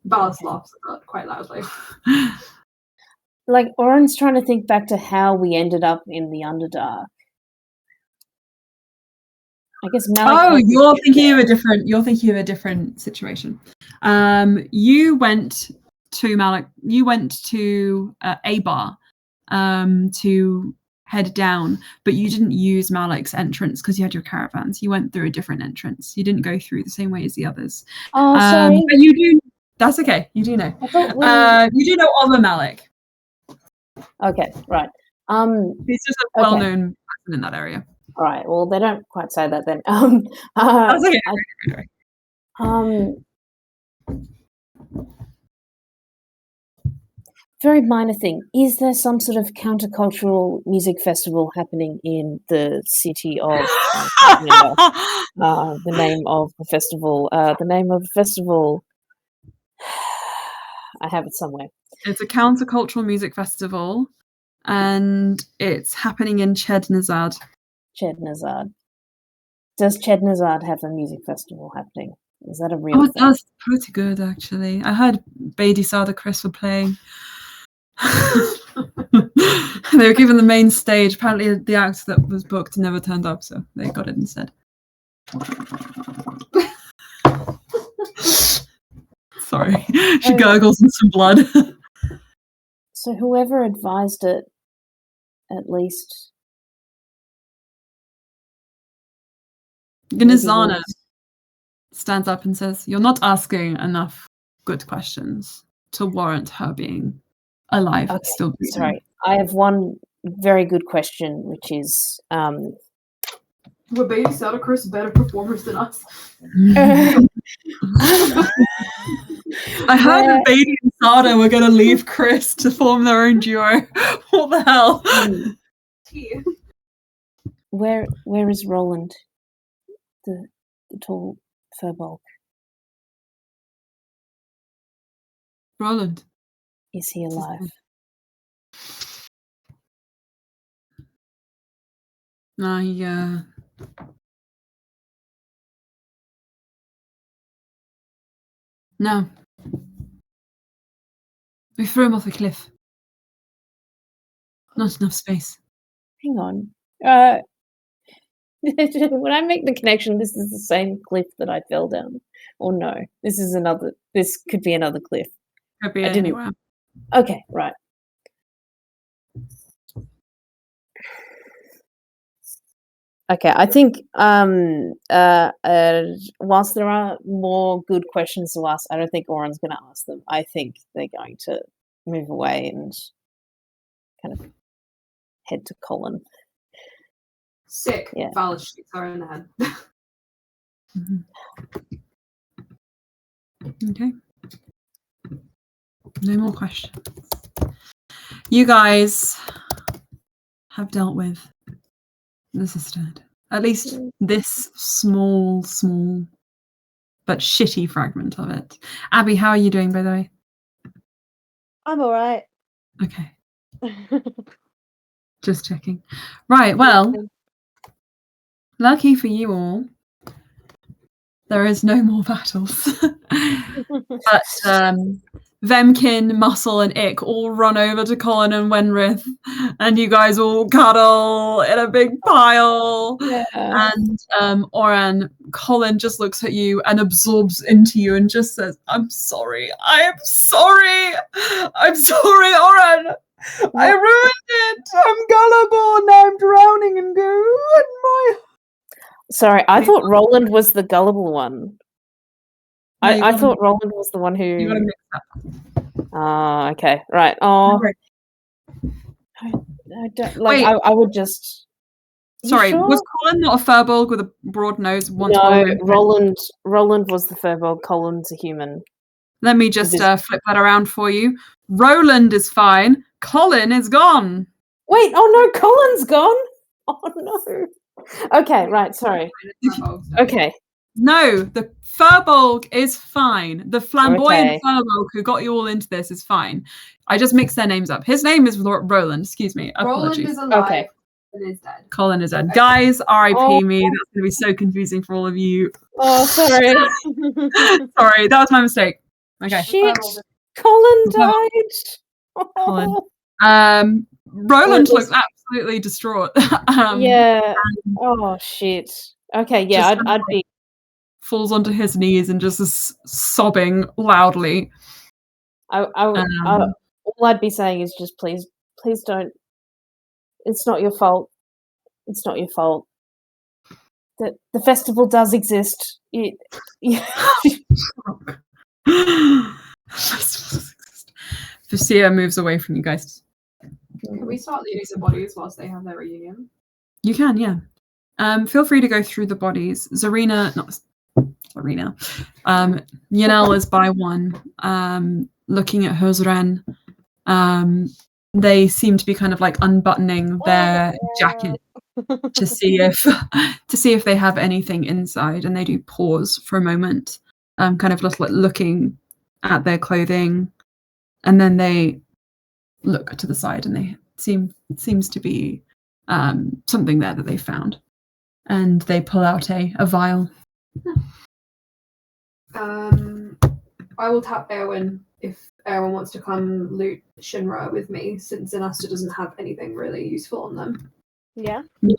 Ballas laughs at that quite loudly. Like, Òran's trying to think back to how we ended up in the Underdark. I guess Malik. Oh, you're thinking of a different situation. You went to Malik. You went to Abar to head down, but you didn't use Malik's entrance because you had your caravans. You went through a different entrance. You didn't go through the same way as the others. Oh, sorry. But you do. That's okay. You do know. You do know of a Malik. Okay, right. He's just a well-known person in that area. All right. Well, they don't quite say that then. That's okay. Very minor thing. Is there some sort of countercultural music festival happening in the city of the name of the festival? The name of the festival. I have it somewhere. It's a countercultural music festival, and it's happening in Chednazad. Chednazad. Does Chednazad have a music festival happening? Is that a real thing? Thing? That's pretty good, actually. I heard Beatty Sada Chris were playing. They were given the main stage. Apparently, the act that was booked never turned up, so they got it instead. Sorry, she gurgles in some blood. So whoever advised it, at least. Gnizana stands up and says, "You're not asking enough good questions to warrant her being alive." Okay, still breathing. Sorry, I have one very good question, which is, were Beatty Sada Chris better performers than us? I heard that Beatty and Sada were going to leave Chris to form their own duo. What the hell? Where is Roland, the tall furbolg? Roland. Is he alive? No, No. We threw him off a cliff. Not enough space. Hang on. When I make the connection, this is the same cliff that I fell down. Or no, this could be another cliff. Could be anywhere. Okay, right. Okay, I think whilst there are more good questions to ask, I don't think Òran's going to ask them. I think they're going to move away and kind of head to Colin. Sick. Yeah. Valid shoots her in the head. Okay. No more questions. You guys have dealt with the Sisterhood. At least this small, but shitty fragment of it. Abby, how are you doing, by the way? I'm all right. Okay. Just checking. Right, well, lucky for you all, there is no more battles. But Vemkin, Muscle, and Ick all run over to Colin and Wenrith, and you guys all cuddle in a big pile. Yeah. And Òran, Colin just looks at you and absorbs into you and just says, "I'm sorry. I am sorry. I'm sorry, Òran. I ruined it. I'm gullible and I'm drowning in goo. And my..." Sorry, I thought Roland was the gullible one. No, I thought Roland was the one who... You got to mix up. Oh, okay, right. Oh, I don't like. Wait. I would just. Sorry, sure? was Colin not a furbolg with a broad nose? No, Roland was the furbolg. Colin's a human. Let me just flip that around for you. Roland is fine. Colin is gone. Wait, oh no, Colin's gone. Oh no. Okay, right. Sorry. Okay. No, the furbolg is fine. The flamboyant furbolg who got you all into this is fine. I just mixed their names up. His name is Roland. Excuse me. Apologies. Roland is alive. Okay. Colin is dead. Colin is dead. Guys, R.I.P. Oh. me. That's going to be so confusing for all of you. Oh, sorry. Sorry, that was my mistake. Okay. Shit. Colin died. Colin. Or Roland at least- looks absolutely distraught. Yeah. Oh shit. Okay. Yeah. Just I'd be. falls onto his knees and just is sobbing loudly. All I'd be saying is just please don't. It's not your fault. It's not your fault. The festival does exist. Fusia moves away from you guys. Can we start looting the bodies whilst they have their reunion? You can, yeah. Feel free to go through the bodies. Yanel is by one, looking at Òran. They seem to be kind of like unbuttoning their jacket to see if they have anything inside, and they do pause for a moment, kind of just like looking at their clothing, and then they look to the side, and they seems to be something there that they found, and they pull out a vial. I will tap Erwin if Erwin wants to come loot Shinra with me, since Zinasta doesn't have anything really useful on them. Yeah. And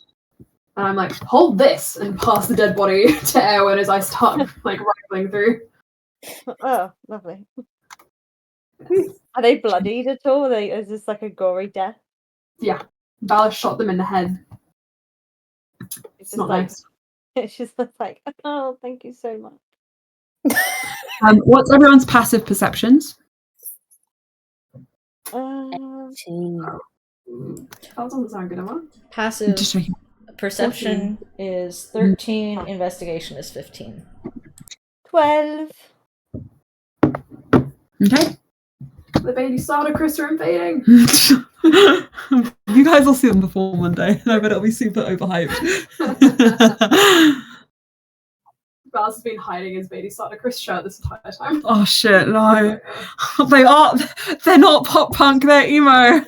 I'm like, hold this, and pass the dead body to Erwin as I start like rifling through. Oh, lovely. Are they bloodied at all? Is this like a gory death? Yeah, Valis shot them in the head. It's It's not like, nice. It's just like, oh, thank you so much. What's everyone's passive perceptions? That doesn't sound good, Emma. Passive Just checking. perception is 13, investigation is 15. 12. Okay. The baby Sardacrist are invading. You guys will see them before one day. I bet it'll be super overhyped. Valis has been hiding his baby Sardacrist shirt this entire time. Oh shit, no. They're not pop punk, they're emo.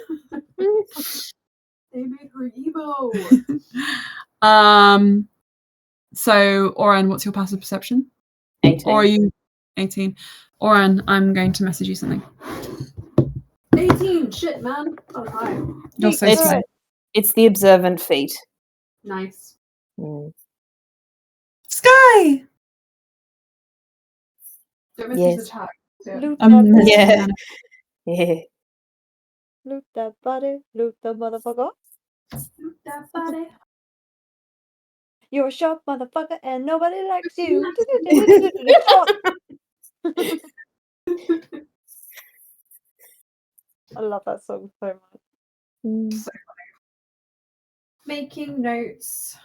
They made her emo. So Òran, what's your passive perception? 18. Or are you 18? Òran, I'm going to message you something. 18! Shit, man. Oh, hi. You're so It's- slow. It's the observant feat. Nice. Sky! Don't miss Yes. his attack. Yeah. Loot that body. Yeah. Yeah. Loot that body. Loot the motherfucker. Loot that body. You're a sharp motherfucker and nobody likes you. I love that song so much. Making notes.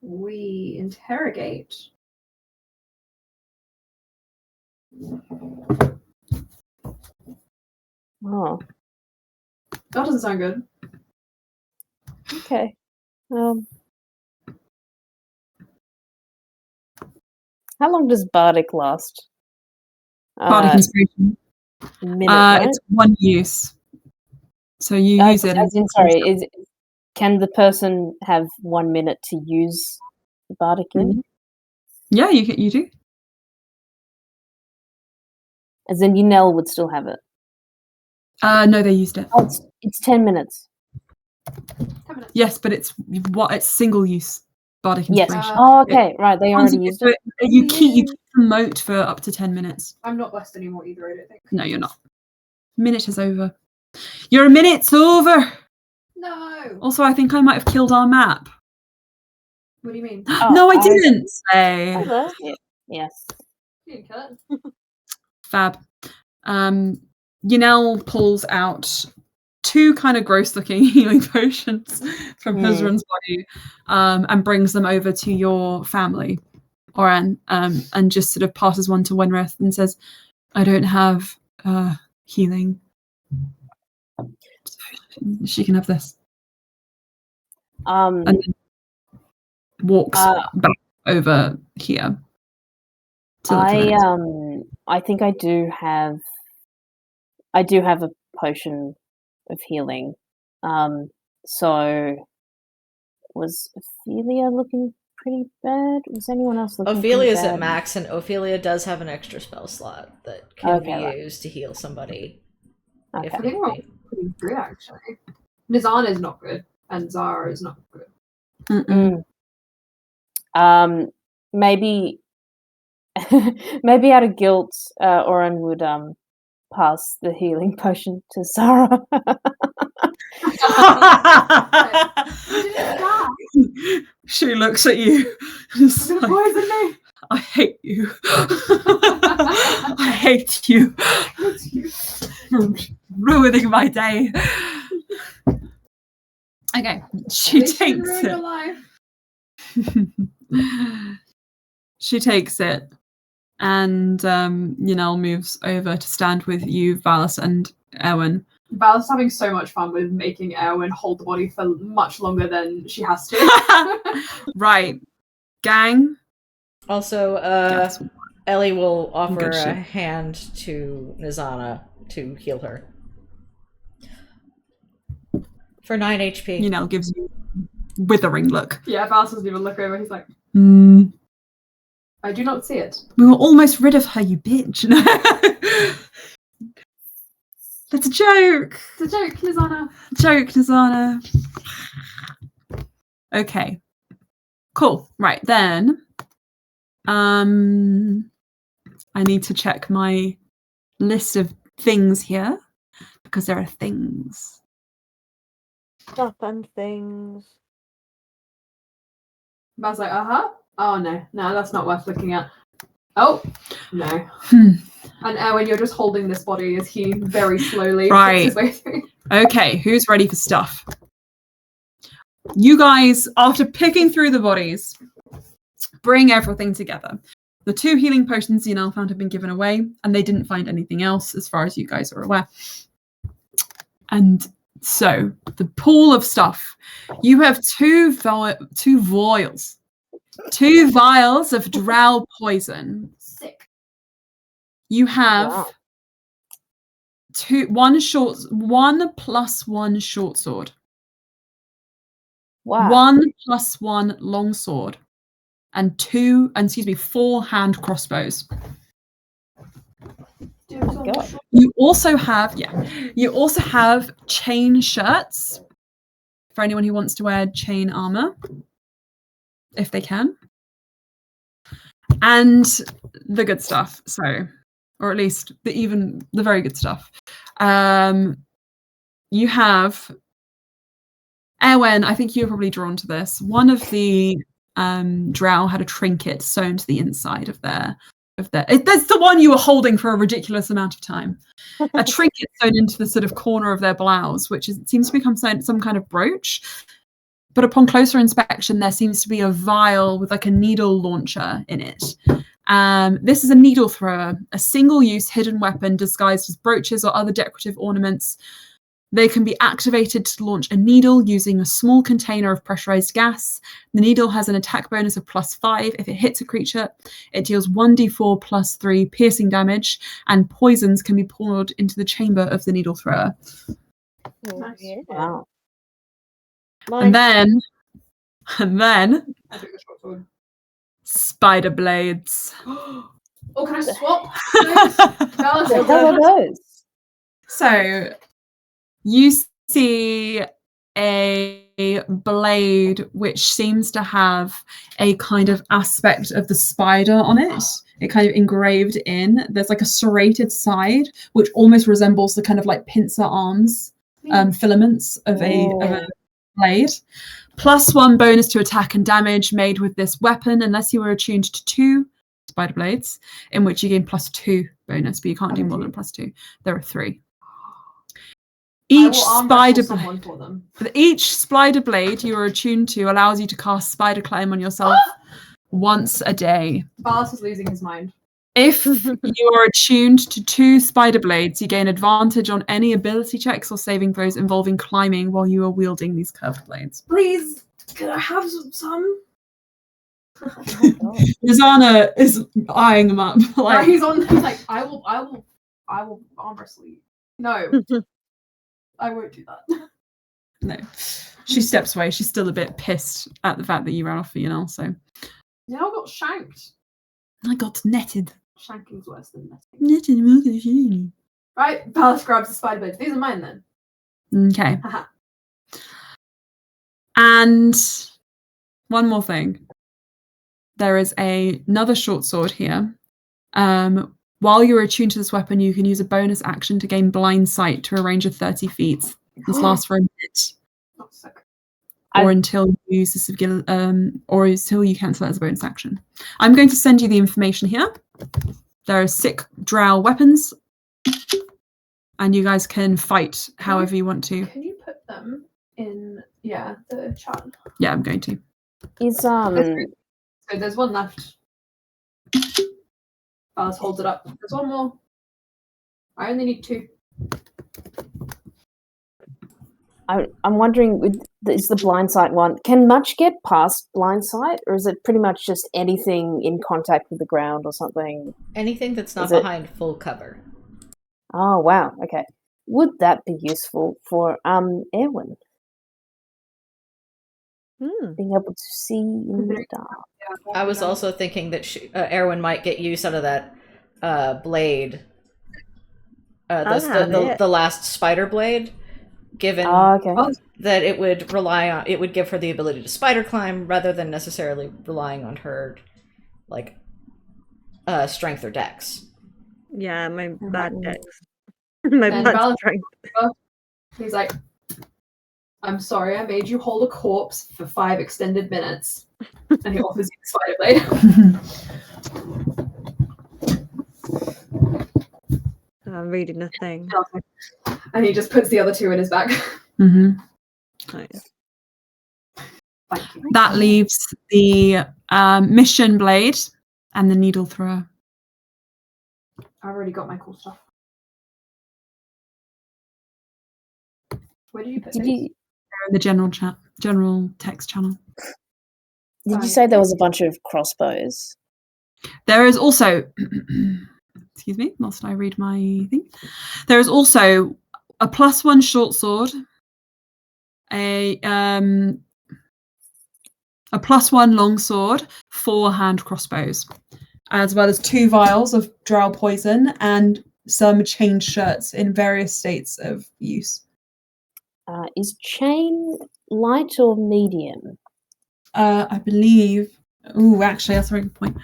We interrogate. Oh, That doesn't sound good. okay. How long does Bardic last? Bardic inspiration. Minute, right? It's one use. So you use it. As in, sorry, can the person have 1 minute to use the Bardic in? Yeah, you do. As in, Yanel would still have it. No, they used it. Oh, it's 10 minutes. 10 minutes. Yes, but it's single use. Bardic Yes. inspiration. Oh, okay. Right, they already used it. You keep promote for up to 10 minutes. I'm not blessed anymore either, I don't think. No, you're not. Minute is over. Your minute's over. No! Also, I think I might have killed our map. What do you mean? No, I didn't say. Hello? Yes. You didn't kill it. Fab. Yanel pulls out 2 kind of gross-looking healing potions from Huzran's body, and brings them over to your family, Òran, and just sort of passes one to Wenrith and says, "I don't have healing. She can have this." And then walks back over here. To look at it. I think I do have a potion of healing. So Was Ophelia looking pretty bad? Was anyone else looking Ophelia's pretty at bad? max, and Ophelia does have an extra spell slot that can be right. used to heal somebody. Okay. If I think need we're be. pretty good, actually. Nizana is not good, and Zara is not good. Maybe maybe out of guilt, Òran would pass the healing potion to Zara. She looks at you. Just You're like, gonna poison me. I hate you. I hate you. For ruining my day. Okay, she takes Ruin your it. life. She takes it, and Yanel moves over to stand with you, Valis, and Erwin. Val's having so much fun with making Erwin hold the body for much longer than she has to. Right, gang. Also, Yes. Ellie will offer Good a shit. hand to Nizana to heal her. For 9 HP. Yanel gives you a withering look. Yeah, Val doesn't even look over. He's like, I do not see it. We were almost rid of her, you bitch. That's a joke. It's a joke, Nizana. Joke, Nizana. Okay. Cool. Right, then. I need to check my list of things here because there are things. Stuff and things. Val's like, oh no, that's not worth looking at. Oh, no. And Erwin, you're just holding this body as he very slowly Right. picks his way through. Okay, who's ready for stuff? You guys, after picking through the bodies, bring everything together. The 2 healing potions Yanel found have been given away, and they didn't find anything else as far as you guys are aware. And so, the pool of stuff. You have 2 vials. 2 vials of drow poison. Sick. You have Wow. 1 plus 1 short sword. Wow. 1 plus 1 long sword. And 4 hand crossbows. God. You also have chain shirts for anyone who wants to wear chain armor, if they can. And the good stuff, or at least the very good stuff. You have Erwin, I think you're probably drawn to this. One of the drow had a trinket sewn to the inside of their. That's the one you were holding for a ridiculous amount of time. A trinket sewn into the sort of corner of their blouse, which seems to become some kind of brooch. But upon closer inspection, there seems to be a vial with like a needle launcher in it. This is a needle thrower, a single-use hidden weapon disguised as brooches or other decorative ornaments. They can be activated to launch a needle using a small container of pressurized gas. The needle has an attack bonus of +5. If it hits a creature, it deals 1d4 plus 3 piercing damage, and poisons can be poured into the chamber of the needle thrower. Oh, yeah. Wow. And then I took the short sword. spider blades. Oh, can I swap? What Val's are those? So you see a blade which seems to have a kind of aspect of the spider on it. It kind of engraved in. There's like a serrated side which almost resembles the kind of like pincer arms filaments of a blade. +1 bonus to attack and damage made with this weapon unless you were attuned to 2 spider blades, in which you gain +2 bonus, but you can't do more than +2. There are 3. Each spider blade you are attuned to allows you to cast Spider Climb on yourself once a day. Valis is losing his mind. If you are attuned to 2 spider blades, you gain advantage on any ability checks or saving throws involving climbing while you are wielding these curved blades. Please, can I have some? Nizana is eyeing him up. Like, He's like, I will arm wrestle you. No, I won't do that. No. She steps away. She's still a bit pissed at the fact that you ran off for Yanel, so. Now got shanked. I got netted. Shanking's worse than netting. Netted. Right, Palace grabs the spider blades. These are mine then. Okay. Haha. And one more thing. There is another short sword here. While you're attuned to this weapon, you can use a bonus action to gain blind sight to a range of 30 feet. This lasts for a minute. Oh, sick. Or until you use this or until you cancel it as a bonus action. I'm going to send you the information here. There are 6 drow weapons, and you guys can fight however you want to. Can you put them in the chat? Yeah, I'm going to. Is So there's one left. Alice holds it up. There's one more. I only need 2. I'm wondering, is the blind sight one? Can much get past blind sight, or is it pretty much just anything in contact with the ground or something? Anything that's not Is it- behind full cover. Oh wow, okay. Would that be useful for Erwin being able to see in the dark? I was also thinking that Erwin might get use out of that blade. The last spider blade, given that it would give her the ability to spider climb rather than necessarily relying on her strength or dex. Yeah, my bad dex. My bad strength. He's like, I'm sorry, I made you hold a corpse for 5 extended minutes. And he offers you the spider blade. I'm reading a thing. And he just puts the other 2 in his bag. Mm-hmm. Nice. Thank you. That leaves the mission blade and the needle thrower. I've already got my cool stuff. Where did you put these? In the general text channel. Did you say there was a bunch of crossbows? There is also, excuse me, whilst I read my thing. There is also a +1 short sword, a +1 long sword, 4 hand crossbows, as well as 2 vials of drow poison and some chain shirts in various states of use. Is chain light or medium? I believe. Oh, actually, that's a very good point.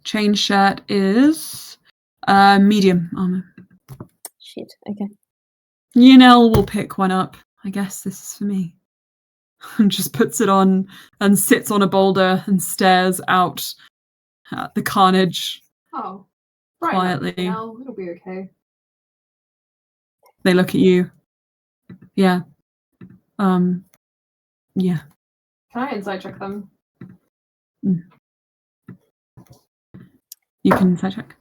Chain shirt is medium armor. Shit. Okay. Yanel will pick one up. I guess this is for me. And just puts it on and sits on a boulder and stares out at the carnage. Oh, right. Quietly. Now it'll be okay. They look at you. Yeah. Yeah. Can I insight check them? You can insight check.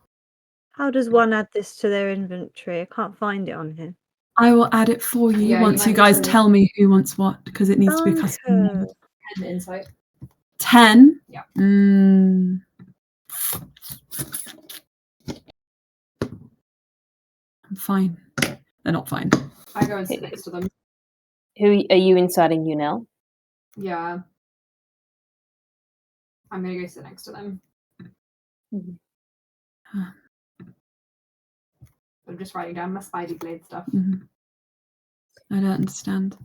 How does one add this to their inventory? I can't find it on here. I will add it for you Yeah, once you you might guys need to- tell me who wants what, because it needs to be custom. 10 insight. 10? Yeah. I'm fine. They're not fine. I go and sit next to them. Who are you inciting Yunel? Yeah. I'm gonna go sit next to them. I'm just writing down my Spidey Blade stuff. I don't understand.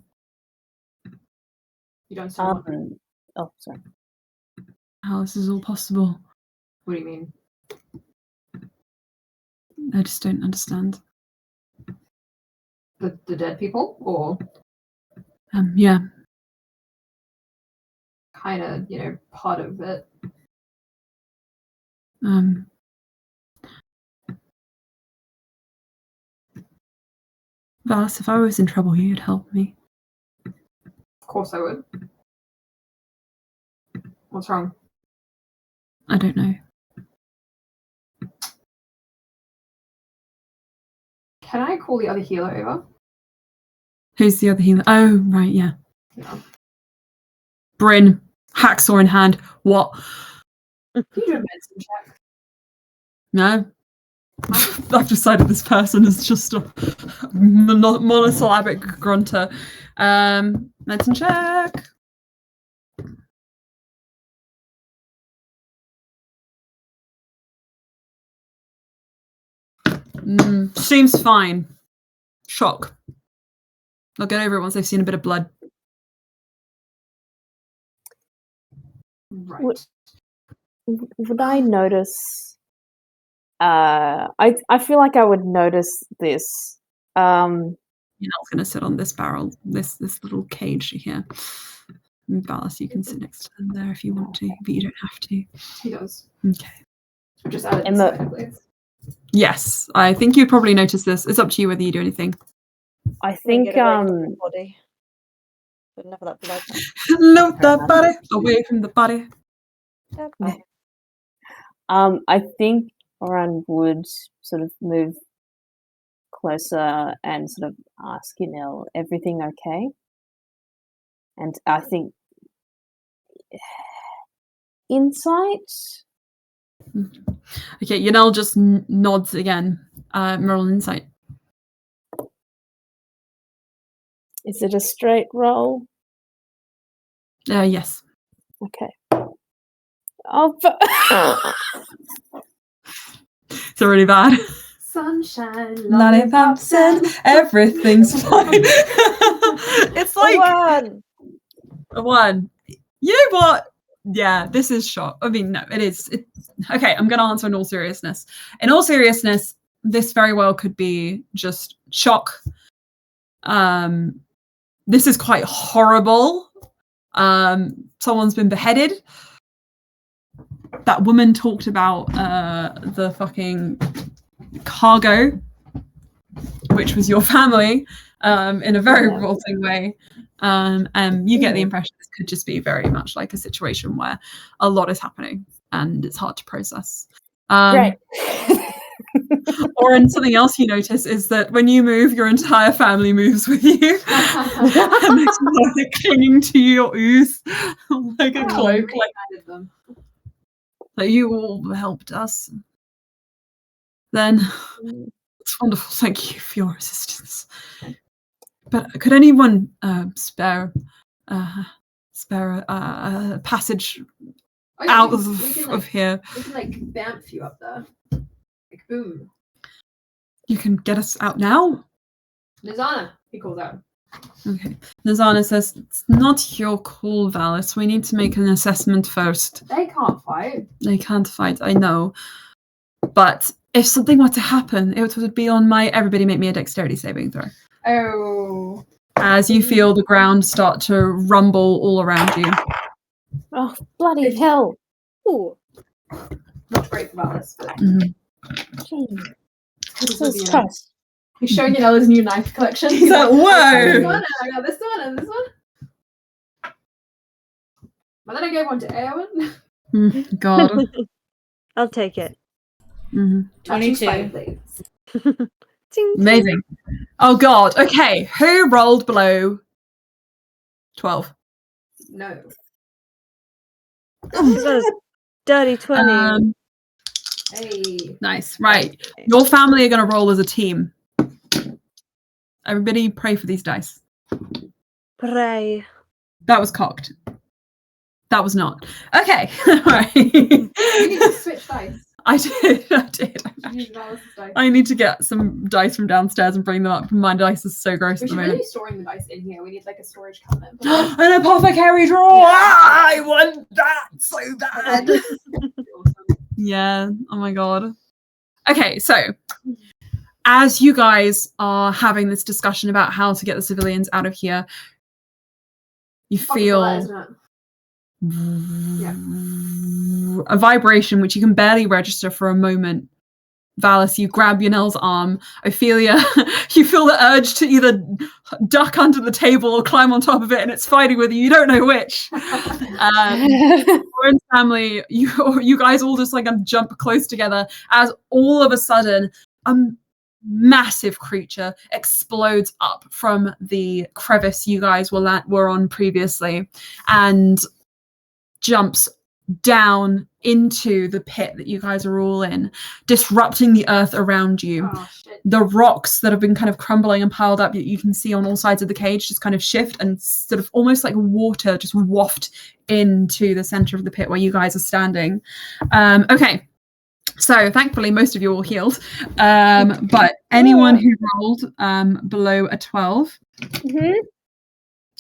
You don't still want them? Oh, sorry. How this is all possible. What do you mean? I just don't understand. The dead people? Or Yeah. kind of, part of it? Valis, if I was in trouble, you'd help me. Of course I would. What's wrong? I don't know. Can I call the other healer over? Who's the other healer? Oh, right, yeah. No. Bryn, hacksaw in hand. What? Can you do a medicine check? No? I've decided this person is just a monosyllabic grunter. Medicine check. Seems fine. Shock. They'll get over it once they've seen a bit of blood. Right. Would I notice? I feel like I would notice this. You're not going to sit on this barrel, this little cage here. Valis, you can sit next to them there if you want to, but you don't have to. He does. Okay. I just added And the the- spider blades. Yes, I think you'd probably notice this. It's up to you whether you do anything. I Bring think it away from the body. But enough of that blood. Loop the body away from the body. Okay. I think Òran would sort of move closer and sort of ask Yunel, everything okay? And I think insight. Okay, Yanel just nods again. Merlin insight. Is it a straight roll? Yes. Okay. Oh, It's really bad. Sunshine, Lollipops and everything's fine. It's like One. a one. You know what? Yeah, this is shock. I mean, no, it is. Okay, I'm going to answer in all seriousness. In all seriousness, this very well could be just shock. This is quite horrible. Someone's been beheaded. That woman talked about the fucking cargo, which was your family, in a very revolting way. And you get the impression this could just be very much like a situation where a lot is happening and it's hard to process. Right. Or in something else you notice is that when you move, your entire family moves with you. And it's like clinging to your ooze like a cloak. Like you all helped us. Then it's wonderful. Thank you for your assistance. But could anyone spare a passage out of here? We can like bamf you up there. Like boom. You can get us out now? Nizana, he calls out. Okay. Nizana says, it's not your call, Valis. We need to make an assessment first. They can't fight. They can't fight, I know. But if something were to happen, it would be on my... Everybody make me a dexterity saving throw. Oh. As you feel the ground start to rumble all around you. Oh, bloody hell. Ooh. Not great for Valis, but Gee. Jesus Christ. he's showing you his new knife collection. He's like, whoa! I got this one and this one. But then I gave one to Eowyn. God. I'll take it. 22. Ting, Amazing. Oh God. Okay. Who rolled below 12? No. ting. Got a dirty 20. Hey. Nice. Right. Your family are going to roll as a team. Everybody pray for these dice. Pray. That was cocked. That was not. Okay. Right. You need to switch dice. I did. Use Valis' dice. I need to get some dice from downstairs and bring them up. My dice is so gross We at the should moment. really be storing the dice in here. We need like a storage cabinet. An apothecary drawer! Yeah. I want that so bad. Yeah. Oh my God. Okay, so as you guys are having this discussion about how to get the civilians out of here, you feel a vibration which you can barely register for a moment. Valis, you grab Yunel's arm. Ophelia, you feel the urge to either duck under the table or climb on top of it, and it's fighting with you. You don't know which. Òran's family, you guys all just like jump close together as all of a sudden a massive creature explodes up from the crevice you guys were on previously and jumps down into the pit that you guys are all in, disrupting the earth around you. Oh, shit. The rocks that have been kind of crumbling and piled up that you can see on all sides of the cage just kind of shift and sort of almost like water just waft into the center of the pit where you guys are standing. Okay. So thankfully, most of you all healed. But anyone who rolled below a 12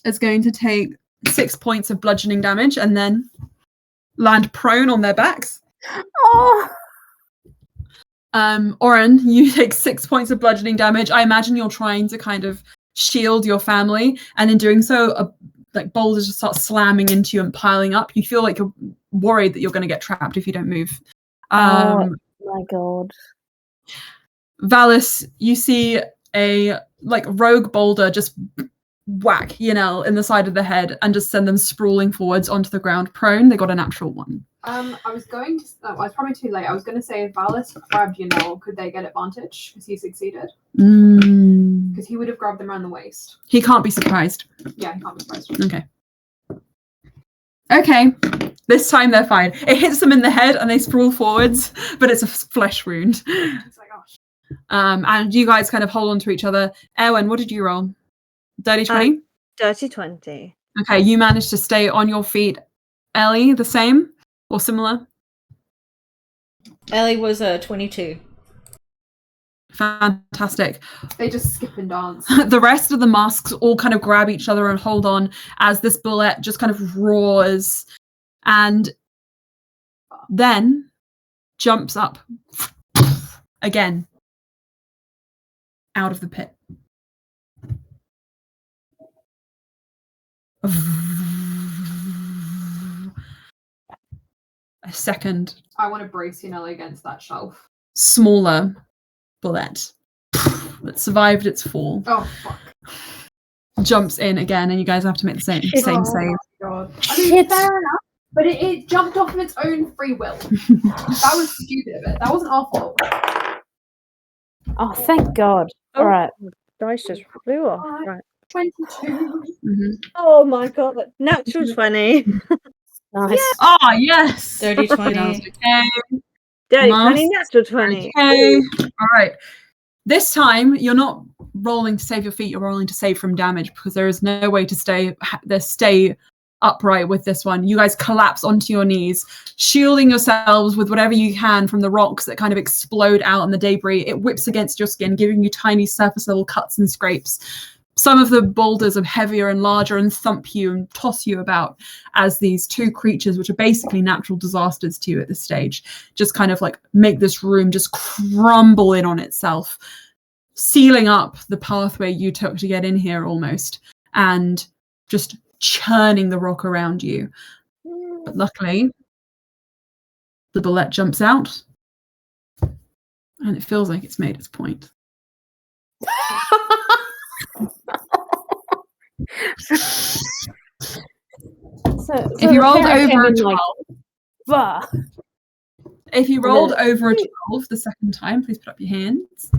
is going to take 6 points of bludgeoning damage and then land prone on their backs. Oh. Òran, you take 6 points of bludgeoning damage. I imagine you're trying to kind of shield your family, and in doing so, like boulders just start slamming into you and piling up. You feel like you're worried that you're going to get trapped if you don't move. Oh my god. Valis, you see a like rogue boulder just whack Yanel in the side of the head and just send them sprawling forwards onto the ground prone. They got a natural 1. I was going to. I was probably too late. I was going to say if Valis grabbed Yanel, could they get advantage because he succeeded? Because he would have grabbed them around the waist. He can't be surprised. Yeah, he can't be surprised. Okay. This time they're fine. It hits them in the head and they sprawl forwards, but it's a flesh wound. It's like, oh, shit. And you guys kind of hold on to each other. Erwin, what did you roll? Dirty 20? Dirty 20. Okay, you managed to stay on your feet. Ellie, the same or similar? Ellie was a 22. Fantastic. They just skip and dance. The rest of the masks all kind of grab each other and hold on as this bullet just kind of roars and then jumps up again out of the pit. A second I want to brace Yanel against that shelf. smaller bullet that survived its fall Oh, fuck. jumps in again, and you guys have to make the same save. God. I mean, fair enough, but it jumped off of its own free will. That was stupid of it. That wasn't our fault. Oh, thank God. Oh. All right. Dice just flew off. Right. 22. Oh my god, natural 20. Nice. Ah, yes. Dirty 20. Okay. Dirty Nice. 20, natural 20. Okay. All right. This time you're not rolling to save your feet. You're rolling to save from damage because there is no way to stay upright with this one. You guys collapse onto your knees, shielding yourselves with whatever you can from the rocks that kind of explode out in the debris. It whips against your skin, giving you tiny surface level cuts and scrapes. Some of the boulders are heavier and larger and thump you and toss you about as these two creatures, which are basically natural disasters to you at this stage, just kind of like make this room just crumble in on itself, sealing up the pathway you took to get in here almost, and just churning the rock around you. But luckily, the bullet jumps out and it feels like it's made its point. If you rolled over a 12, if you rolled over a 12 the second time, please put up your hands.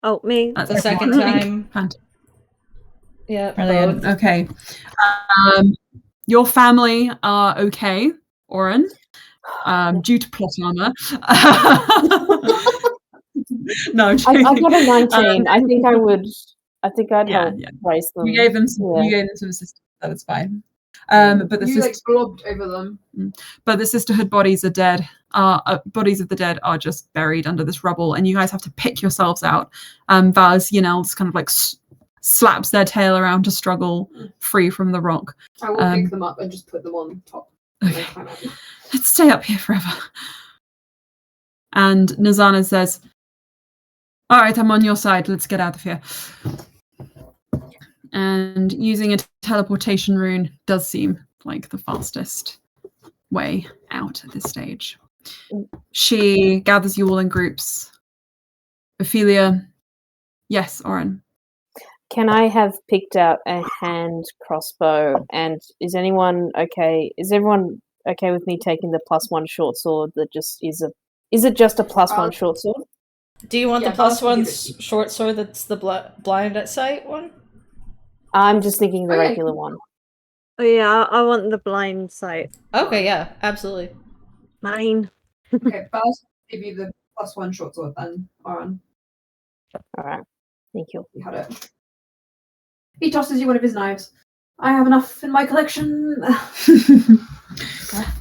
Oh, me. That's The second time. Fantastic. Yeah, Brilliant. Okay. Your family are okay, Òran, due to plot armor. No, I'm joking. I got a 19. I think I would. I think I'd Yeah, help yeah. raise them. You gave them some. Yeah. You gave them some assistance. That was fine. But the You like globbed over them. But the Sisterhood bodies are dead. Bodies of the dead are just buried under this rubble, and you guys have to pick yourselves out. Vaz, just kind of like slaps their tail around to struggle free from the rock. I will pick them up and just put them on top. Okay. Let's stay up here forever. And Nazana says, "All right, I'm on your side. Let's get out of here." And using a teleportation rune does seem like the fastest way out at this stage. She gathers you all in groups. Ophelia, yes, Òran. Can I have picked out a hand crossbow? And is everyone okay? Is everyone okay with me taking the +1 short sword that just is a? Is it just a +1 short sword? Do you want Yeah, the plus I'll one give it. short sword that's the blind at sight one? I'm just thinking the Okay. regular one. Oh yeah, I want the blind sight. Okay, yeah, absolutely. Mine. Okay, but I'll give you the +1 short sword then, Òran. All right. Thank you. You had it. He tosses you one of his knives. I have enough in my collection.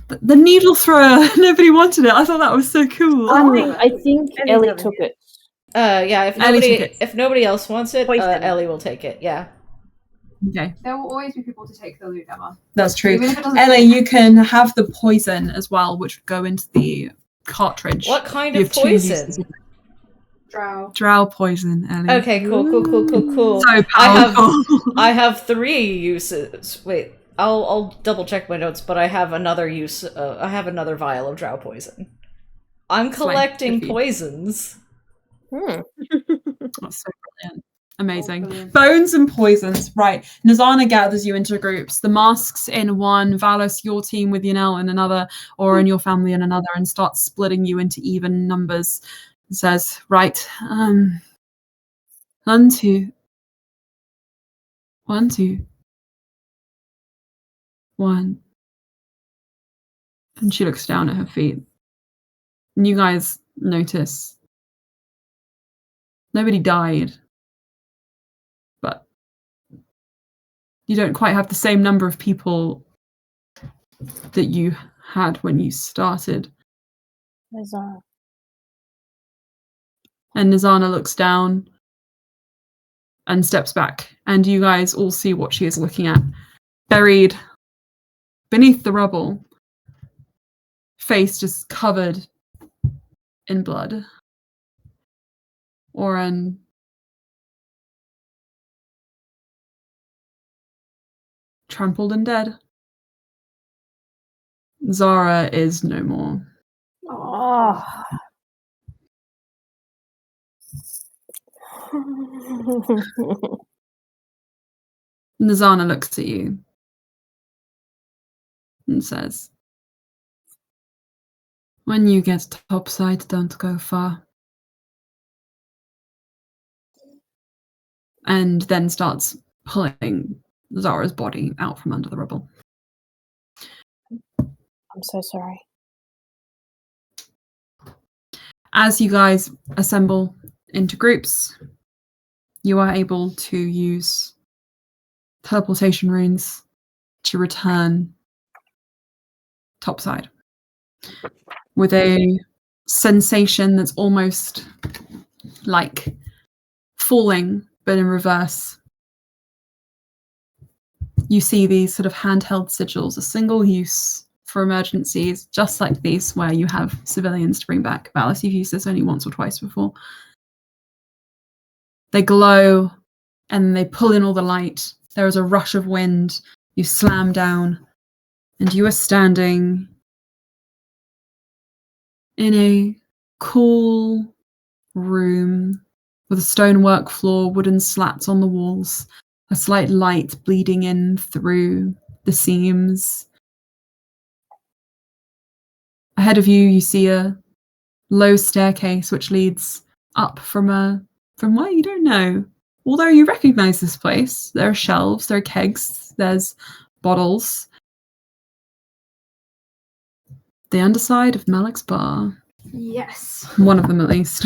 The needle thrower. Nobody wanted it. I thought that was so cool. I think Ellie's Ellie having took it. Yeah, Ellie took it. if nobody else wants it, Poison. Ellie will take it. Yeah. Okay, There will always be people to take the loot, Emma. that's true. Even if it doesn't. Ellie, you can have the poison as well, which would go into the cartridge. What kind You of have 2 uses poison? of it. Drow. Drow poison, Ellie. Okay, cool. So powerful. I have 3 uses. Wait, I'll double check my notes, but I have another use. I have another vial of drow poison. I'm That's fine. collecting Good for you. poisons. That's so brilliant. Amazing. Brilliant. Bones and poisons. Right. Nazana gathers you into groups. The masks in one, Valos, your team with Yanel in another, or in your family in another, and starts splitting you into even numbers. It says, right, 1, 2. 1, 2. 1. And she looks down at her feet. And you guys notice nobody died. But you don't quite have the same number of people that you had when you started. Nazana. And Nazana looks down and steps back, and you guys all see what she is looking at. Buried beneath the rubble, face just covered in blood. Òran trampled and dead. Zara is no more. Oh. Nazana looks at you and says, when you get topside, don't go far. And then starts pulling Zara's body out from under the rubble. I'm so sorry. As you guys assemble into groups, you are able to use teleportation runes to return topside with a sensation that's almost like falling, but in reverse. You see these sort of handheld sigils, a single use for emergencies, just like these, where you have civilians to bring back. Valis, you've used this only once or twice before. They glow and they pull in all the light. There is a rush of wind. You slam down and you are standing in a cool room with a stonework floor, wooden slats on the walls, a slight light bleeding in through the seams. Ahead of you, you see a low staircase which leads up from where you don't know. Although you recognize this place, there are shelves, there are kegs, there's bottles. The underside of Malik's bar. Yes. One of them, at least.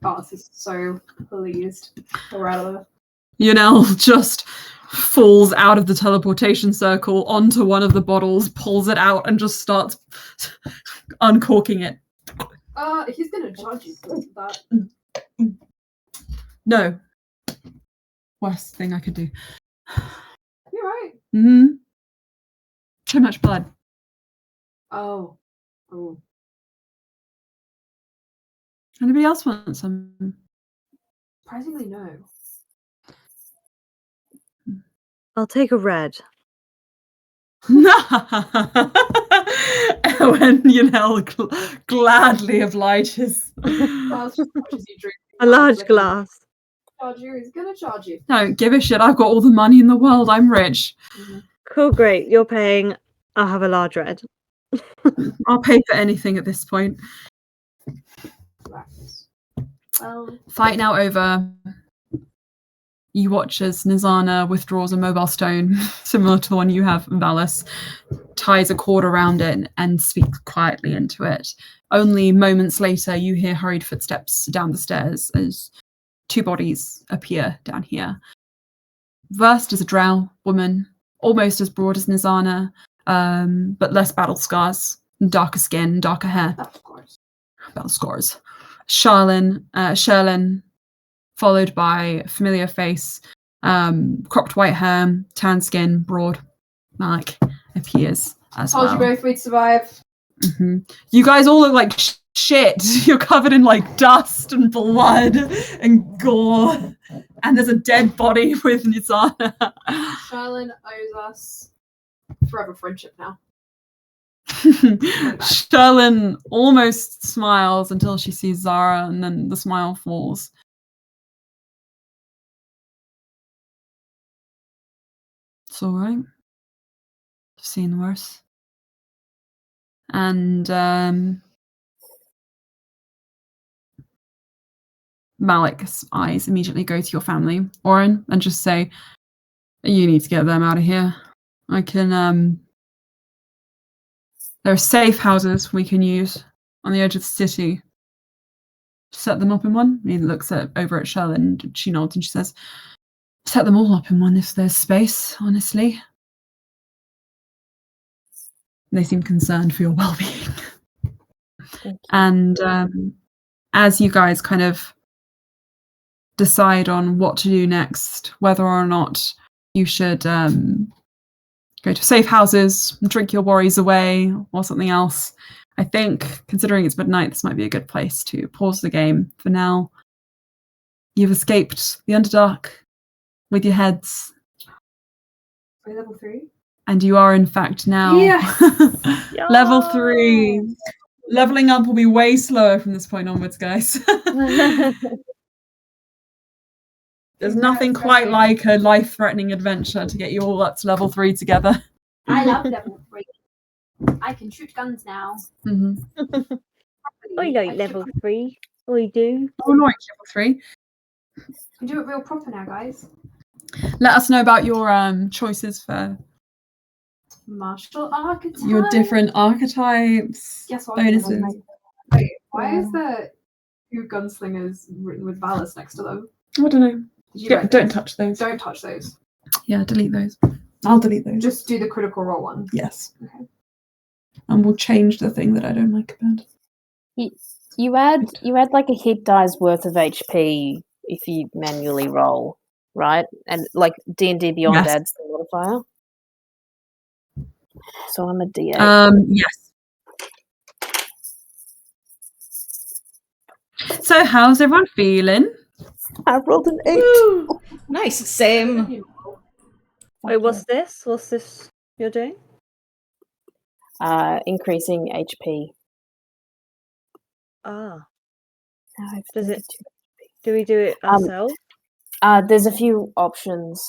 Bart is so pleased. Morella. Yanel just falls out of the teleportation circle onto one of the bottles, pulls it out, and just starts uncorking it. He's gonna charge you for that. No. Worst thing I could do. You're right. Mm-hmm. Too much blood. Oh. Anybody else want some? Surprisingly, no. I'll take a red. When Yanel gladly obliges. Bart just watches you drink. A large glass. Charge you. He's gonna charge you. Don't give a shit. I've got all the money in the world. I'm rich. Cool, great. You're paying. I'll have a large red. I'll pay for anything at this point. Right. Well, Fight now over. you watch as Nizana withdraws a mobile stone, similar to the one you have, Valis, ties a cord around it and speaks quietly into it. Only moments later, you hear hurried footsteps down the stairs as 2 bodies appear down here. First is a drow woman, almost as broad as Nizana, but less battle scars, darker skin, darker hair. Battle scars. Sherlin, followed by familiar face, cropped white hair, tan skin, broad. Malik appears as Told well. you both we'd survive. Mm-hmm. You guys all look like shit. You're covered in like dust and blood and gore, and there's a dead body with Nizana. Charlene owes us forever friendship now. Sherlin almost smiles until she sees Zara, and then the smile falls. It's all right. I've seen worse. And Malik's eyes immediately go to your family, Òran, and just say, "You need to get them out of here. I can. There are safe houses we can use on the edge of the city. Set them up in one." He looks over at Shell and she nods and she says, "Set them all up in one if there's space, honestly." They seem concerned for your well-being. And as you guys kind of decide on what to do next, whether or not you should go to safe houses, drink your worries away, or something else, I think, considering it's midnight, this might be a good place to pause the game for now. You've escaped the Underdark with your heads. Are we level 3? And you are, in fact, now level 3. Leveling up will be way slower from this point onwards, guys. There's nothing quite like a life-threatening adventure to get you all up to level 3 together. I love level 3. I can shoot guns now. Mm-hmm. I like level 3. I do. Oh, no, level 3. Can do it real proper now, guys. Let us know about your choices for Martial archetype. your different archetypes. Guess what? Bonuses. Wait, why is there 2 gunslingers written with Valis next to them? I don't know. Did you Yeah, write don't those? touch those. Don't touch those. Yeah, delete those. I'll delete those. Just do the critical roll one. Yes. Okay. And we'll change the thing that I don't like about it. You add like a hit die's worth of HP if you manually roll, right? And like D&D Beyond Yes. adds the modifier. So I'm a D8. Yes. So how's everyone feeling? I rolled an 8. Woo! Nice, same. Wait, what's this? What's this you're doing? Increasing HP. Ah. Now I have Does it- 32. Do we do it ourselves? There's a few options.